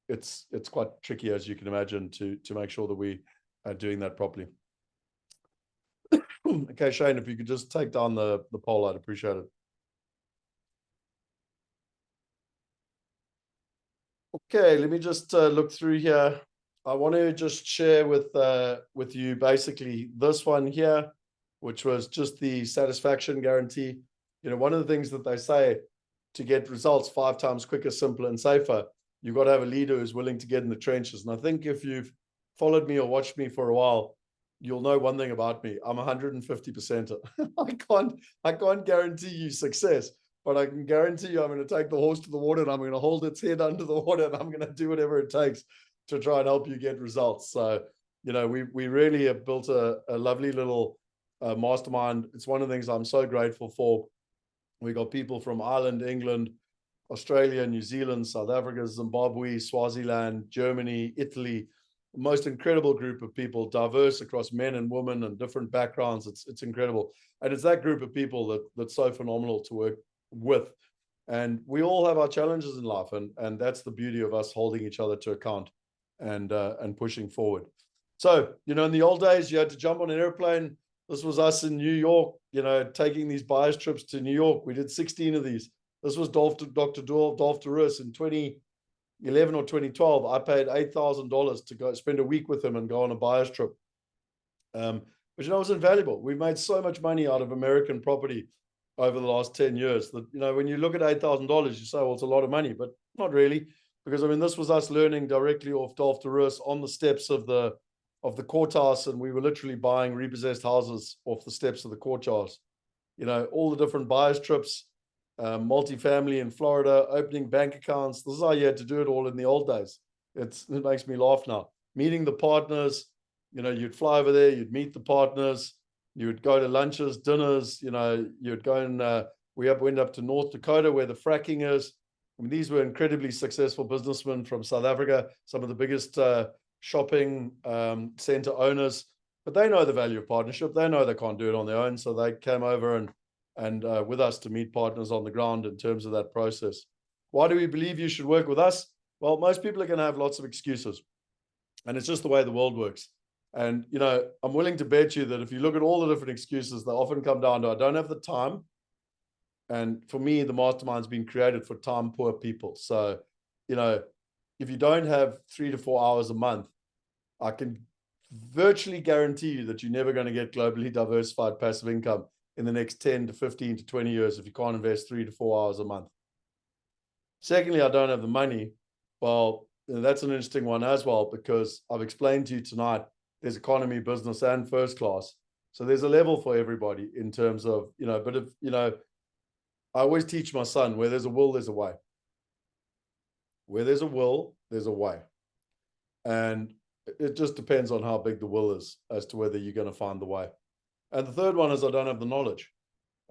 it's quite tricky, as you can imagine, to make sure that we are doing that properly. Okay, Shane, if you could just take down the poll, I'd appreciate it. Okay, let me just look through here. I want to just share with you basically this one here, which was just the satisfaction guarantee. One of the things that they say to get results 5 times quicker, simpler, and safer, you've got to have a leader who's willing to get in the trenches. And I think if you've followed me or watched me for a while, you'll know one thing about me. I'm 150%. I can't guarantee you success, but I can guarantee you I'm going to take the horse to the water, and I'm going to hold its head under the water, and I'm going to do whatever it takes to try and help you get results. So, we really have built a lovely little mastermind. It's one of the things I'm so grateful for. We got people from Ireland, England, Australia, New Zealand, South Africa, Zimbabwe, Swaziland, Germany, Italy. Most incredible group of people, diverse across men and women and different backgrounds. It's incredible. And it's that group of people that's so phenomenal to work with. And we all have our challenges in life, and that's the beauty of us holding each other to account and pushing forward. So, in the old days, you had to jump on an airplane. This was us in New York, taking these buyers trips to New York. We did 16 of these. This was Dr. Dolph Duris in 2011 or 2012. I paid $8,000 to go spend a week with him and go on a buyer's trip. But it was invaluable. We've made so much money out of American property over the last 10 years that, when you look at $8,000, you say, well, it's a lot of money, but not really. Because, this was us learning directly off Dolph Duris on the steps of the courthouse, and we were literally buying repossessed houses off the steps of the courthouse. All the different buyers trips, multifamily in Florida, opening bank accounts. This is how you had to do it all in the old days. It makes me laugh now. Meeting the partners, you'd fly over there, you'd meet the partners, you would go to lunches, dinners, you'd go and we went up to North Dakota where the fracking is. These were incredibly successful businessmen from South Africa, some of the biggest shopping center owners, but they know the value of partnership. They know they can't do it on their own. So they came over and with us to meet partners on the ground in terms of that process. Why do we believe you should work with us? Well, most people are going to have lots of excuses, and it's just the way the world works. And, I'm willing to bet you that if you look at all the different excuses, they often come down to, I don't have the time. And for me, the mastermind's been created for time poor people. So, if you don't have 3 to 4 hours a month, I can virtually guarantee you that you're never going to get globally diversified passive income in the next 10 to 15 to 20 years if you can't invest 3 to 4 hours a month. Secondly, I don't have the money. Well, that's an interesting one as well, because I've explained to you tonight, there's economy, business, and first class. So there's a level for everybody in terms of, but if, I always teach my son, where there's a will, there's a way. Where there's a will, there's a way. And it just depends on how big the will is as to whether you're going to find the way. And the third one is I don't have the knowledge.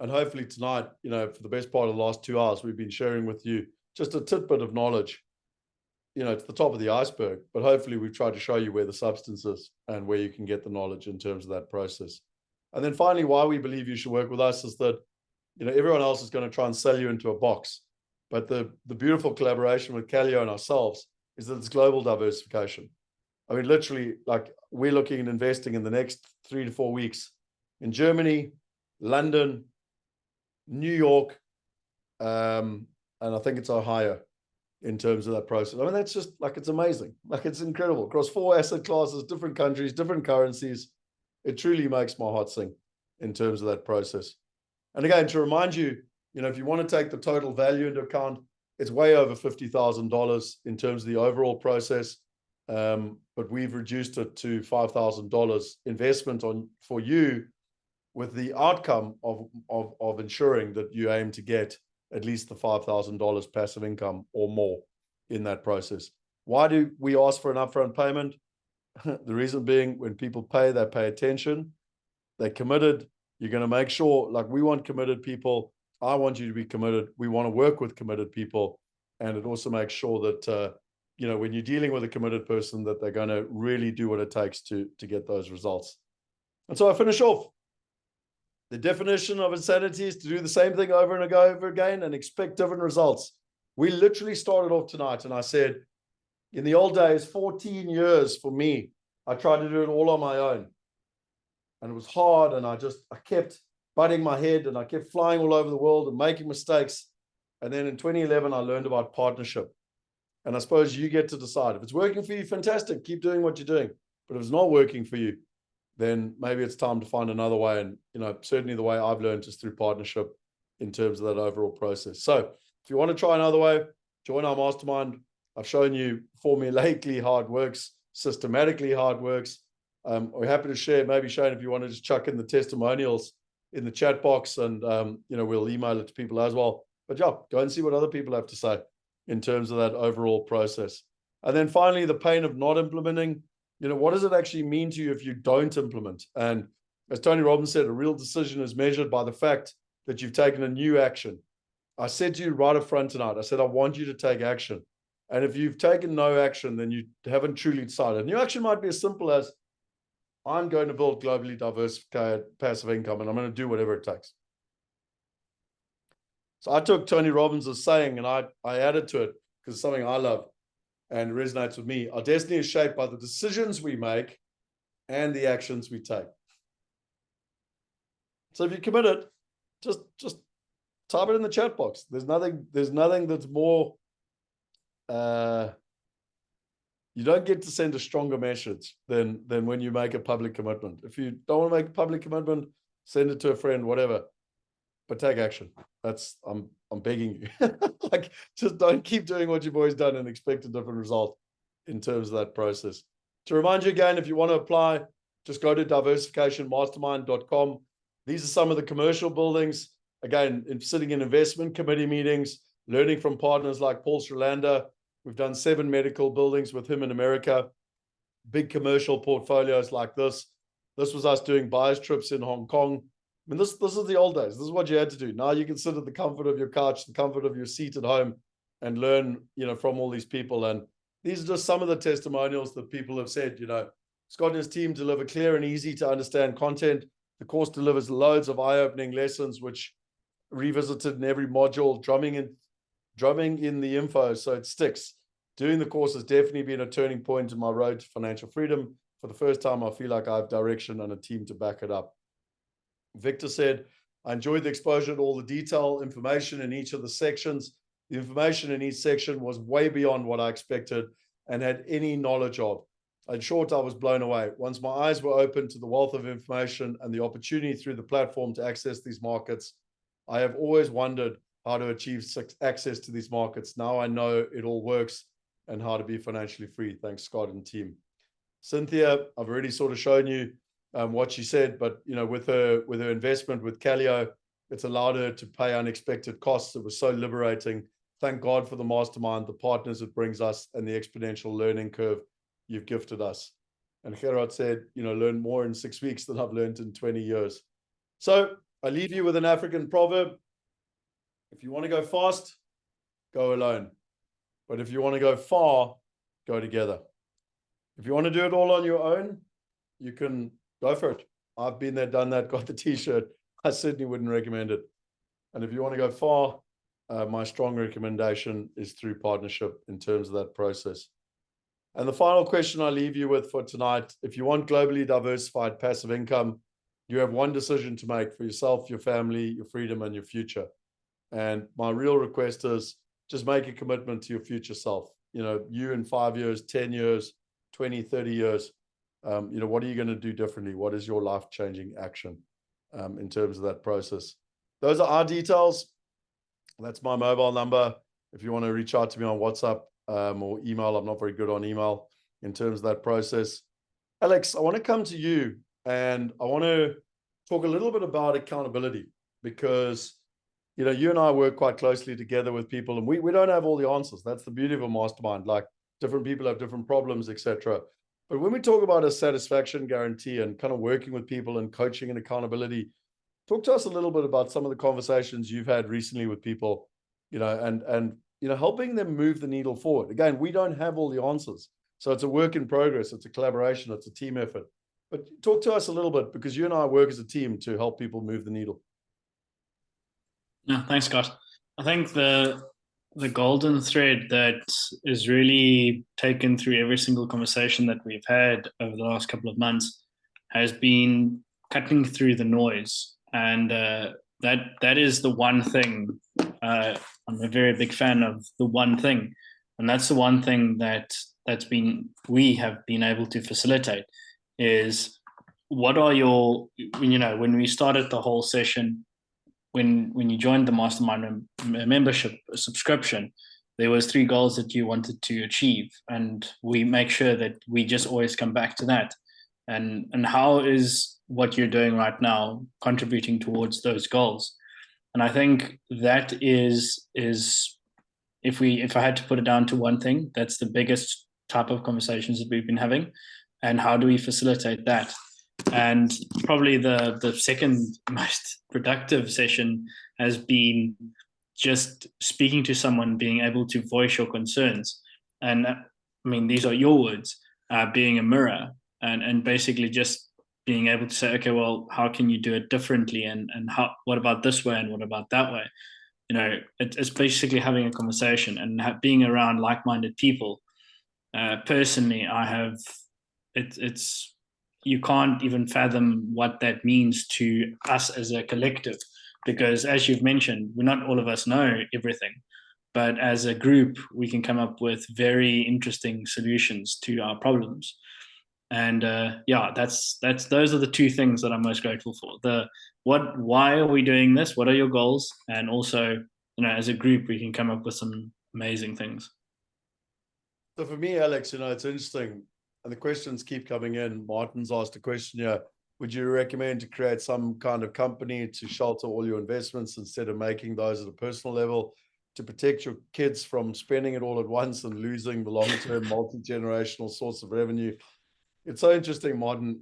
And hopefully tonight, for the best part of the last 2 hours, we've been sharing with you just a tidbit of knowledge. It's the top of the iceberg, but hopefully we've tried to show you where the substance is and where you can get the knowledge in terms of that process. And then finally, why we believe you should work with us is that, everyone else is going to try and sell you into a box. But the beautiful collaboration with Callio and ourselves is that it's global diversification. Literally, like, we're looking at investing in the next 3 to 4 weeks in Germany, London, New York, and I think it's Ohio in terms of that process. That's just it's amazing. It's incredible. Across 4 asset classes, different countries, different currencies. It truly makes my heart sing in terms of that process. And again, to remind you, if you want to take the total value into account, it's way over $50,000 in terms of the overall process. but we've reduced it to $5,000 investment for you, with the outcome of ensuring that you aim to get at least the $5,000 passive income or more in that process. Why do we ask for an upfront payment? The reason being, when people pay, they pay attention. They're committed. You're going to make sure, like, we want committed people. I want you to be committed. We want to work with committed people. And it also makes sure that, when you're dealing with a committed person, that they're going to really do what it takes to get those results. And so I finish off. The definition of insanity is to do the same thing over and over again and expect different results. We literally started off tonight and I said, in the old days, 14 years for me, I tried to do it all on my own. And it was hard, and I kept butting my head, and I kept flying all over the world and making mistakes. And then in 2011, I learned about partnership. And I suppose you get to decide. If it's working for you, fantastic, keep doing what you're doing. But if it's not working for you, then maybe it's time to find another way. And, certainly the way I've learned is through partnership in terms of that overall process. So if you want to try another way, join our mastermind. I've shown you formulaically how it works, systematically how it works. We're happy to share. Maybe, Shane, if you want to just chuck in the testimonials in the chat box, and we'll email it to people as well. But yeah, go and see what other people have to say in terms of that overall process. And then finally, the pain of not implementing. What does it actually mean to you if you don't implement? And as Tony Robbins said, a real decision is measured by the fact that you've taken a new action. I said to you right up front tonight, I said, I want you to take action. And if you've taken no action, then you haven't truly decided. New action might be as simple as, I'm going to build globally diversified passive income, and I'm going to do whatever it takes. So I took Tony Robbins' saying and I added to it because it's something I love and resonates with me. Our destiny is shaped by the decisions we make and the actions we take. So if you're committed, just type it in the chat box. There's nothing that's more, you don't get to send a stronger message than when you make a public commitment. If you don't want to make a public commitment, send it to a friend, whatever, but take action. I'm begging you. Like, just don't keep doing what you've always done and expect a different result in terms of that process. To remind you again, if you want to apply, just go to diversificationmastermind.com. These are some of the commercial buildings. Again, sitting in investment committee meetings, learning from partners like Paul Srirander. We've done 7 medical buildings with him in America, big commercial portfolios like this. This was us doing buyers trips in Hong Kong. I mean, this is the old days. This is what you had to do. Now you can sit at the comfort of your couch, the comfort of your seat at home, and learn, from all these people. And these are just some of the testimonials that people have said. Scott and his team deliver clear and easy to understand content. The course delivers loads of eye-opening lessons, which revisited in every module, drumming in the info so it sticks. Doing the course has definitely been a turning point in my road to financial freedom. For the first time, I feel like I have direction and a team to back it up. Victor said, I enjoyed the exposure to all the detail information in each of the sections. The information in each section was way beyond what I expected and had any knowledge of. In short, I was blown away. Once my eyes were open to the wealth of information and the opportunity through the platform to access these markets, I have always wondered how to achieve access to these markets. Now I know it all works and how to be financially free. Thanks, Scott and team. Cynthia, I've already sort of shown you what she said, but with her investment with Calio, it's allowed her to pay unexpected costs. It was so liberating. Thank God for the mastermind, the partners it brings us, and the exponential learning curve you've gifted us. And Gerard said, learn more in 6 weeks than I've learned in 20 years. So I leave you with an African proverb. If you want to go fast, go alone. But if you want to go far, go together. If you want to do it all on your own, you can go for it. I've been there, done that, got the t-shirt. I certainly wouldn't recommend it. And if you want to go far, my strong recommendation is through partnership in terms of that process. And the final question I leave you with for tonight, if you want globally diversified passive income, you have one decision to make for yourself, your family, your freedom, and your future. And my real request is just make a commitment to your future self. You in 5 years, 10 years, 20, 30 years, what are you going to do differently? What is your life-changing action in terms of that process? Those are our details. That's my mobile number. If you want to reach out to me on WhatsApp or email, I'm not very good on email. in terms of that process. Alex, I want to come to you and I want to talk a little bit about accountability, because you and I work quite closely together with people, and we don't have all the answers. That's the beauty of a mastermind. Like, different people have different problems, etc. But when we talk about a satisfaction guarantee and kind of working with people and coaching and accountability, talk to us a little bit about some of the conversations you've had recently with people, and helping them move the needle forward. Again, we don't have all the answers, so it's a work in progress. It's a collaboration. It's a team effort. But talk to us a little bit, because you and I work as a team to help people move the needle. Yeah, thanks, Scott. I think the golden thread that is really taken through every single conversation that we've had over the last couple of months has been cutting through the noise. And that is the one thing. I'm a very big fan of the one thing, and that's the one thing we have been able to facilitate is, what are your, when we started the whole session, when you joined the mastermind membership subscription, there was 3 goals that you wanted to achieve, and we make sure that we just always come back to that. And how is what you're doing right now contributing towards those goals? And I think that is if I had to put it down to one thing, that's the biggest type of conversations that we've been having. And how do we facilitate that? And probably the second most productive session has been just speaking to someone, being able to voice your concerns. And I mean, these are your words, being a mirror, and basically just being able to say, okay, well, how can you do it differently? And what about this way? And what about that way? It's basically having a conversation and being around like-minded people. Personally, you can't even fathom what that means to us as a collective, because as you've mentioned, not all of us know everything, but as a group, we can come up with very interesting solutions to our problems. And those are the 2 things that I'm most grateful for. Why are we doing this? What are your goals? And also, as a group, we can come up with some amazing things. So for me, Alex, it's interesting, and the questions keep coming in. Martin's asked a question here: would you recommend to create some kind of company to shelter all your investments instead of making those at a personal level, to protect your kids from spending it all at once and losing the long-term multi-generational source of revenue? It's so interesting, Martin.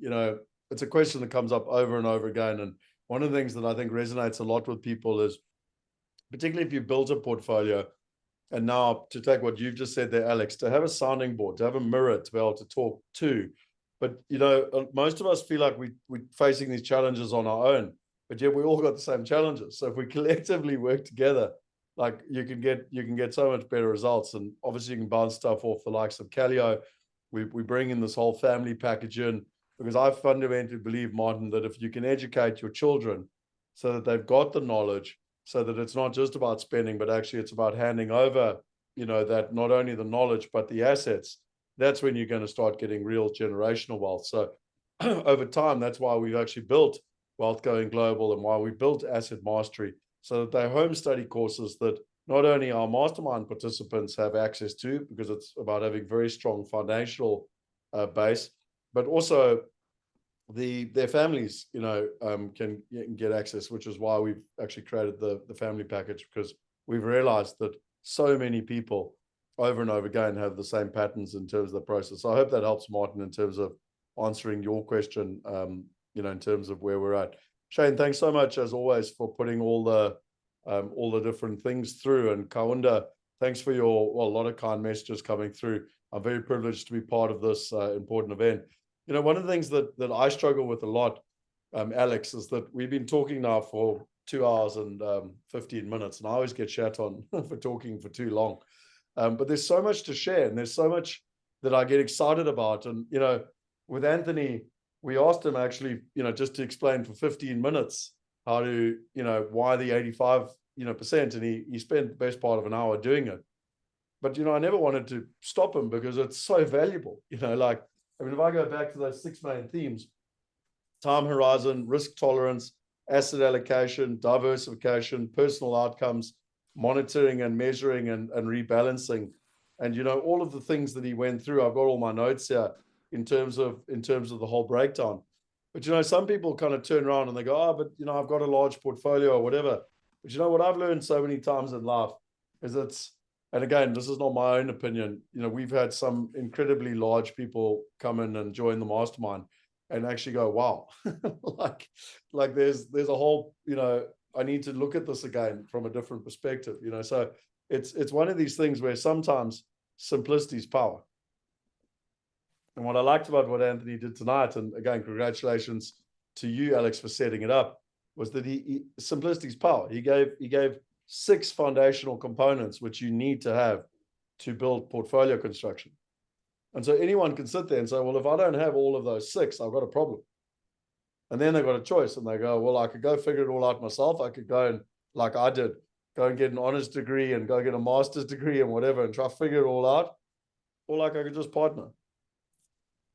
It's a question that comes up over and over again. And one of the things that I think resonates a lot with people is, particularly if you build a portfolio, and now to take what you've just said there, Alex, to have a sounding board, to have a mirror to be able to talk to. But, most of us feel like we're facing these challenges on our own, but yet we all got the same challenges. So if we collectively work together, like, you can get so much better results. And obviously you can bounce stuff off the likes of Calio. We bring in this whole family package in, because I fundamentally believe, Martin, that if you can educate your children so that they've got the knowledge, so that it's not just about spending, but actually it's about handing over, that not only the knowledge, but the assets, that's when you're going to start getting real generational wealth. So over time, that's why we've actually built Wealth Going Global, and why we built Asset Mastery, so that they're home study courses that not only our mastermind participants have access to, because it's about having very strong foundational base, but also their families, can get access, which is why we've actually created the family package, because we've realized that so many people over and over again have the same patterns in terms of the process. So I hope that helps, Martin, in terms of answering your question, in terms of where we're at. Shane, thanks so much as always for putting all the different things through. And Kaunda, thanks for a lot of kind messages coming through. I'm very privileged to be part of this important event. One of the things that I struggle with a lot, Alex, is that we've been talking now for 2 hours and 15 minutes, and I always get shat on for talking for too long. But there's so much to share, and there's so much that I get excited about. And, with Anthony, we asked him actually, just to explain for 15 minutes how to, why the 85%, and he spent the best part of an hour doing it. But, I never wanted to stop him, because it's so valuable, if I go back to those 6 main themes: time horizon, risk tolerance, asset allocation, diversification, personal outcomes, monitoring and measuring and rebalancing. And you know, all of the things that he went through, I've got all my notes here in terms of the whole breakdown. But you know, some people kind of turn around and they go, oh, but you know, I've got a large portfolio or whatever. But you know what I've learned so many times in life is and again, this is not my own opinion. You know, we've had some incredibly large people come in and join the mastermind and actually go, wow, like there's a whole, you know, I need to look at this again from a different perspective, you know. So it's one of these things where sometimes simplicity is power. And what I liked about what Anthony did tonight, and again, congratulations to you, Alex, for setting it up, was that simplicity is power. He gave 6 foundational components which you need to have to build portfolio construction. And so anyone can sit there and say, well, if I don't have all of those 6, I've got a problem. And then they've got a choice and they go, well, I could go figure it all out myself. I could go and, like I did, go and get an honors degree and go get a master's degree and whatever and try to figure it all out. Or like I could just partner.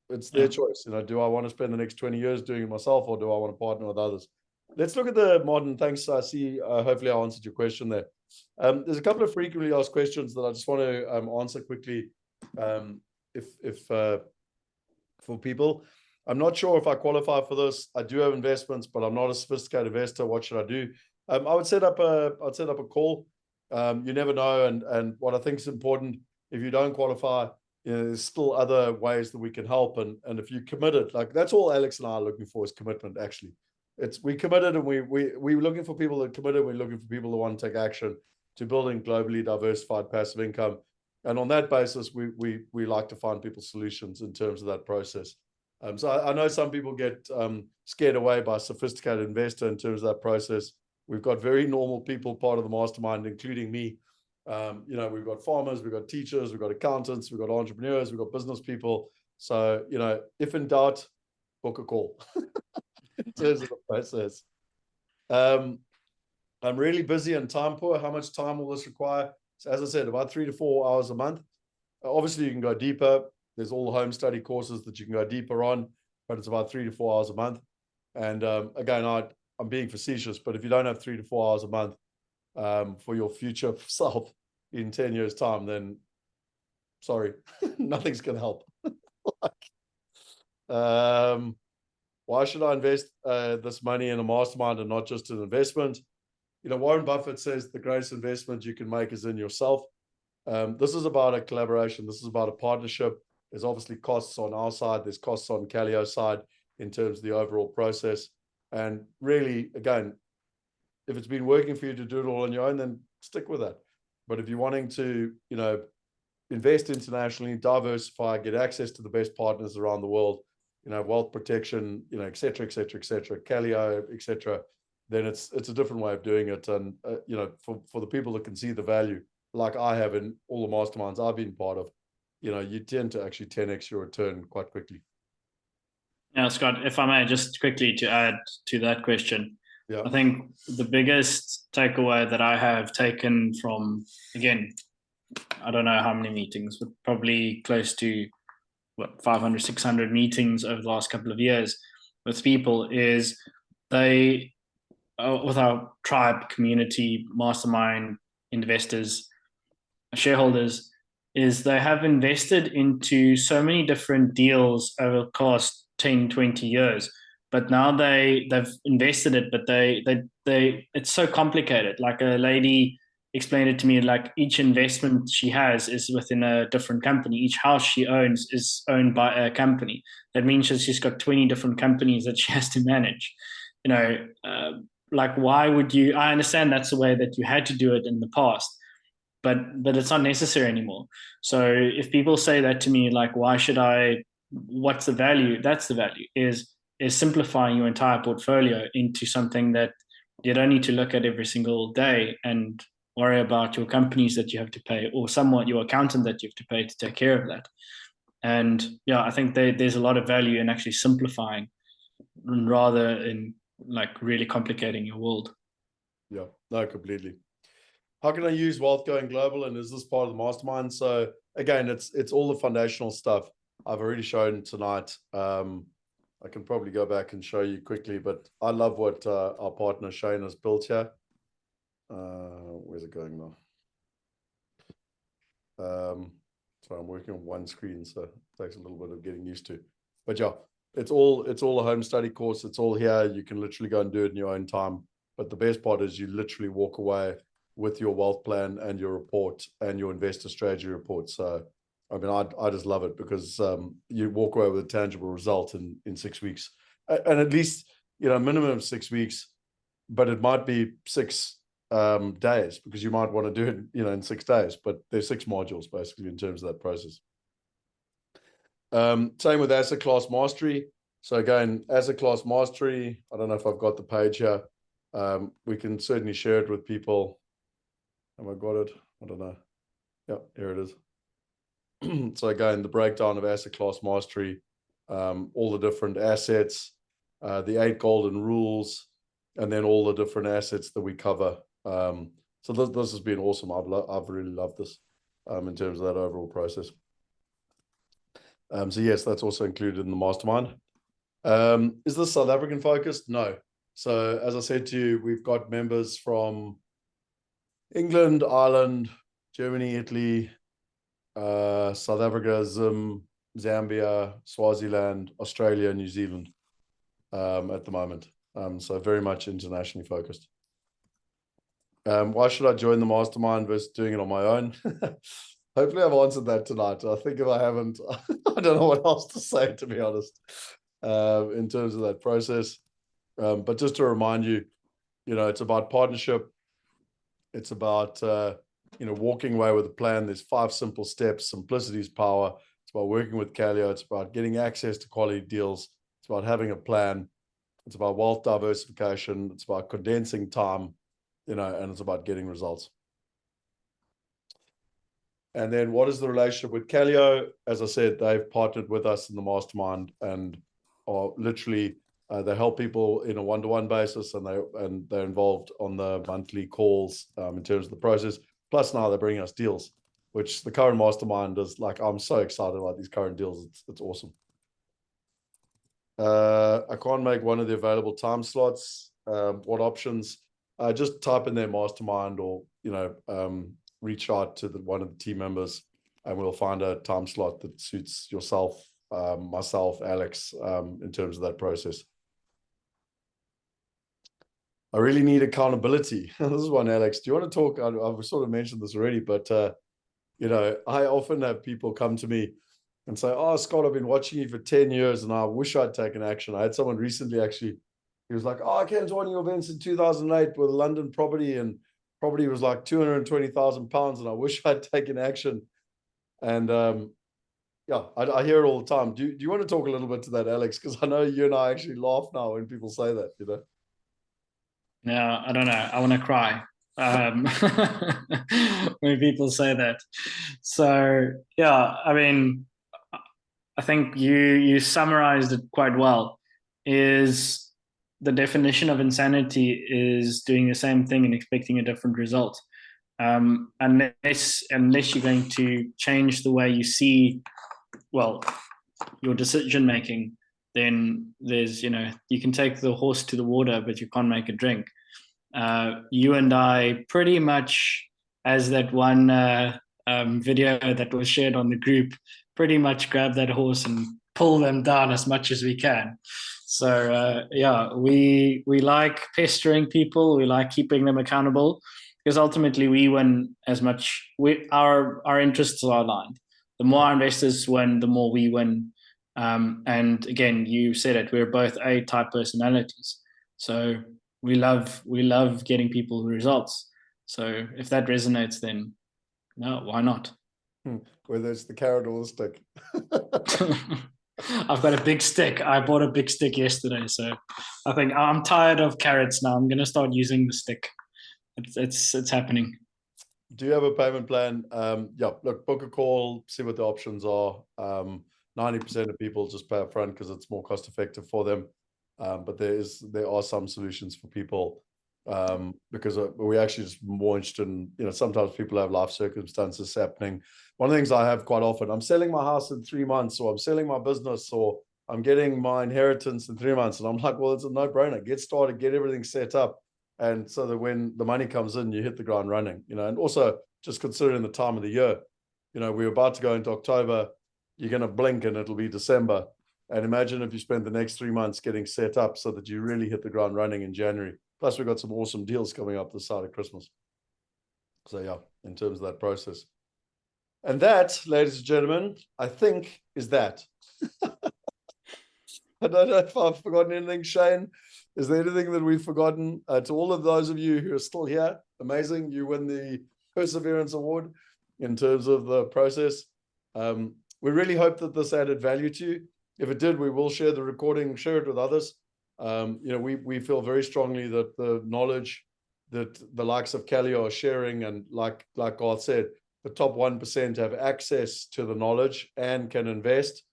It's their choice. You know, do I want to spend the next 20 years doing it myself, or do I want to partner with others? Let's look at the modern. Thanks. I see. Hopefully I answered your question there. There's a couple of frequently asked questions that I just want to answer quickly. For people, I'm not sure if I qualify for this. I do have investments, but I'm not a sophisticated investor. What should I do? I would set up a call. You never know. And what I think is important, if you don't qualify, you know, there's still other ways that we can help. And if you committed, like that's all Alex and I are looking for is commitment. Actually, we committed, and we're looking for people that committed. We're looking for people that want to take action to building globally diversified passive income. And on that basis, we like to find people solutions in terms of that process. So I know some people get scared away by a sophisticated investor in terms of that process. We've got very normal people part of the mastermind, including me. You know, we've got farmers, we've got teachers, we've got accountants, we've got entrepreneurs, we've got business people. So, you know, if in doubt, book a call in terms of the process. I'm really busy and time poor. How much time will this require? So as I said, about 3 to 4 hours a month. Obviously, you can go deeper. There's all the home study courses that you can go deeper on, but it's about 3 to 4 hours a month. And again, I'm being facetious, but if you don't have 3 to 4 hours a month for your future self in 10 years' time, then sorry, nothing's going to help. Why should I invest this money in a mastermind and not just an investment? You know, Warren Buffett says the greatest investment you can make is in yourself. This is about a collaboration. This is about a partnership. There's obviously costs on our side. There's costs on Callio's side in terms of the overall process. And really, again, if it's been working for you to do it all on your own, then stick with that. But if you're wanting to, you know, invest internationally, diversify, get access to the best partners around the world, you know, wealth protection, you know, et cetera, Callio, et cetera, then it's a different way of doing it. And, you know, for the people that can see the value, like I have in all the masterminds I've been part of, you know, you tend to actually 10x your return quite quickly. Yeah, Scott, if I may, just quickly to add to that question. Yeah. I think the biggest takeaway that I have taken from, again, I don't know how many meetings, but probably close to 500, 600 meetings over the last couple of years with people is they, with our tribe, community, mastermind, investors, shareholders, is they have invested into so many different deals over the past 10, 20 years. But now they've invested it, but they it's so complicated. Like a lady explained it to me, like each investment she has is within a different company. Each house she owns is owned by a company. That means she's got 20 different companies that she has to manage. You know, like why would you? I understand that's the way that you had to do it in the past, but it's not necessary anymore. So if people say that to me, like, why should I? What's the value? That's the value is simplifying your entire portfolio into something that you don't need to look at every single day and worry about your companies that you have to pay or somewhat your accountant that you have to pay to take care of that. And yeah, I think there's a lot of value in actually simplifying rather in like really complicating your world. Yeah, no, completely. How can I use wealth going global? And is this part of the mastermind? So again, it's all the foundational stuff I've already shown tonight. I can probably go back and show you quickly, but I love what our partner Shane has built here. Where's it going now? So I'm working on one screen, so it takes a little bit of getting used to. But yeah, it's all a home study course. It's all here. You can literally go and do it in your own time. But the best part is you literally walk away with your wealth plan and your report and your investor strategy report. So I mean, I just love it because you walk away with a tangible result in 6 weeks, and at least, you know, minimum 6 weeks, but it might be 6 days, because you might want to do it, you know, in 6 days, but there's 6 modules basically in terms of that process. Same with asset class mastery. So again, asset class mastery, I don't know if I've got the page here. We can certainly share it with people. Have I got it? I don't know. Yeah, here it is. So again, the breakdown of asset class mastery, all the different assets, the 8 golden rules, and then all the different assets that we cover. So this has been awesome. I've really loved this in terms of that overall process. So yes, that's also included in the mastermind. Is this South African focused? No. So as I said to you, we've got members from England, Ireland, Germany, Italy, South Africa, Zambia, Swaziland, Australia, New Zealand at the moment. So very much internationally focused. Why should I join the mastermind versus doing it on my own? Hopefully I've answered that tonight. I think if I haven't, I don't know what else to say, to be honest, in terms of that process. But just to remind you, you know, it's about partnership. It's about, you know, walking away with a plan. There's 5 simple steps. Simplicity is power. It's about working with Calio. It's about getting access to quality deals. It's about having a plan. It's about wealth diversification. It's about condensing time, you know, and it's about getting results. And then what is the relationship with Calio? As I said, they've partnered with us in the mastermind and are literally, they help people in a one-to-one basis, and they're involved on the monthly calls in terms of the process. Plus now they're bringing us deals, which the current mastermind is like, I'm so excited about these current deals. It's awesome. I can't make one of the available time slots. What options? Just type in their mastermind, or, you know, reach out to one of the team members, and we'll find a time slot that suits yourself, myself, Alex, in terms of that process. I really need accountability. This is one, Alex. Do you want to talk? I've sort of mentioned this already, but you know, I often have people come to me and say, "Oh, Scott, I've been watching you for 10 years and I wish I'd taken action." I had someone recently, actually, he was like, "Oh, I came to one of your events in 2008 with a London property, and property was like £220,000, and I wish I'd taken action." And yeah, I hear it all the time. Do you want to talk a little bit to that, Alex? Because I know you and I actually laugh now when people say that, you know. No, I don't know. I want to cry when people say that. So yeah, I mean, I think you summarized it quite well. Is the definition of insanity is doing the same thing and expecting a different result. Unless you're going to change the way you see, well, your decision making, then there's, you know, you can take the horse to the water, but you can't make it drink. You and I pretty much, as that one video that was shared on the group, pretty much grab that horse and pull them down as much as we can. So yeah, we like pestering people. We like keeping them accountable, because ultimately we win as much. Our interests are aligned. The more our investors win, the more we win. And again, you said it, we're both A-type personalities. So we love getting people results. So if that resonates, then no, why not? Whether it's the carrot or the stick. I've got a big stick. I bought a big stick yesterday, so I think I'm tired of carrots now. I'm going to start using the stick. It's happening. Do you have a payment plan? Yeah, look, book a call, see what the options are. 90% of people just pay up front because it's more cost effective for them. But there are some solutions for people, because we actually just more interested in, you know, sometimes people have life circumstances happening. One of the things I have quite often, I'm selling my house in 3 months, or I'm selling my business, or I'm getting my inheritance in 3 months. And I'm like, well, it's a no-brainer. Get started, get everything set up. And so that when the money comes in, you hit the ground running, you know. And also just considering the time of the year, we're about to go into October. You're going to blink and it'll be December. And imagine if you spend the next 3 months getting set up so that you really hit the ground running in January. Plus, we've got some awesome deals coming up this side of Christmas. So yeah, in terms of that process. And that, ladies and gentlemen, I think is that. I don't know if I've forgotten anything, Shane. Is there anything that we've forgotten? To all of those of you who are still here, amazing. You win the Perseverance Award in terms of the process. We really hope that this added value to you. If it did, we will share the recording, share it with others. We feel very strongly that the knowledge that the likes of Calio are sharing, and like Garth said, the top 1% have access to the knowledge and can invest,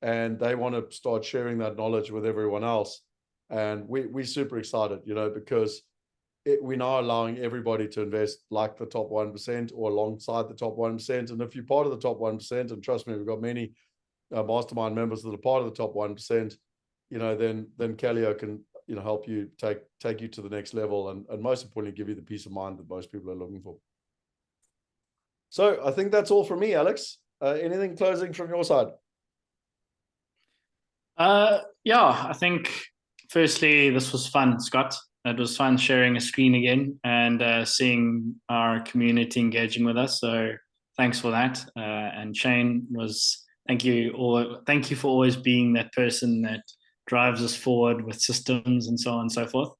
and they want to start sharing that knowledge with everyone else. And we're super excited, because we're now allowing everybody to invest like the top 1% or alongside the top 1%. And if you're part of the top 1%, and trust me, we've got many mastermind members that are part of the top 1%, then Calio can, help you take you to the next level, and most importantly, give you the peace of mind that most people are looking for. So I think that's all from me, Alex. Anything closing from your side? Yeah, I think firstly, this was fun, Scott. It was fun sharing a screen again and seeing our community engaging with us. So thanks for that. And Shane, thank you for always being that person that drives us forward with systems and so on and so forth.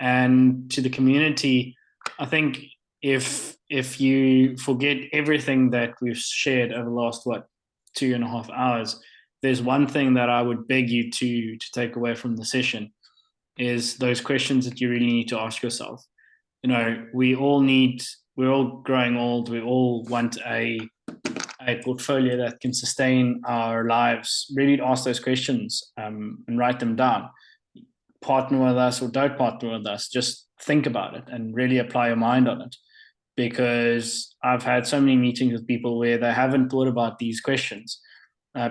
And to the community, I think if you forget everything that we've shared over the last 2.5 hours, there's one thing that I would beg you to take away from the session, is those questions that you really need to ask yourself. We're all growing old. We all want a portfolio that can sustain our lives. Really ask those questions and write them down. Partner with us or don't partner with us. Just think about it and really apply your mind on it. Because I've had so many meetings with people where they haven't thought about these questions.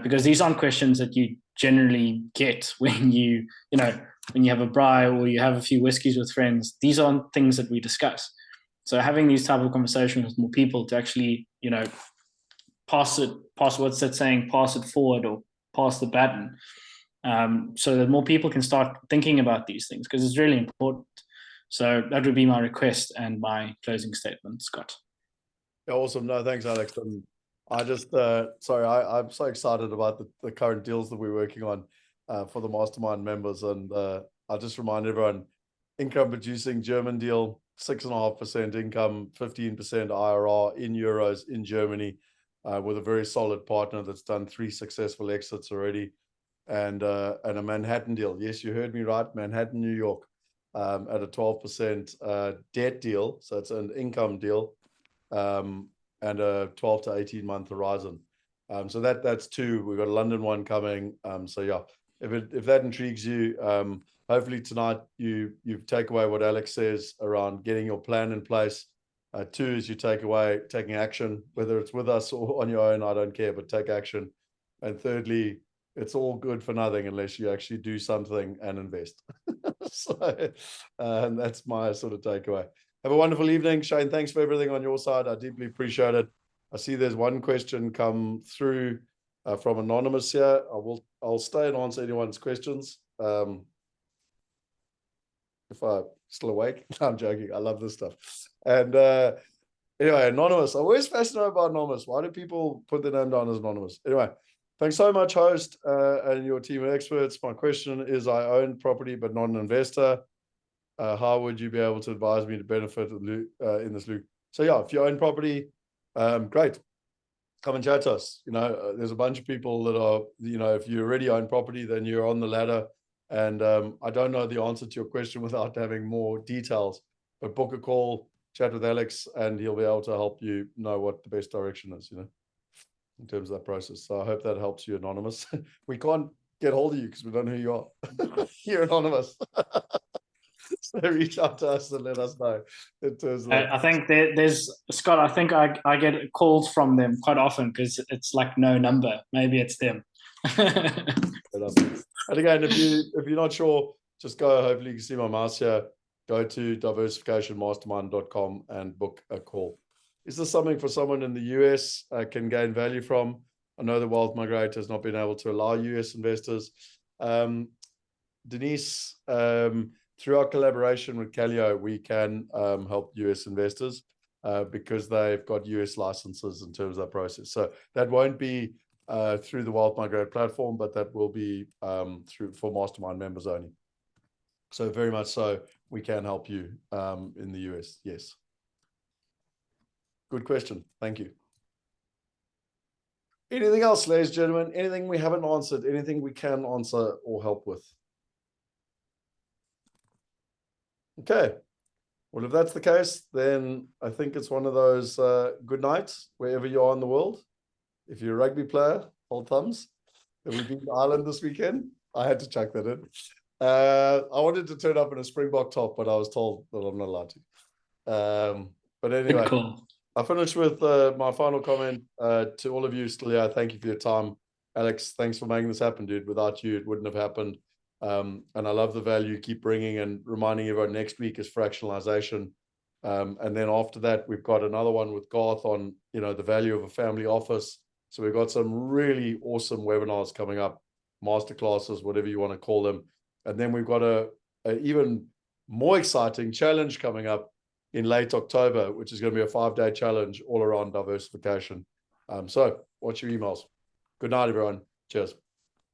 Because these aren't questions that you generally get when you have a braai or you have a few whiskeys with friends. These aren't things that we discuss. So having these type of conversations with more people to actually, pass what's that saying, pass it forward or pass the baton, so that more people can start thinking about these things, because it's really important. So that would be my request and my closing statement, Scott. Yeah, awesome. No, thanks, Alex. And I just, I'm so excited about the current deals that we're working on for the mastermind members. And I'll just remind everyone, income producing German deal, 6.5% income, 15% IRR in euros in Germany, with a very solid partner that's done 3 successful exits already. And a Manhattan deal. Yes, you heard me right. Manhattan, New York, at a 12% debt deal. So it's an income deal. And a 12 to 18 month horizon. So that's 2. We've got a London one coming. So yeah, if that intrigues you, hopefully tonight you take away what Alex says around getting your plan in place. 2 is you taking action, whether it's with us or on your own, I don't care, but take action. And thirdly, it's all good for nothing unless you actually do something and invest. So that's my sort of takeaway. Have a wonderful evening. Shane, thanks for everything on your side. I deeply appreciate it. I see there's one question come through from Anonymous here. I'll stay and answer anyone's questions. If I'm still awake. No, I'm joking. I love this stuff. And anyway, Anonymous. I'm always fascinated by Anonymous. Why do people put their name down as Anonymous? Anyway, thanks so much, host, and your team of experts. My question is, I own property but not an investor. How would you be able to advise me to benefit in this loop? So yeah, if you own property, great. Come and chat to us. There's a bunch of people that are, if you already own property, then you're on the ladder. And I don't know the answer to your question without having more details, but book a call, chat with Alex, and he'll be able to help you know what the best direction is, in terms of that process. So I hope that helps you, Anonymous. We can't get hold of you because we don't know who you are. You're Anonymous. So reach out to us and let us know. In terms of I think there's, Scott, I think I get calls from them quite often because it's like no number. Maybe it's them. And again, if you're not sure, just go, hopefully you can see my mouse here, go to diversificationmastermind.com and book a call. is this something for someone in the US can gain value from? I know the Wealth Migrate has not been able to allow US investors. Denise, through our collaboration with Calio, we can help US investors because they've got US licenses in terms of that process. So that won't be through the Wealth Migrate platform, but that will be for Mastermind members only. So very much so, we can help you in the US. Yes. Good question. Thank you. Anything else, ladies and gentlemen? Anything we haven't answered? Anything we can answer or help with? Okay. Well, if that's the case, then I think it's one of those good nights wherever you are in the world. If you're a rugby player, hold thumbs. If we beat Ireland this weekend, I had to chuck that in. I wanted to turn up in a Springbok top, but I was told that I'm not allowed to. But anyway, I finish with my final comment to all of you still here. Thank you for your time. Alex, thanks for making this happen, dude. Without you, it wouldn't have happened. And I love the value you keep bringing and reminding everyone next week is fractionalization. And then after that, we've got another one with Garth on, the value of a family office. So we've got some really awesome webinars coming up, masterclasses, whatever you want to call them. And then we've got a even more exciting challenge coming up in late October, which is going to be a 5-day challenge all around diversification. So watch your emails. Good night, everyone. Cheers.